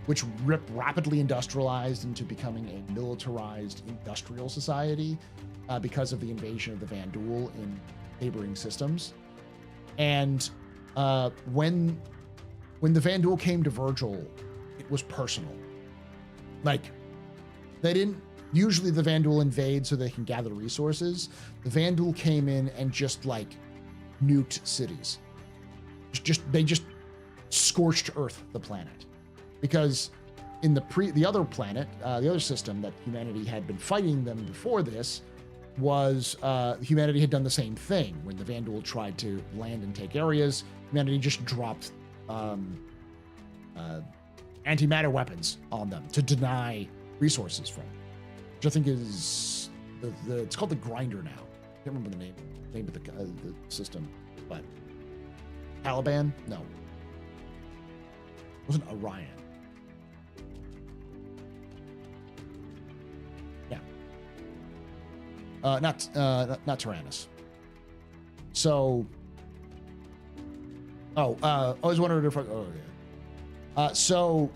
A: which rapidly industrialized into becoming a militarized industrial society because of the invasion of the Vanduul in neighboring systems. And when the Vanduul came to Virgil, it was personal. Like, they didn't, usually the Vanduul invade so they can gather resources. The Vanduul came in and just like nuked cities. They just scorched earth the planet. Because in the other planet, the other system that humanity had been fighting them before this, was humanity had done the same thing. When the Vanduul tried to land and take areas, humanity just dropped antimatter weapons on them to deny resources from them, which I think is it's called the Grinder now. I can't remember the name of the system, but Taliban? No, it wasn't Orion. Not Tyrannus. So, I was wondering if so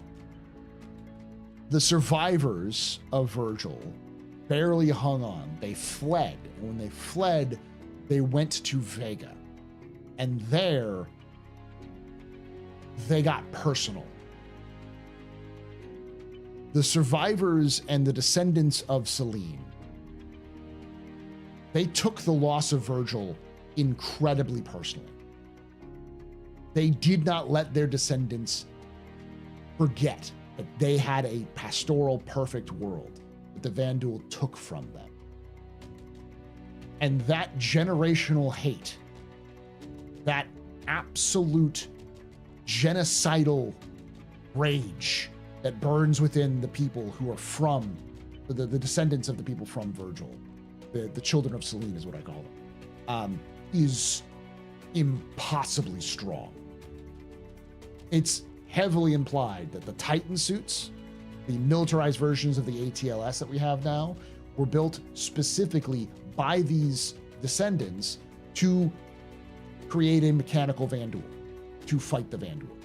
A: the survivors of Virgil barely hung on. They fled, and when they fled, they went to Vega, and there they got personal. The survivors and the descendants of Selene, they took the loss of Virgil incredibly personally. They did not let their descendants forget that they had a pastoral, perfect world that the Vanduul took from them. And that generational hate, that absolute genocidal rage that burns within the people who are from, the descendants of the people from Virgil, the children of Selene is what I call them, is impossibly strong. It's heavily implied that the Titan suits, the militarized versions of the ATLS that we have now, were built specifically by these descendants to create a mechanical Vanduul, to fight the Vanduul.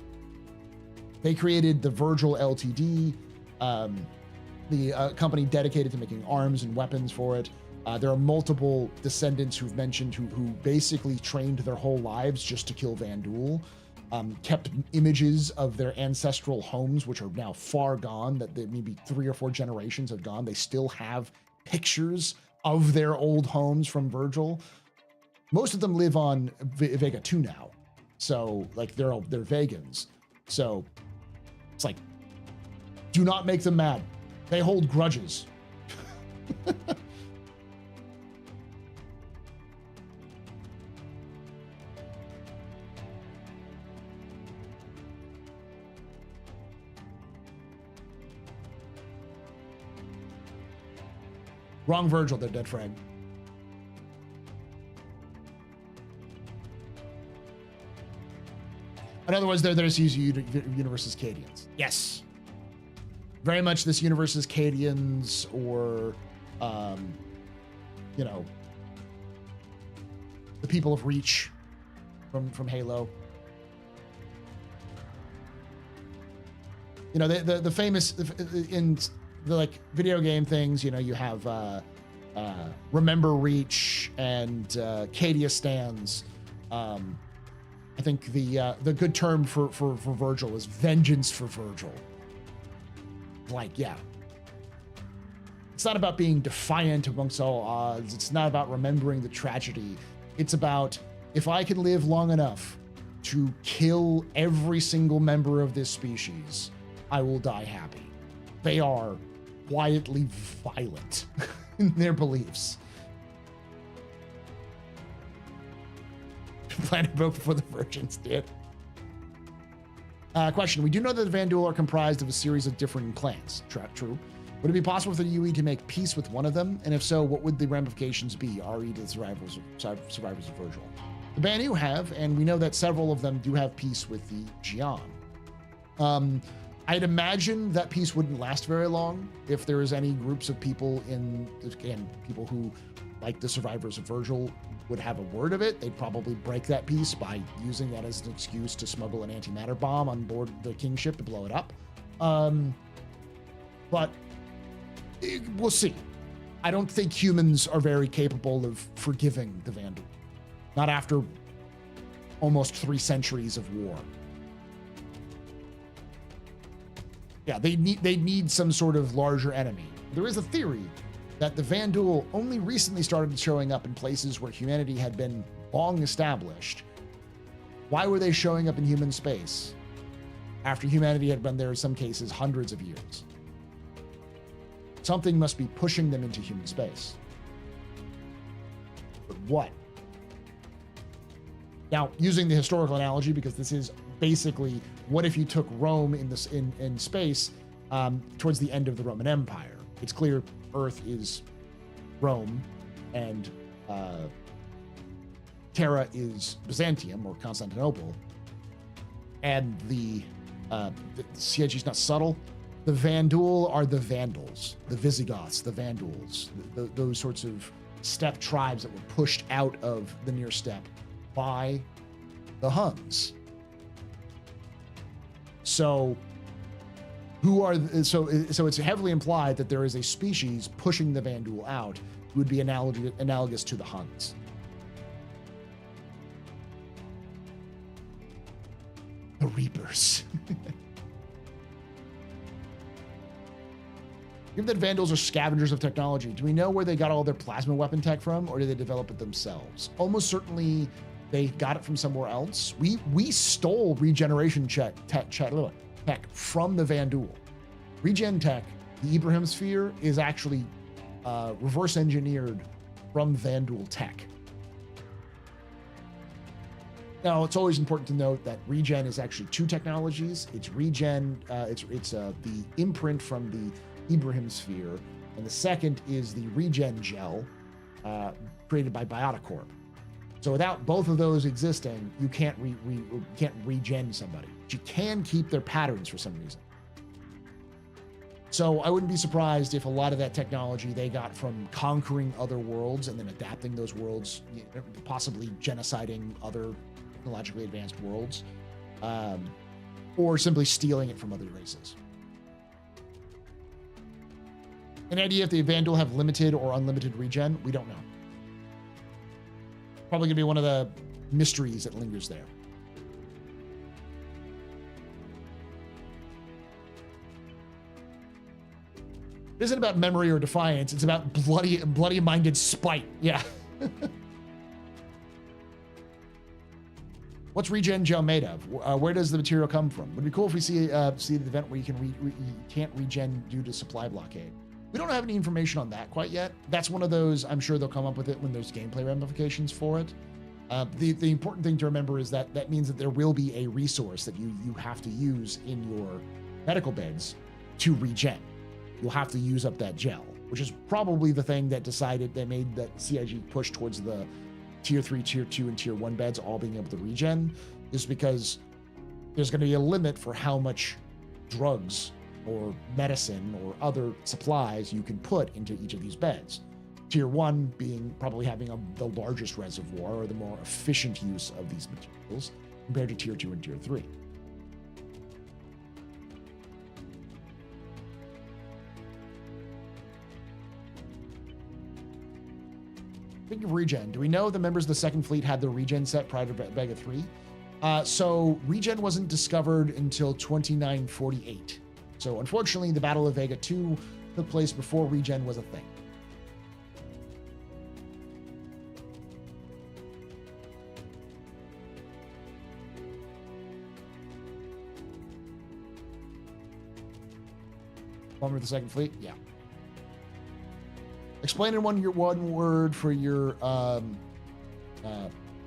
A: They created the Virgil LTD, the company dedicated to making arms and weapons for it. There are multiple descendants who've mentioned who basically trained their whole lives just to kill Vanduul, kept images of their ancestral homes, which are now far gone, that maybe 3 or 4 generations have gone. They still have pictures of their old homes from Virgil. Most of them live on Vega 2 now. So, like, they're Vegans. So, it's like, do not make them mad. They hold grudges. Wrong Virgil, they're dead frag. In other words, they're this universe's Cadians. Yes. Very much this universe's Cadians, or, you know, the people of Reach from Halo. You know, the famous, in the like video game things, you know, you have Remember Reach and Cadia stands. I think the good term for Virgil is vengeance for Virgil. Like, yeah. It's not about being defiant amongst all odds. It's not about remembering the tragedy. It's about, if I can live long enough to kill every single member of this species, I will die happy. They are quietly violent in their beliefs. The planet broke before the Virgins did. Question. We do know that the Vanduul are comprised of a series of different clans. True. Would it be possible for the UE to make peace with one of them? And if so, what would the ramifications be? RE to the survivors of Virgil. The Banu have, and we know that several of them do have peace with the Jian. I'd imagine that peace wouldn't last very long if there is any groups of people people who, like the survivors of Virgil, would have a word of it. They'd probably break that peace by using that as an excuse to smuggle an antimatter bomb on board the kingship to blow it up. But we'll see. I don't think humans are very capable of forgiving the Vanduul. Not after almost 3 centuries of war. Yeah, they need some sort of larger enemy. There is a theory that the Vanduul only recently started showing up in places where humanity had been long established. Why were they showing up in human space after humanity had been there in some cases hundreds of years? Something must be pushing them into human space. But what? Now, using the historical analogy, because this is basically, what if you took Rome in space towards the end of the Roman Empire? It's clear Earth is Rome, and Terra is Byzantium or Constantinople, and the CIG is not subtle. The Vanduul are the Vandals, the Visigoths, the Vanduuls, those sorts of steppe tribes that were pushed out of the near steppe by the Huns. So it's heavily implied that there is a species pushing the Vanduul out who would be analogous to the Huns. The Reapers. Given that Vandals are scavengers of technology, do we know where they got all their plasma weapon tech from, or did they develop it themselves? Almost certainly they got it from somewhere else. We stole regeneration tech from the Vanduul. Regen tech, the Ibrahim sphere, is actually reverse engineered from Vanduul tech. Now, it's always important to note that regen is actually 2 technologies. It's regen, it's the imprint from the Ibrahim sphere, and the second is the regen gel created by Bioticorp. So without both of those existing, you can't regen somebody. But you can keep their patterns for some reason. So I wouldn't be surprised if a lot of that technology they got from conquering other worlds and then adapting those worlds, possibly genociding other technologically advanced worlds, or simply stealing it from other races. An idea if the Vanduul have limited or unlimited regen? We don't know. Probably gonna be one of the mysteries that lingers there. It isn't about memory or defiance. It's about bloody-minded spite. Yeah. What's regen gel made of? Where does the material come from? Would be cool if we see the event where you can't regen due to supply blockade. We don't have any information on that quite yet. That's one of those, I'm sure they'll come up with it when there's gameplay ramifications for it. The important thing to remember is that means that there will be a resource that you have to use in your medical beds to regen. You'll have to use up that gel, which is probably the thing that made that CIG push towards the tier 3, tier 2, and tier 1 beds all being able to regen, is because there's going to be a limit for how much drugs or medicine or other supplies you can put into each of these beds. Tier 1 being probably having the largest reservoir or the more efficient use of these materials compared to tier 2 and tier 3. Speaking of regen, do we know the members of the Second Fleet had their regen set prior to Vega 3? So regen wasn't discovered until 2948. So unfortunately, the Battle of Vega 2 took place before regen was a thing. One with the Second Fleet? Yeah. Explain in one word for your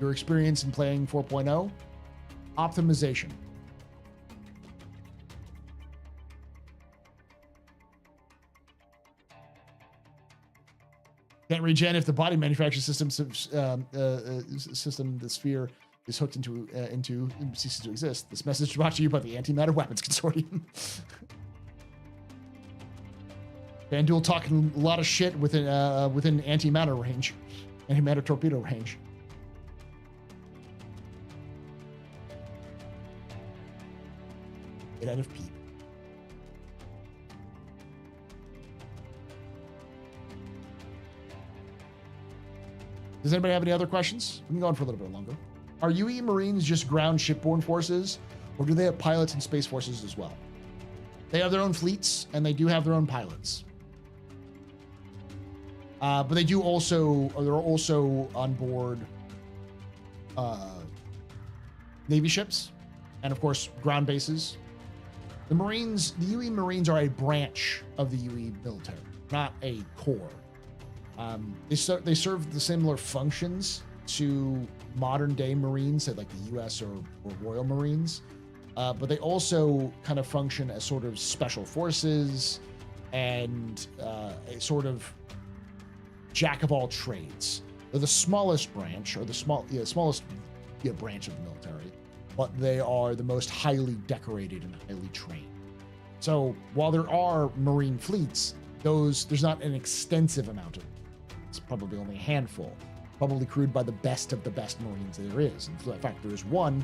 A: experience in playing 4.0. Optimization. Can't regen if the body manufacturing system, the sphere, is hooked into ceases to exist. This message is brought to you by the Antimatter Weapons Consortium. FanDuel talking a lot of shit within antimatter range, antimatter torpedo range. Get out of Pete. Does anybody have any other questions? We can go on for a little bit longer. Are UE Marines just ground shipborne forces, or do they have pilots and space forces as well? They have their own fleets, and they do have their own pilots. But they do also, or they're also on board Navy ships, and of course, ground bases. The Marines, the UE Marines are a branch of the UE military, not a core. They serve the similar functions to modern day Marines, say like the US or Royal Marines, but they also kind of function as sort of special forces and a sort of jack of all trades. They're the smallest branch, or the smallest branch of the military, but they are the most highly decorated and highly trained. So while there are Marine fleets, there's not an extensive amount of. It's probably only a handful, probably crewed by the best of the best Marines there is. In fact, there is one,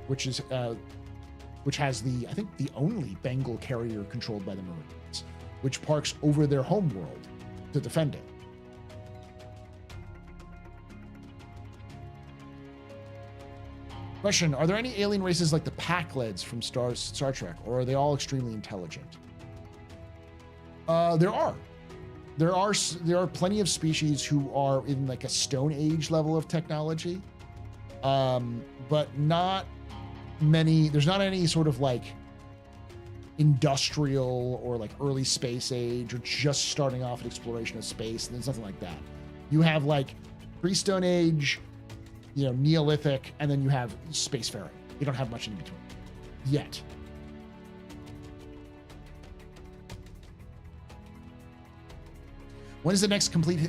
A: which has I think the only Bengal carrier controlled by the Marines, which parks over their homeworld to defend it. Question: are there any alien races like the Pakleds from Star Trek, or are they all extremely intelligent? There are plenty of species who are in like a Stone Age level of technology, but not many. There's not any sort of like industrial or like early space age or just starting off at exploration of space. And there's nothing like that. You have like pre-Stone Age, Neolithic, and then you have spacefaring. You don't have much in between yet. When is the next complete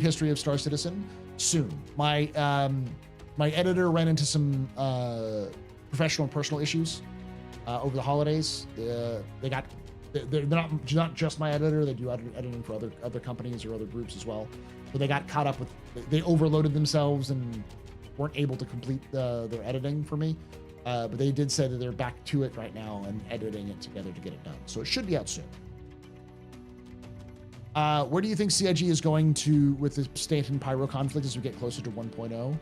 A: history of Star Citizen? Soon. My editor ran into some professional and personal issues over the holidays. They're not just my editor. They do editing for other companies or other groups as well. But they got caught up with. They overloaded themselves and weren't able to complete their editing for me. But they did say that they're back to it right now and editing it together to get it done. So it should be out soon. Where do you think CIG is going to with the Stanton Pyro conflict as we get closer to 1.0?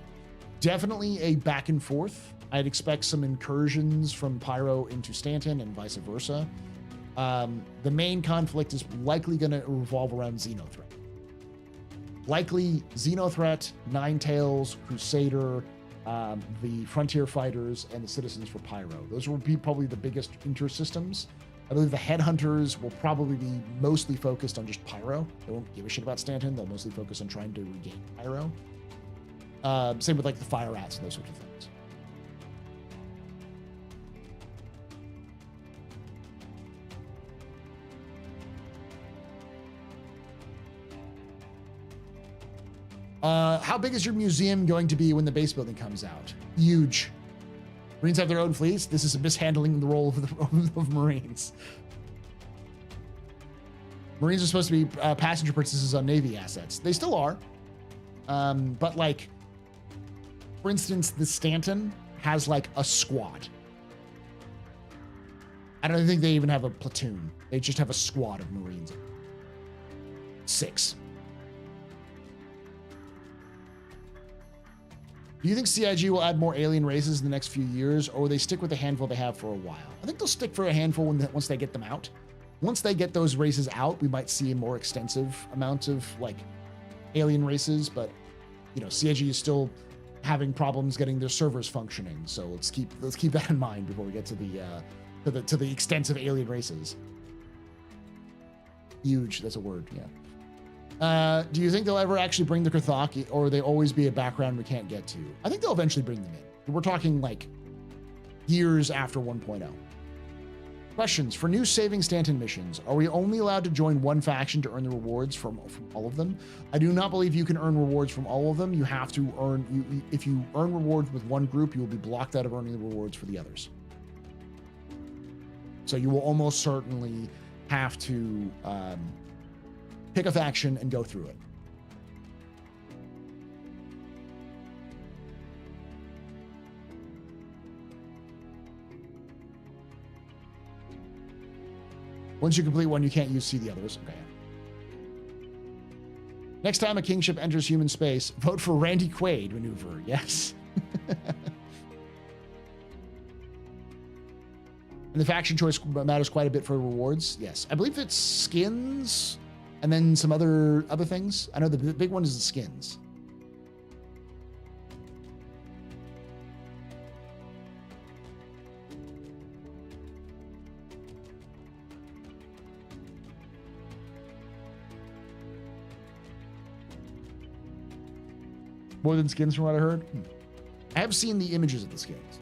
A: Definitely a back and forth. I'd expect some incursions from Pyro into Stanton and vice versa. The main conflict is likely going to revolve around Xenothreat. Likely Xenothreat, Ninetales, Crusader, the Frontier Fighters, and the Citizens for Pyro. Those will be probably the biggest intersystems. I believe the Headhunters will probably be mostly focused on just Pyro. They won't give a shit about Stanton. They'll mostly focus on trying to regain Pyro. Same with like the Fire Rats and those sorts of things. How big is your museum going to be when the base building comes out? Huge. Marines have their own fleets. This is a mishandling the role of Marines. Marines are supposed to be passenger princesses on Navy assets. They still are. But like, for instance, the Stanton has like a squad. I don't think they even have a platoon. They just have a squad of Marines. 6. Do you think CIG will add more alien races in the next few years, or will they stick with the handful they have for a while? I think they'll stick for a handful once they get them out. Once they get those races out, we might see a more extensive amount of like alien races, but CIG is still having problems getting their servers functioning. So let's keep that in mind before we get to the extensive alien races. Huge, that's a word, yeah. Do you think they'll ever actually bring the Krthaki, or will they always be a background we can't get to? I think they'll eventually bring them in. We're talking like years after 1.0. Questions. For new saving Stanton missions, are we only allowed to join one faction to earn the rewards from all of them? I do not believe you can earn rewards from all of them. You have to earn, if you earn rewards with one group, you will be blocked out of earning the rewards for the others. So you will almost certainly have to pick a faction and go through it. Once you complete one, you can't see the others. Okay. Next time a kingship enters human space, vote for Randy Quaid maneuver. Yes. And the faction choice matters quite a bit for rewards. Yes. I believe it's skins and then some other things. I know the big one is the skins. More than skins from what I heard? I have seen the images of the skins.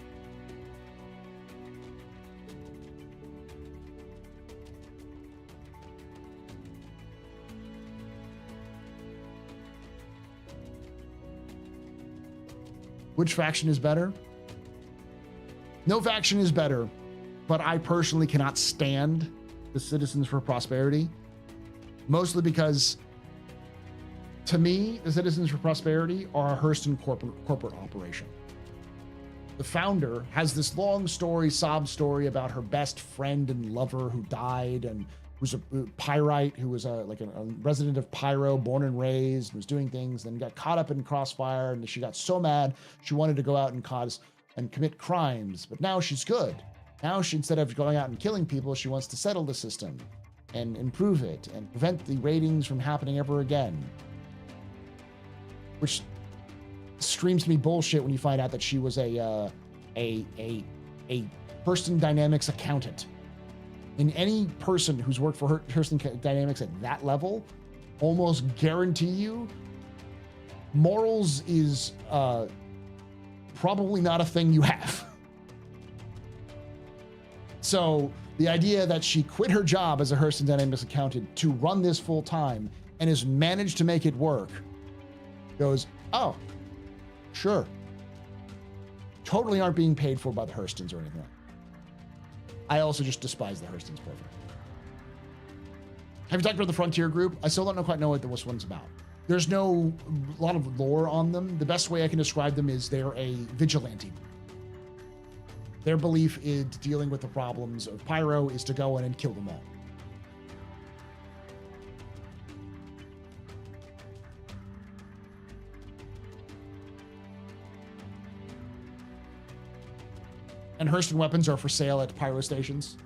A: Which faction is better? No faction is better, but I personally cannot stand the Citizens for Prosperity, mostly because to me, the Citizens for Prosperity are a Hurston corporate operation. The founder has this long story, sob story about her best friend and lover who died and was a pyrite who was a resident of Pyro, born and raised, was doing things, then got caught up in crossfire, and she got so mad she wanted to go out and commit crimes. But now she's good. Now she, instead of going out and killing people, she wants to settle the system and improve it and prevent the raidings from happening ever again. Which screams to me bullshit when you find out that she was a Hurston Dynamics accountant. And any person who's worked for Hurston Dynamics at that level, almost guarantee you, morals is probably not a thing you have. So the idea that she quit her job as a Hurston Dynamics accountant to run this full time and has managed to make it work goes, oh, sure. Totally aren't being paid for by the Hurstons or anything like that. I also just despise the Hurstons perfect. Have you talked about the Frontier group? I still don't quite know what this one's about. There's no lot of lore on them. The best way I can describe them is they're a vigilante. Their belief in dealing with the problems of Pyro is to go in and kill them all. And Hurston weapons are for sale at pyro stations.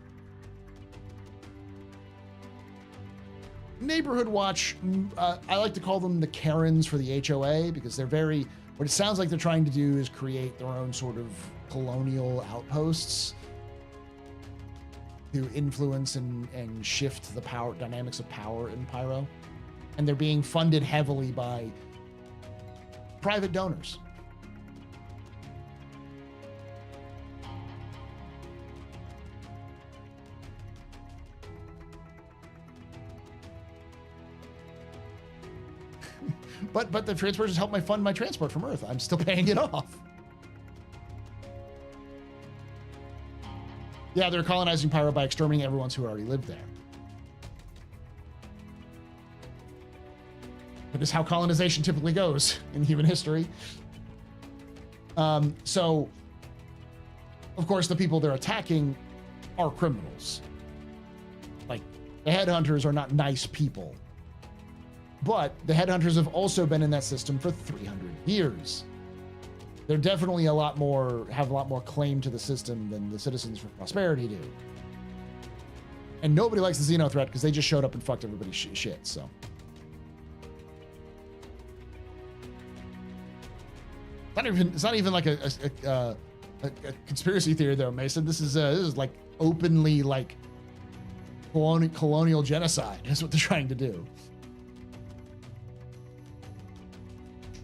A: Neighborhood Watch, I like to call them the Karens for the HOA because they're what it sounds like they're trying to do is create their own sort of colonial outposts to influence and shift the power dynamics of power in Pyro. And they're being funded heavily by private donors. But the transporters help fund my transport from Earth. I'm still paying it off. Yeah, they're colonizing Pyro by exterminating everyone who already lived there. That is how colonization typically goes in human history. So, of course, the people they're attacking are criminals. Like, the headhunters are not nice people. But the headhunters have also been in that system for 300 years. They're definitely have a lot more claim to the system than the Citizens for Prosperity do. And nobody likes the Xeno threat because they just showed up and fucked everybody's shit, so. It's not even like a conspiracy theory though, Mason. This is like openly like colonial genocide. That's what they're trying to do.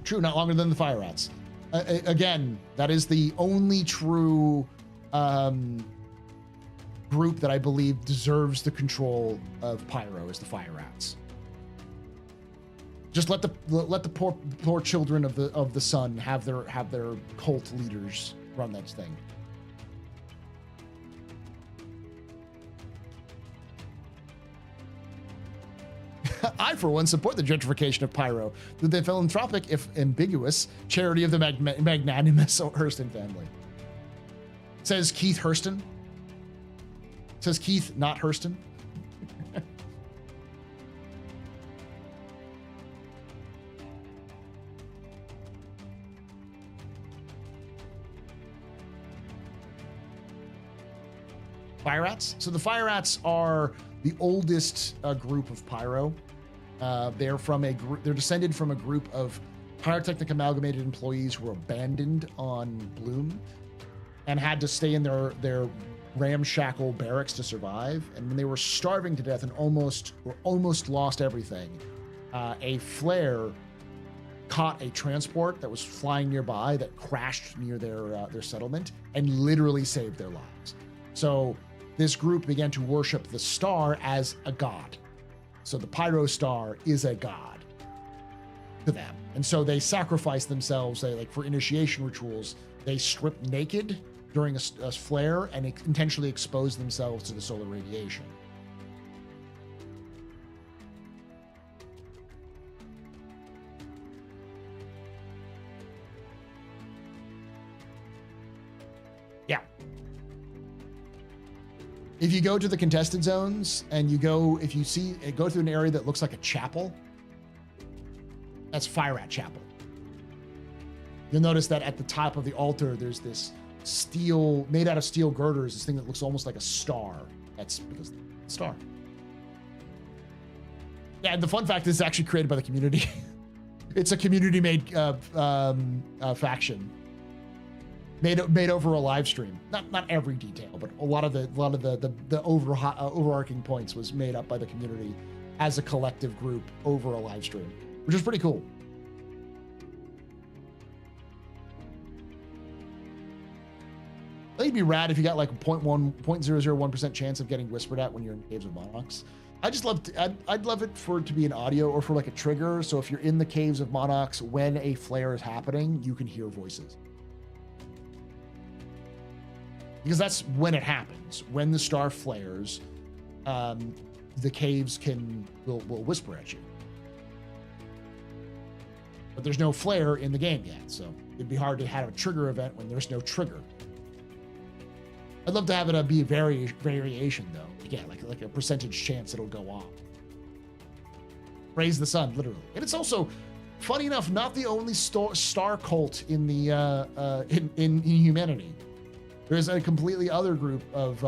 A: True, not longer than the Fire Rats. Again, that is the only true group that I believe deserves the control of Pyro is the Fire Rats. Just let the poor children of the sun have their cult leaders run that thing. I, for one, support the gentrification of Pyro through the philanthropic, if ambiguous, charity of the magnanimous Hurston family. Says Keith Hurston. Says Keith, not Hurston. Fire Rats. So the Fire Rats are the oldest group of Pyro. They're descended from a group of pyrotechnic amalgamated employees who were abandoned on Bloom and had to stay in their ramshackle barracks to survive. And when they were starving to death and almost lost everything, a flare caught a transport that was flying nearby that crashed near their settlement and literally saved their lives. So this group began to worship the star as a god. So the Pyro Star is a god to them. And so they sacrifice themselves. They, like, for initiation rituals, they strip naked during a flare and intentionally expose themselves to the solar radiation. Yeah. If you go to the contested zones and go through an area that looks like a chapel, that's Fire Rat Chapel. You'll notice that at the top of the altar, there's this steel, made out of steel girders, this thing that looks almost like a star. That's because of the star. Yeah, and the fun fact is it's actually created by the community. It's a community-made faction. Made over a live stream. Not every detail, but a lot of the overarching points was made up by the community as a collective group over a live stream, which is pretty cool. I think it'd be rad if you got like a 0.001% chance of getting whispered at when you're in Caves of Monarchs. I'd love it for it to be an audio or for like a trigger. So if you're in the Caves of Monarchs when a flare is happening, you can hear voices. Because that's when it happens. When the star flares, the caves will whisper at you. But there's no flare in the game yet, so it'd be hard to have a trigger event when there's no trigger. I'd love to have it be a variation, though. Again, like a percentage chance it'll go off. Praise the sun, literally. And it's also, funny enough, not the only star cult in the in humanity. There's a completely other group of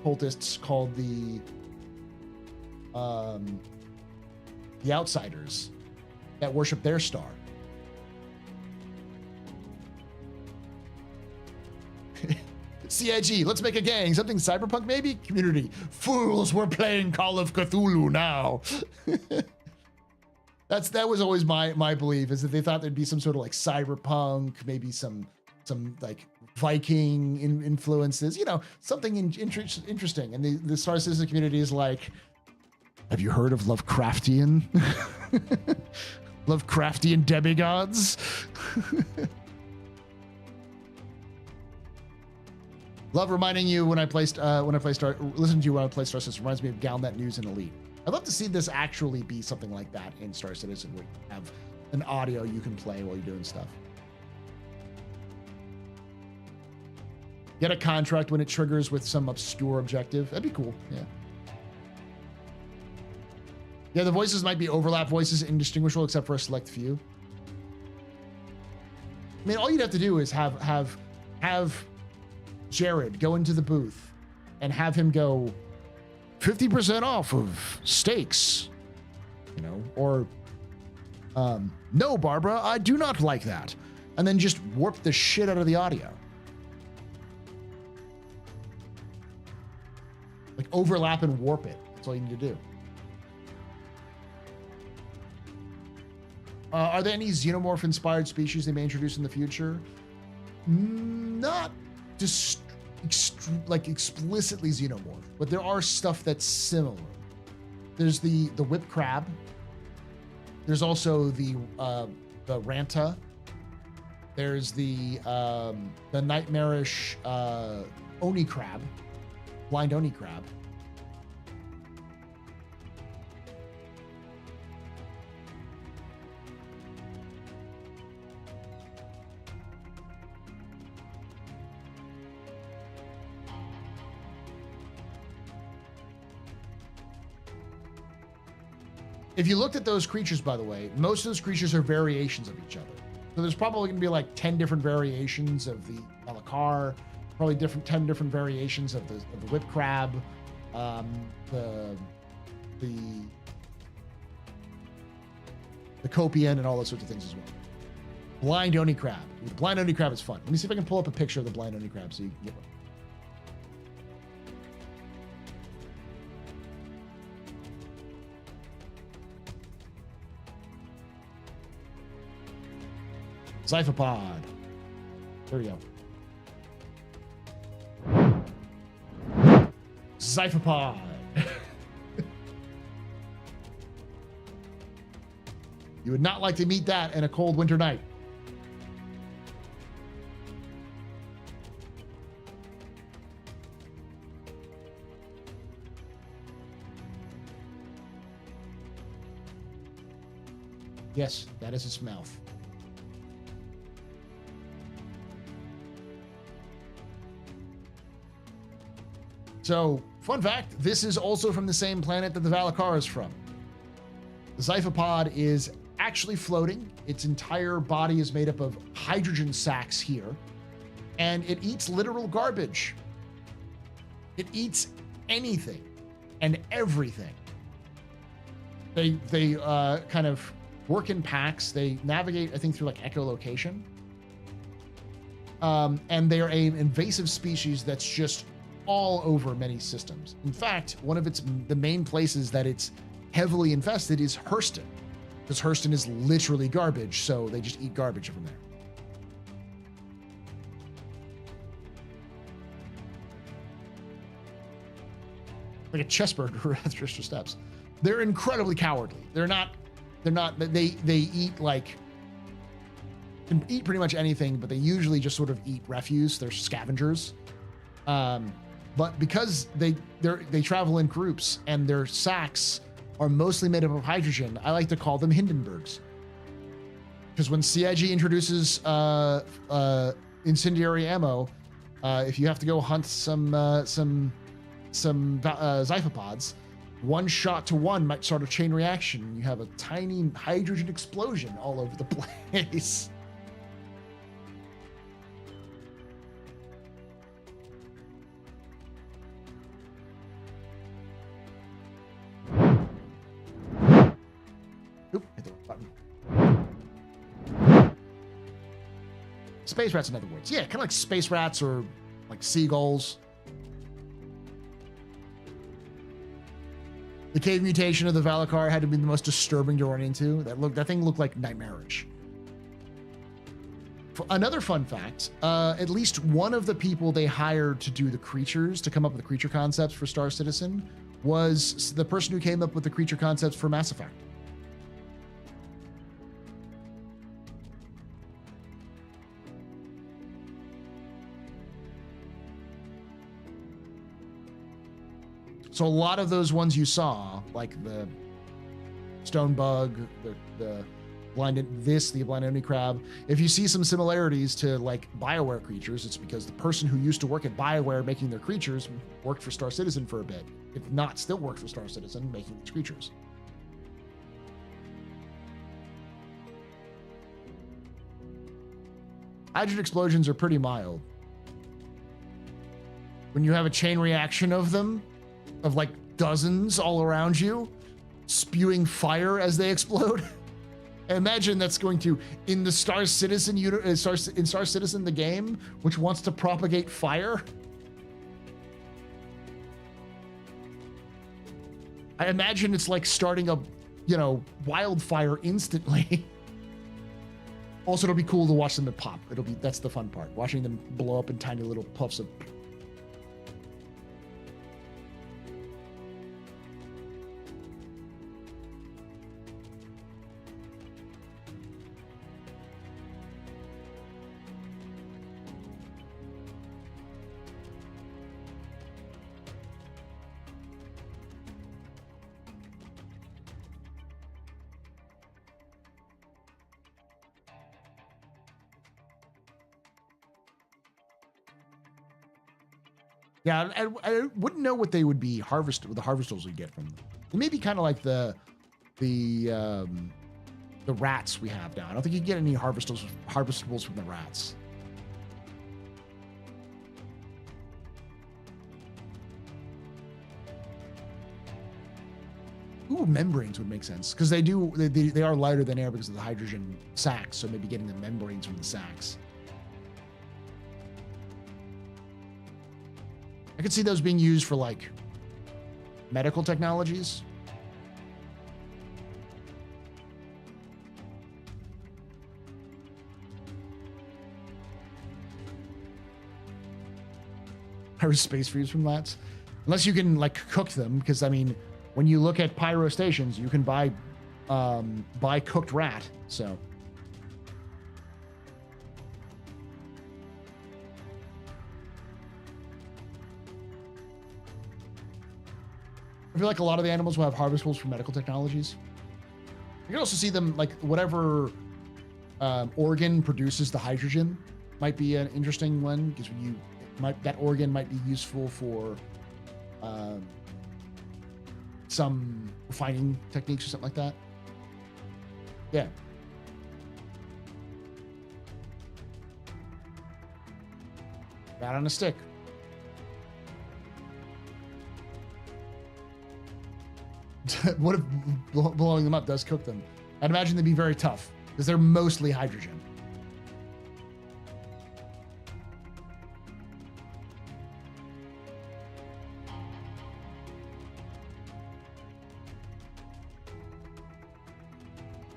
A: cultists called the Outsiders that worship their star. CIG, let's make a gang. Something cyberpunk, maybe? Community. Fools, we're playing Call of Cthulhu now. That was always my belief, is that they thought there'd be some sort of like cyberpunk, maybe some like Viking influences, something interesting. And the Star Citizen community is like, have you heard of Lovecraftian? Lovecraftian demigods? Love reminding you when I play listen to you when I play Star Citizen. Reminds me of Galnet News and Elite. I'd love to see this actually be something like that in Star Citizen, where you have an audio you can play while you're doing stuff. Get a contract when it triggers with some obscure objective. That'd be cool. Yeah. Yeah, the voices might be overlap voices, indistinguishable except for a select few. I mean, all you'd have to do is have Jared go into the booth and have him go 50% off of steaks, or no, Barbara, I do not like that. And then just warp the shit out of the audio. Like overlap and warp it. That's all you need to do. Are there any xenomorph-inspired species they may introduce in the future? Not like explicitly xenomorph, but there are stuff that's similar. There's the whip crab. There's also the Ranta. There's the nightmarish Oni crab, blind Oni crab. If you looked at those creatures, by the way, most of those creatures are variations of each other. So there's probably going to be like 10 different variations of the Malakar, probably 10 different variations of the whip crab, the copian, and all those sorts of things as well. Blind Oni crab. The blind Oni crab is fun. Let me see if I can pull up a picture of the blind Oni crab so you can get one. Zyphopod. There we go. Zyphopod. You would not like to meet that in a cold winter night. Yes, that is its mouth. So, fun fact, this is also from the same planet that the Valakar is from. The Zyphopod is actually floating. Its entire body is made up of hydrogen sacs here, and it eats literal garbage. It eats anything and everything. They kind of work in packs. They navigate, I think, through like echolocation. And they are an invasive species that's just all over many systems. In fact, one of the main places that it's heavily infested is Hurston, because Hurston is literally garbage, so they just eat garbage from there. Like a chessburger with extra steps. They're incredibly cowardly. They eat like, can eat pretty much anything, but they usually just sort of eat refuse. They're scavengers. But because they travel in groups and their sacs are mostly made up of hydrogen, I like to call them Hindenburgs. Because when CIG introduces incendiary ammo, if you have to go hunt some Zyphopods, one shot to one might start a chain reaction. You have a tiny hydrogen explosion all over the place. Oop, hit the wrong button. Space rats, in other words. Yeah, kind of like space rats or like seagulls. The cave mutation of the Valakar had to be the most disturbing to run into. That thing looked like nightmarish. Another fun fact, at least one of the people they hired to do the creatures, to come up with the creature concepts for Star Citizen, was the person who came up with the creature concepts for Mass Effect. So a lot of those ones you saw, like the stone bug, the blind Oni crab, if you see some similarities to like BioWare creatures, it's because the person who used to work at BioWare making their creatures worked for Star Citizen for a bit. If not, still works for Star Citizen making these creatures. Hydrogen explosions are pretty mild. When you have a chain reaction of them, of like dozens all around you, spewing fire as they explode. I imagine that's going to, in the Star Citizen Star Citizen the game, which wants to propagate fire. I imagine it's like starting a, wildfire instantly. Also, it'll be cool to watch them pop. That's the fun part, watching them blow up in tiny little puffs of Yeah, I wouldn't know what they would be harvested, the harvestables we get from them. It may be kind of like the rats we have now. I don't think you get any harvestables from the rats. Ooh, membranes would make sense because they are lighter than air because of the hydrogen sacs. So maybe getting the membranes from the sacs. I could see those being used for like medical technologies. Space freeze from that, unless you can like cook them, because I mean, when you look at pyro stations, you can buy cooked rat. So I feel like a lot of the animals will have harvestables for medical technologies. You can also see them like whatever organ produces the hydrogen might be an interesting one, because when that organ might be useful for some refining techniques or something like that. Yeah. Rat on a stick. What if blowing them up does cook them? I'd imagine they'd be very tough because they're mostly hydrogen.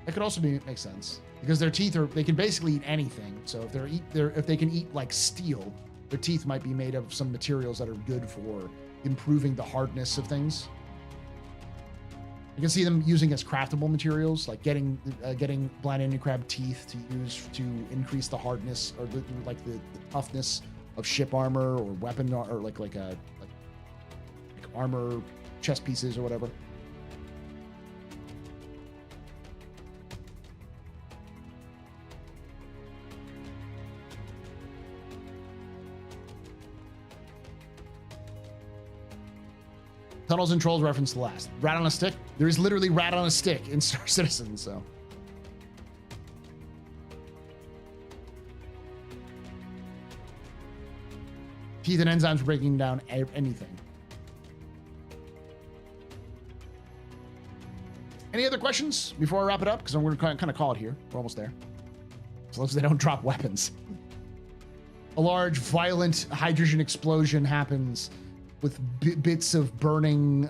A: That could also make sense because their teeth they can basically eat anything. So if they can eat like steel, their teeth might be made of some materials that are good for improving the hardness of things. You can see them using as craftable materials, like getting blind Indian crab teeth to use to increase the hardness or the toughness of ship armor or weapon or like armor chest pieces or whatever. Tunnels and Trolls reference the last. Rat on a stick? There is literally rat on a stick in Star Citizen, so. Teeth and enzymes for breaking down anything. Any other questions before I wrap it up? Because I'm going to kind of call it here. We're almost there. As long as they don't drop weapons. A large, violent hydrogen explosion happens with bits of burning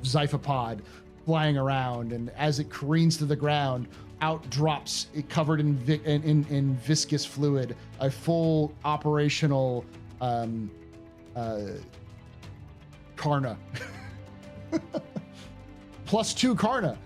A: zyphopod flying around, and as it careens to the ground, out drops it covered in viscous fluid a full operational Karna. +2 Karna.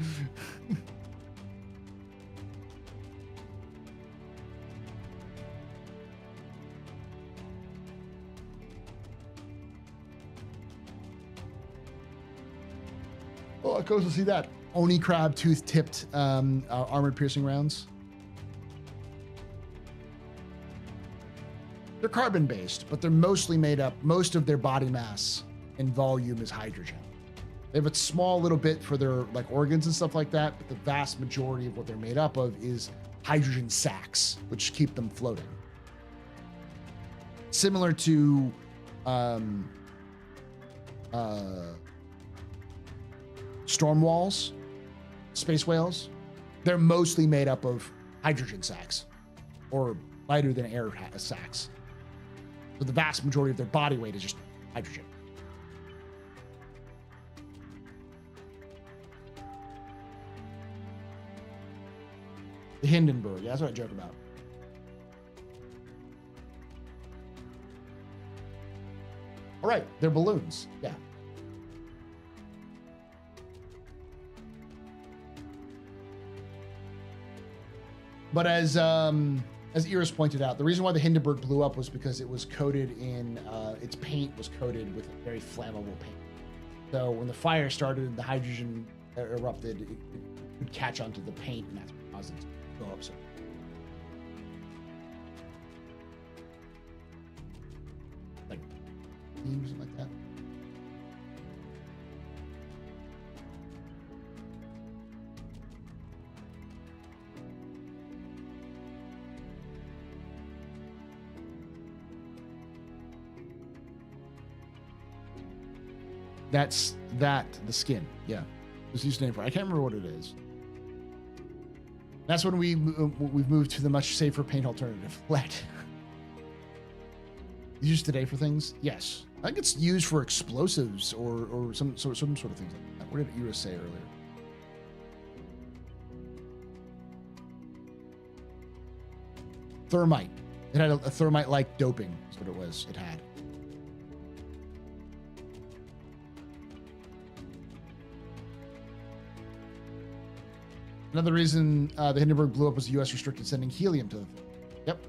A: Oh, I could also see that. Oni crab tooth-tipped armored piercing rounds. They're carbon-based, but they're mostly made up. Most of their body mass and volume is hydrogen. They have a small little bit for their like organs and stuff like that, but the vast majority of what they're made up of is hydrogen sacs, which keep them floating. Similar to storm walls, space whales, they're mostly made up of hydrogen sacs or lighter than air sacs. So the vast majority of their body weight is just hydrogen. The Hindenburg, yeah, that's what I joke about. All right, they're balloons, yeah. But as Iris pointed out, the reason why the Hindenburg blew up was because it was coated in, its paint was coated with a very flammable paint. So when the fire started and the hydrogen erupted, it would catch onto the paint, and that's what caused it to blow up. So 15, something like that. That's the skin. Yeah. This used name for it. I can't remember what it is. That's when we've moved to the much safer paint alternative, lead. Used today for things? Yes. I think it's used for explosives or some sort of things like that. What did Ira say earlier? Thermite. It had a thermite-like doping is what it was. It had. Another reason the Hindenburg blew up was the U.S. restricted sending helium to the thing. Yep.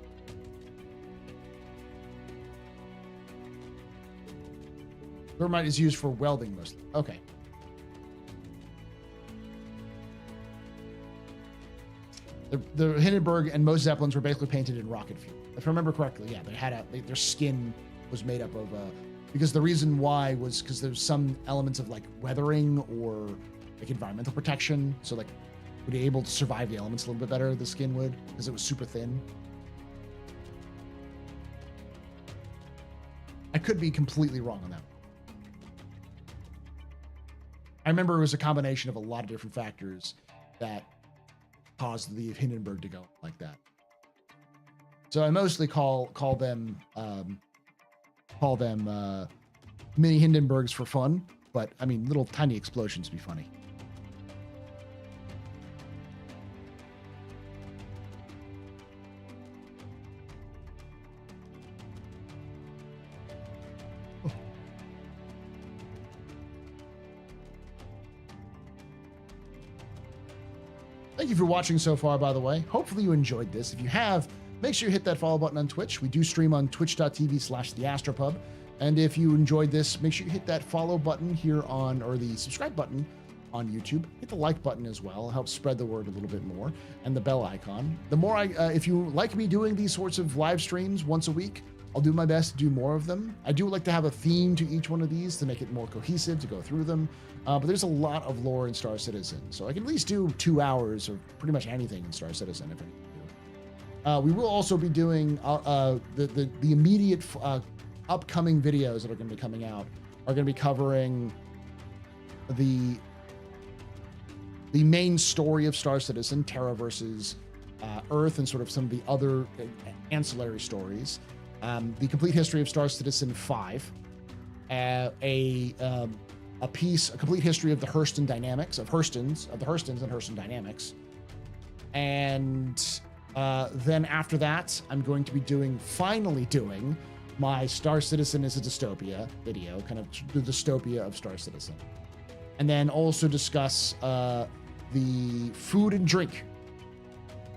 A: Thermite is used for welding mostly. Okay. The Hindenburg and most Zeppelins were basically painted in rocket fuel. If I remember correctly, yeah, they had their skin was made up of because the reason why was because there's some elements of like weathering or like environmental protection. So like would be able to survive the elements a little bit better, the skin would, because it was super thin. I could be completely wrong on that. I remember it was a combination of a lot of different factors that caused the Hindenburg to go like that. So I mostly call them mini Hindenburgs for fun, but I mean little tiny explosions would be funny. Thank you for watching so far, by the way. Hopefully you enjoyed this. If you have, make sure you hit that follow button on Twitch. We do stream on twitch.tv/TheAstroPub. And if you enjoyed this, make sure you hit that follow button here or the subscribe button on YouTube. Hit the like button as well. It helps spread the word a little bit more. And the bell icon. The more if you like me doing these sorts of live streams once a week, I'll do my best to do more of them. I do like to have a theme to each one of these to make it more cohesive, to go through them. But there's a lot of lore in Star Citizen, so I can at least do 2 hours of pretty much anything in Star Citizen if I need to. We will also be doing the immediate upcoming videos that are going to be coming out are going to be covering the main story of Star Citizen, Terra versus Earth, and sort of some of the other ancillary stories. The complete history of Star Citizen 5, a complete history of the Hurston dynamics, of the Hurstons and Hurston dynamics. And then after that, I'm going to be finally doing my Star Citizen is a Dystopia video, kind of the dystopia of Star Citizen. And then also discuss the food and drink.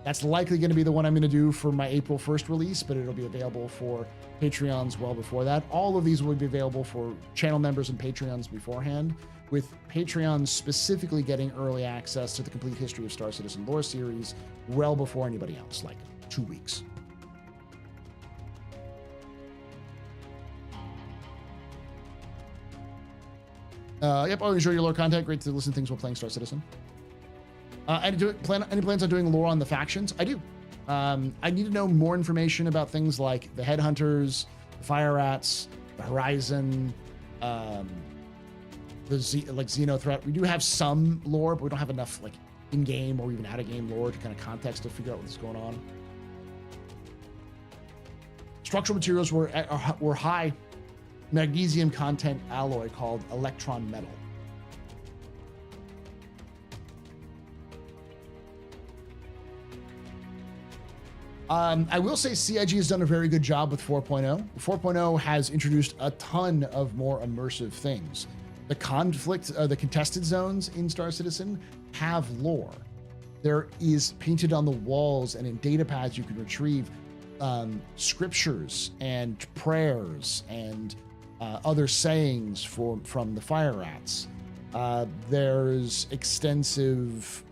A: That's likely going to be the one I'm going to do for my April 1st release, but it'll be available for Patreons well before that. All of these will be available for channel members and Patreons beforehand, with Patreons specifically getting early access to the complete history of Star Citizen lore series well before anybody else, like 2 weeks. Yep, always enjoy your lore content. Great to listen to things while playing Star Citizen. Any plans on doing lore on the factions? I do. I need to know more information about things like the Headhunters, the Fire Rats, the Horizon, the Xeno Threat. We do have some lore, but we don't have enough like in-game or even out-of-game lore to kind of context to figure out what's going on. Structural materials were high magnesium content alloy called electron metal. I will say CIG has done a very good job with 4.0. 4.0 has introduced a ton of more immersive things. The contested zones in Star Citizen have lore. There is painted on the walls and in data pads you can retrieve scriptures and prayers and other sayings from the Fire Rats. There's extensive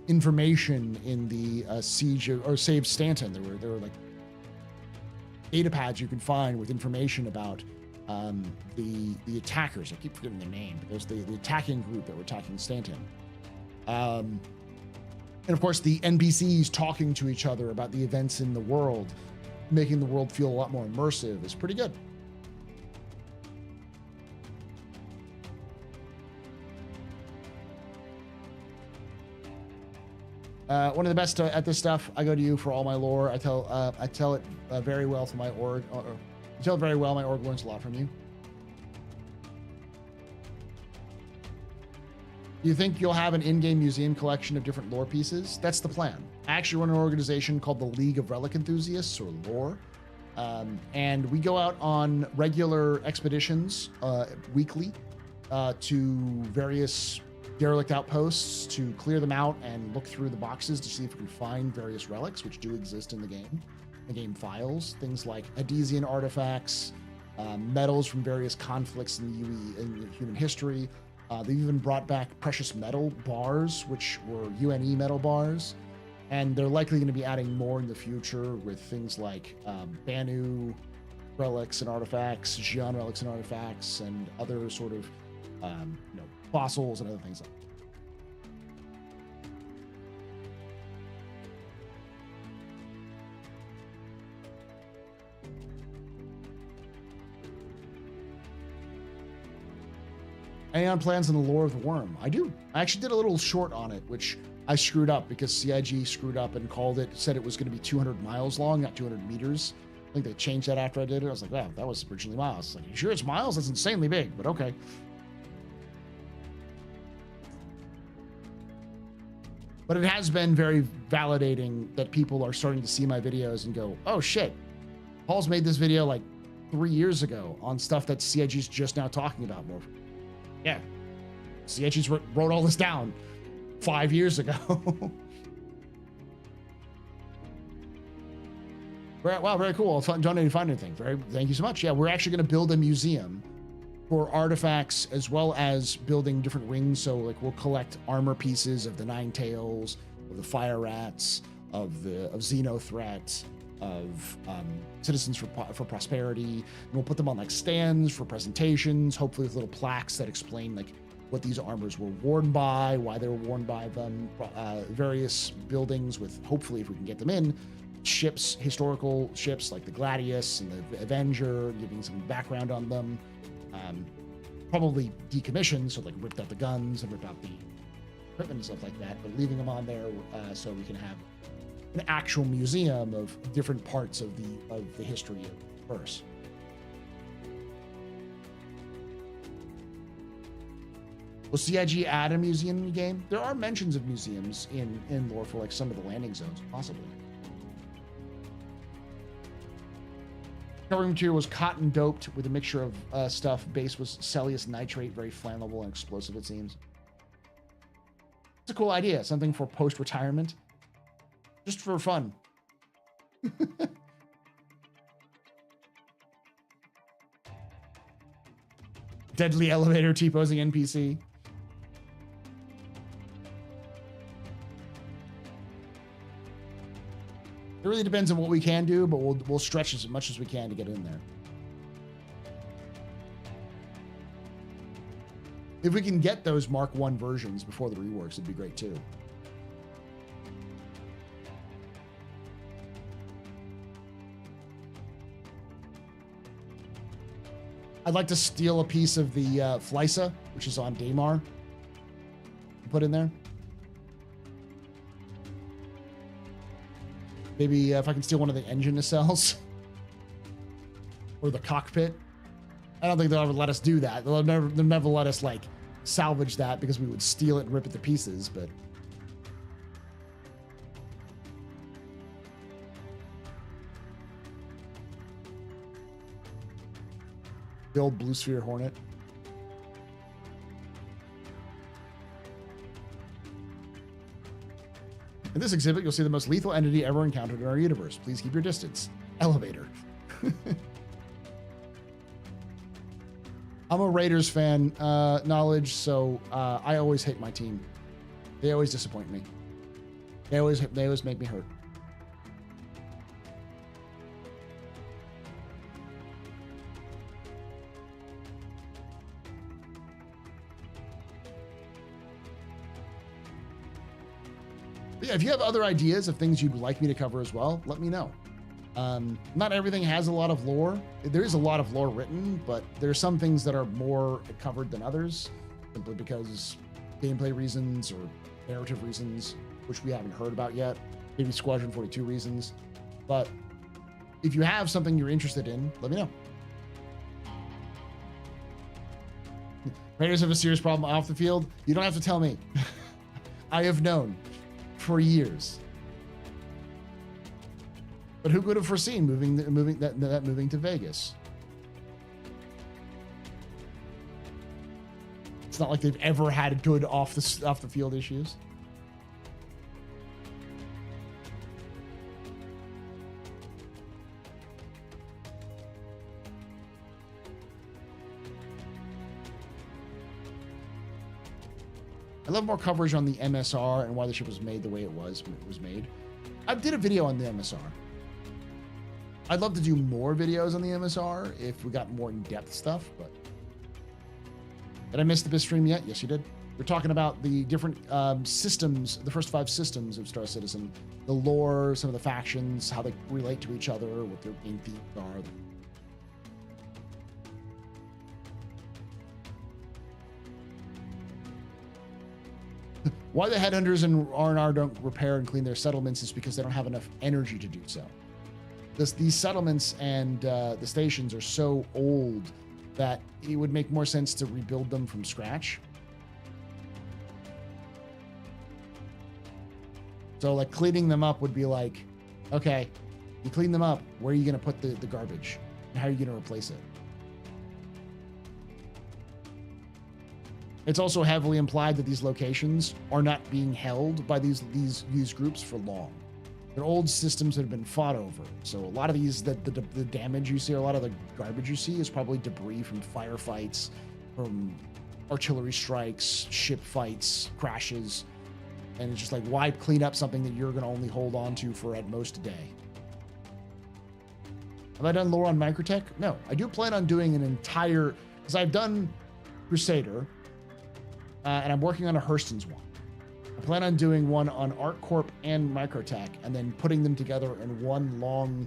A: information in the siege or Save Stanton. There were like data pads you can find with information about the attackers. I keep forgetting their name, but there's the attacking group that were attacking Stanton. And of course, the NPCs talking to each other about the events in the world, making the world feel a lot more immersive is pretty good. One of the best at this stuff. I go to you for all my lore. I tell it very well to my org. I tell it very well. My org learns a lot from you. Do you think you'll have an in-game museum collection of different lore pieces? That's the plan. I actually run an organization called the League of Relic Enthusiasts, or Lore. And we go out on regular expeditions weekly to various derelict outposts to clear them out and look through the boxes to see if we can find various relics, which do exist in the game files. Things like Adesian artifacts, metals from various conflicts in human history. They've even brought back precious metal bars, which were UNE metal bars. And they're likely going to be adding more in the future with things like Banu relics and artifacts, Xi'an relics and artifacts, and other sort of fossils and other things like that. Any on plans on the lore of the worm? I do. I actually did a little short on it, which I screwed up because CIG screwed up and said it was going to be 200 miles long, not 200 meters. I think they changed that after I did it. I was like, wow, that was originally miles. Like, you sure it's miles? That's insanely big, but okay. But it has been very validating that people are starting to see my videos and go, oh shit, Paul's made this video like 3 years ago on stuff that CIG's just now talking about more. Yeah, CIG's wrote all this down 5 years ago. Wow, very cool. Don't need to find anything. Thank you so much. Yeah, we're actually going to build a museum for artifacts as well as building different wings. So like we'll collect armor pieces of the Nine Tails, of the Fire Rats, of Xenothreat, of Citizens for Prosperity. And we'll put them on like stands for presentations, hopefully with little plaques that explain like what these armors were worn by, why they were worn by them, various buildings with, hopefully if we can get them in, ships, historical ships like the Gladius and the Avenger, giving some background on them. Probably decommissioned, so like ripped out the guns and ripped out the equipment and stuff like that, but leaving them on there so we can have an actual museum of different parts of the history of Earth. Will CIG add a museum in the game? There are mentions of museums in lore for like some of the landing zones, possibly. Covering material was cotton doped with a mixture of stuff. Base was Celsius nitrate, very flammable and explosive, it seems. It's a cool idea. Something for post-retirement. Just for fun. Deadly elevator T-posing NPC. It really depends on what we can do, but we'll stretch as much as we can to get in there. If we can get those Mark I versions before the reworks, it'd be great too. I'd like to steal a piece of the Flysa, which is on Daymar. Put in there. Maybe if I can steal one of the engine nacelles or the cockpit. I don't think they'll ever let us do that. They'll never let us like salvage that because we would steal it and rip it to pieces. But the old Blue Sphere Hornet. In this exhibit, you'll see the most lethal entity ever encountered in our universe. Please keep your distance. Elevator. I'm a Raiders fan, knowledge, so I always hate my team. They always disappoint me. They always make me hurt. But yeah, if you have other ideas of things you'd like me to cover as well, let me know. Not everything has a lot of lore. There is a lot of lore written, but there are some things that are more covered than others, simply because gameplay reasons or narrative reasons, which we haven't heard about yet. Maybe Squadron 42 reasons. But if you have something you're interested in, let me know. Raiders have a serious problem off the field. You don't have to tell me. I have known for years. But who could have foreseen moving to Vegas? It's not like they've ever had good off the field issues. I love more coverage on the MSR and why the ship was made the way it was made. I did a video on the MSR. I'd love to do more videos on the MSR if we got more in-depth stuff, but did I miss the BIS stream yet? Yes, you did. We're talking about the different systems, the first 5 systems of Star Citizen, the lore, some of the factions, how they relate to each other, what their main themes are. Why the headhunters in R&R don't repair and clean their settlements is because they don't have enough energy to do so. These settlements and the stations are so old that it would make more sense to rebuild them from scratch. So like cleaning them up would be like, okay, you clean them up, where are you going to put the garbage? And how are you going to replace it? It's also heavily implied that these locations are not being held by these groups for long. They're old systems that have been fought over. So a lot of these, the damage you see, or a lot of the garbage you see is probably debris from firefights, from artillery strikes, ship fights, crashes. And it's just like, why clean up something that you're going to only hold on to for at most a day? Have I done lore on Microtech? No, I do plan on doing an entire, because I've done Crusader, and I'm working on a Hurston's one. I plan on doing one on ArcCorp and Microtech, and then putting them together in one long,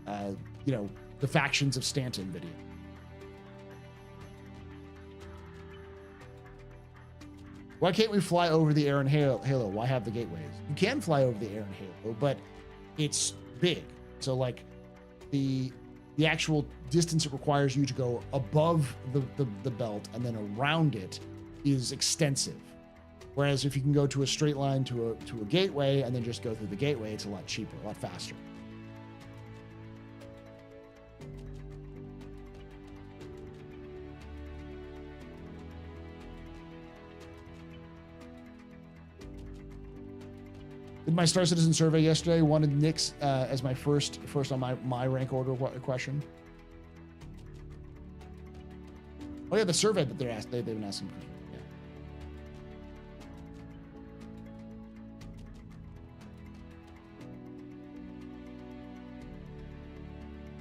A: the Factions of Stanton video. Why can't we fly over the air in Halo? Why have the gateways? You can fly over the air in Halo, but it's big. So like the actual distance it requires you to go above the belt and then around it is extensive. Whereas if you can go to a straight line to a gateway and then just go through the gateway, it's a lot cheaper, a lot faster. Did my Star Citizen survey yesterday. Wanted Nick's as my first on my rank order question. Oh yeah, the survey that they've been asking. Yeah.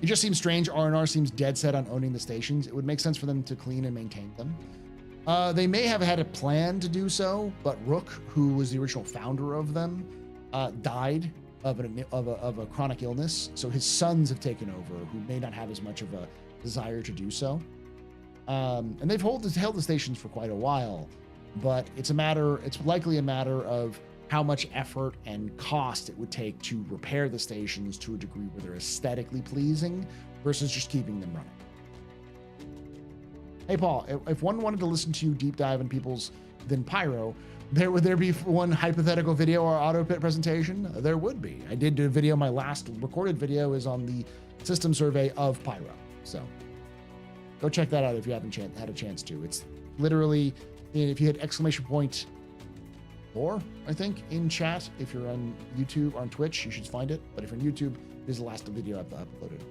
A: It just seems strange. R&R seems dead set on owning the stations. It would make sense for them to clean and maintain them. They may have had a plan to do so, but Rook, who was the original founder of them, died of a chronic illness. So his sons have taken over, who may not have as much of a desire to do so. And they've held the stations for quite a while, but it's likely a matter of how much effort and cost it would take to repair the stations to a degree where they're aesthetically pleasing versus just keeping them running. Hey, Paul, if one wanted to listen to you deep dive in people's then Pyro, would there be one hypothetical video or auto pit presentation? There would be. I did do a video. My last recorded video is on the system survey of Pyro. So go check that out if you haven't had a chance to. It's literally, if you hit !4, I think, in chat. If you're on YouTube or on Twitch, you should find it. But if you're on YouTube, this is the last video I've uploaded.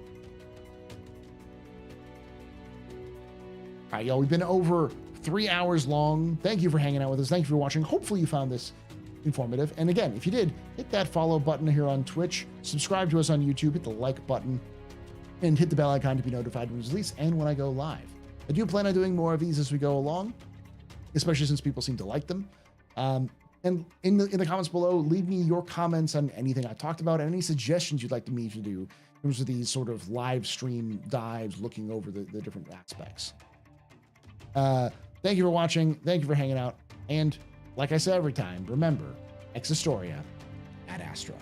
A: All right, y'all, we've been over 3 hours long. Thank you for hanging out with us. Thank you for watching. Hopefully you found this informative. And again, if you did, hit that follow button here on Twitch, subscribe to us on YouTube, hit the like button, and hit the bell icon to be notified when we release and when I go live. I do plan on doing more of these as we go along, especially since people seem to like them. And in the comments below, leave me your comments on anything I talked about, and any suggestions you'd like me to do in terms of these sort of live stream dives looking over the different aspects. Thank you for watching. Thank you for hanging out. And like I say every time, remember, ex Historia ad Astra.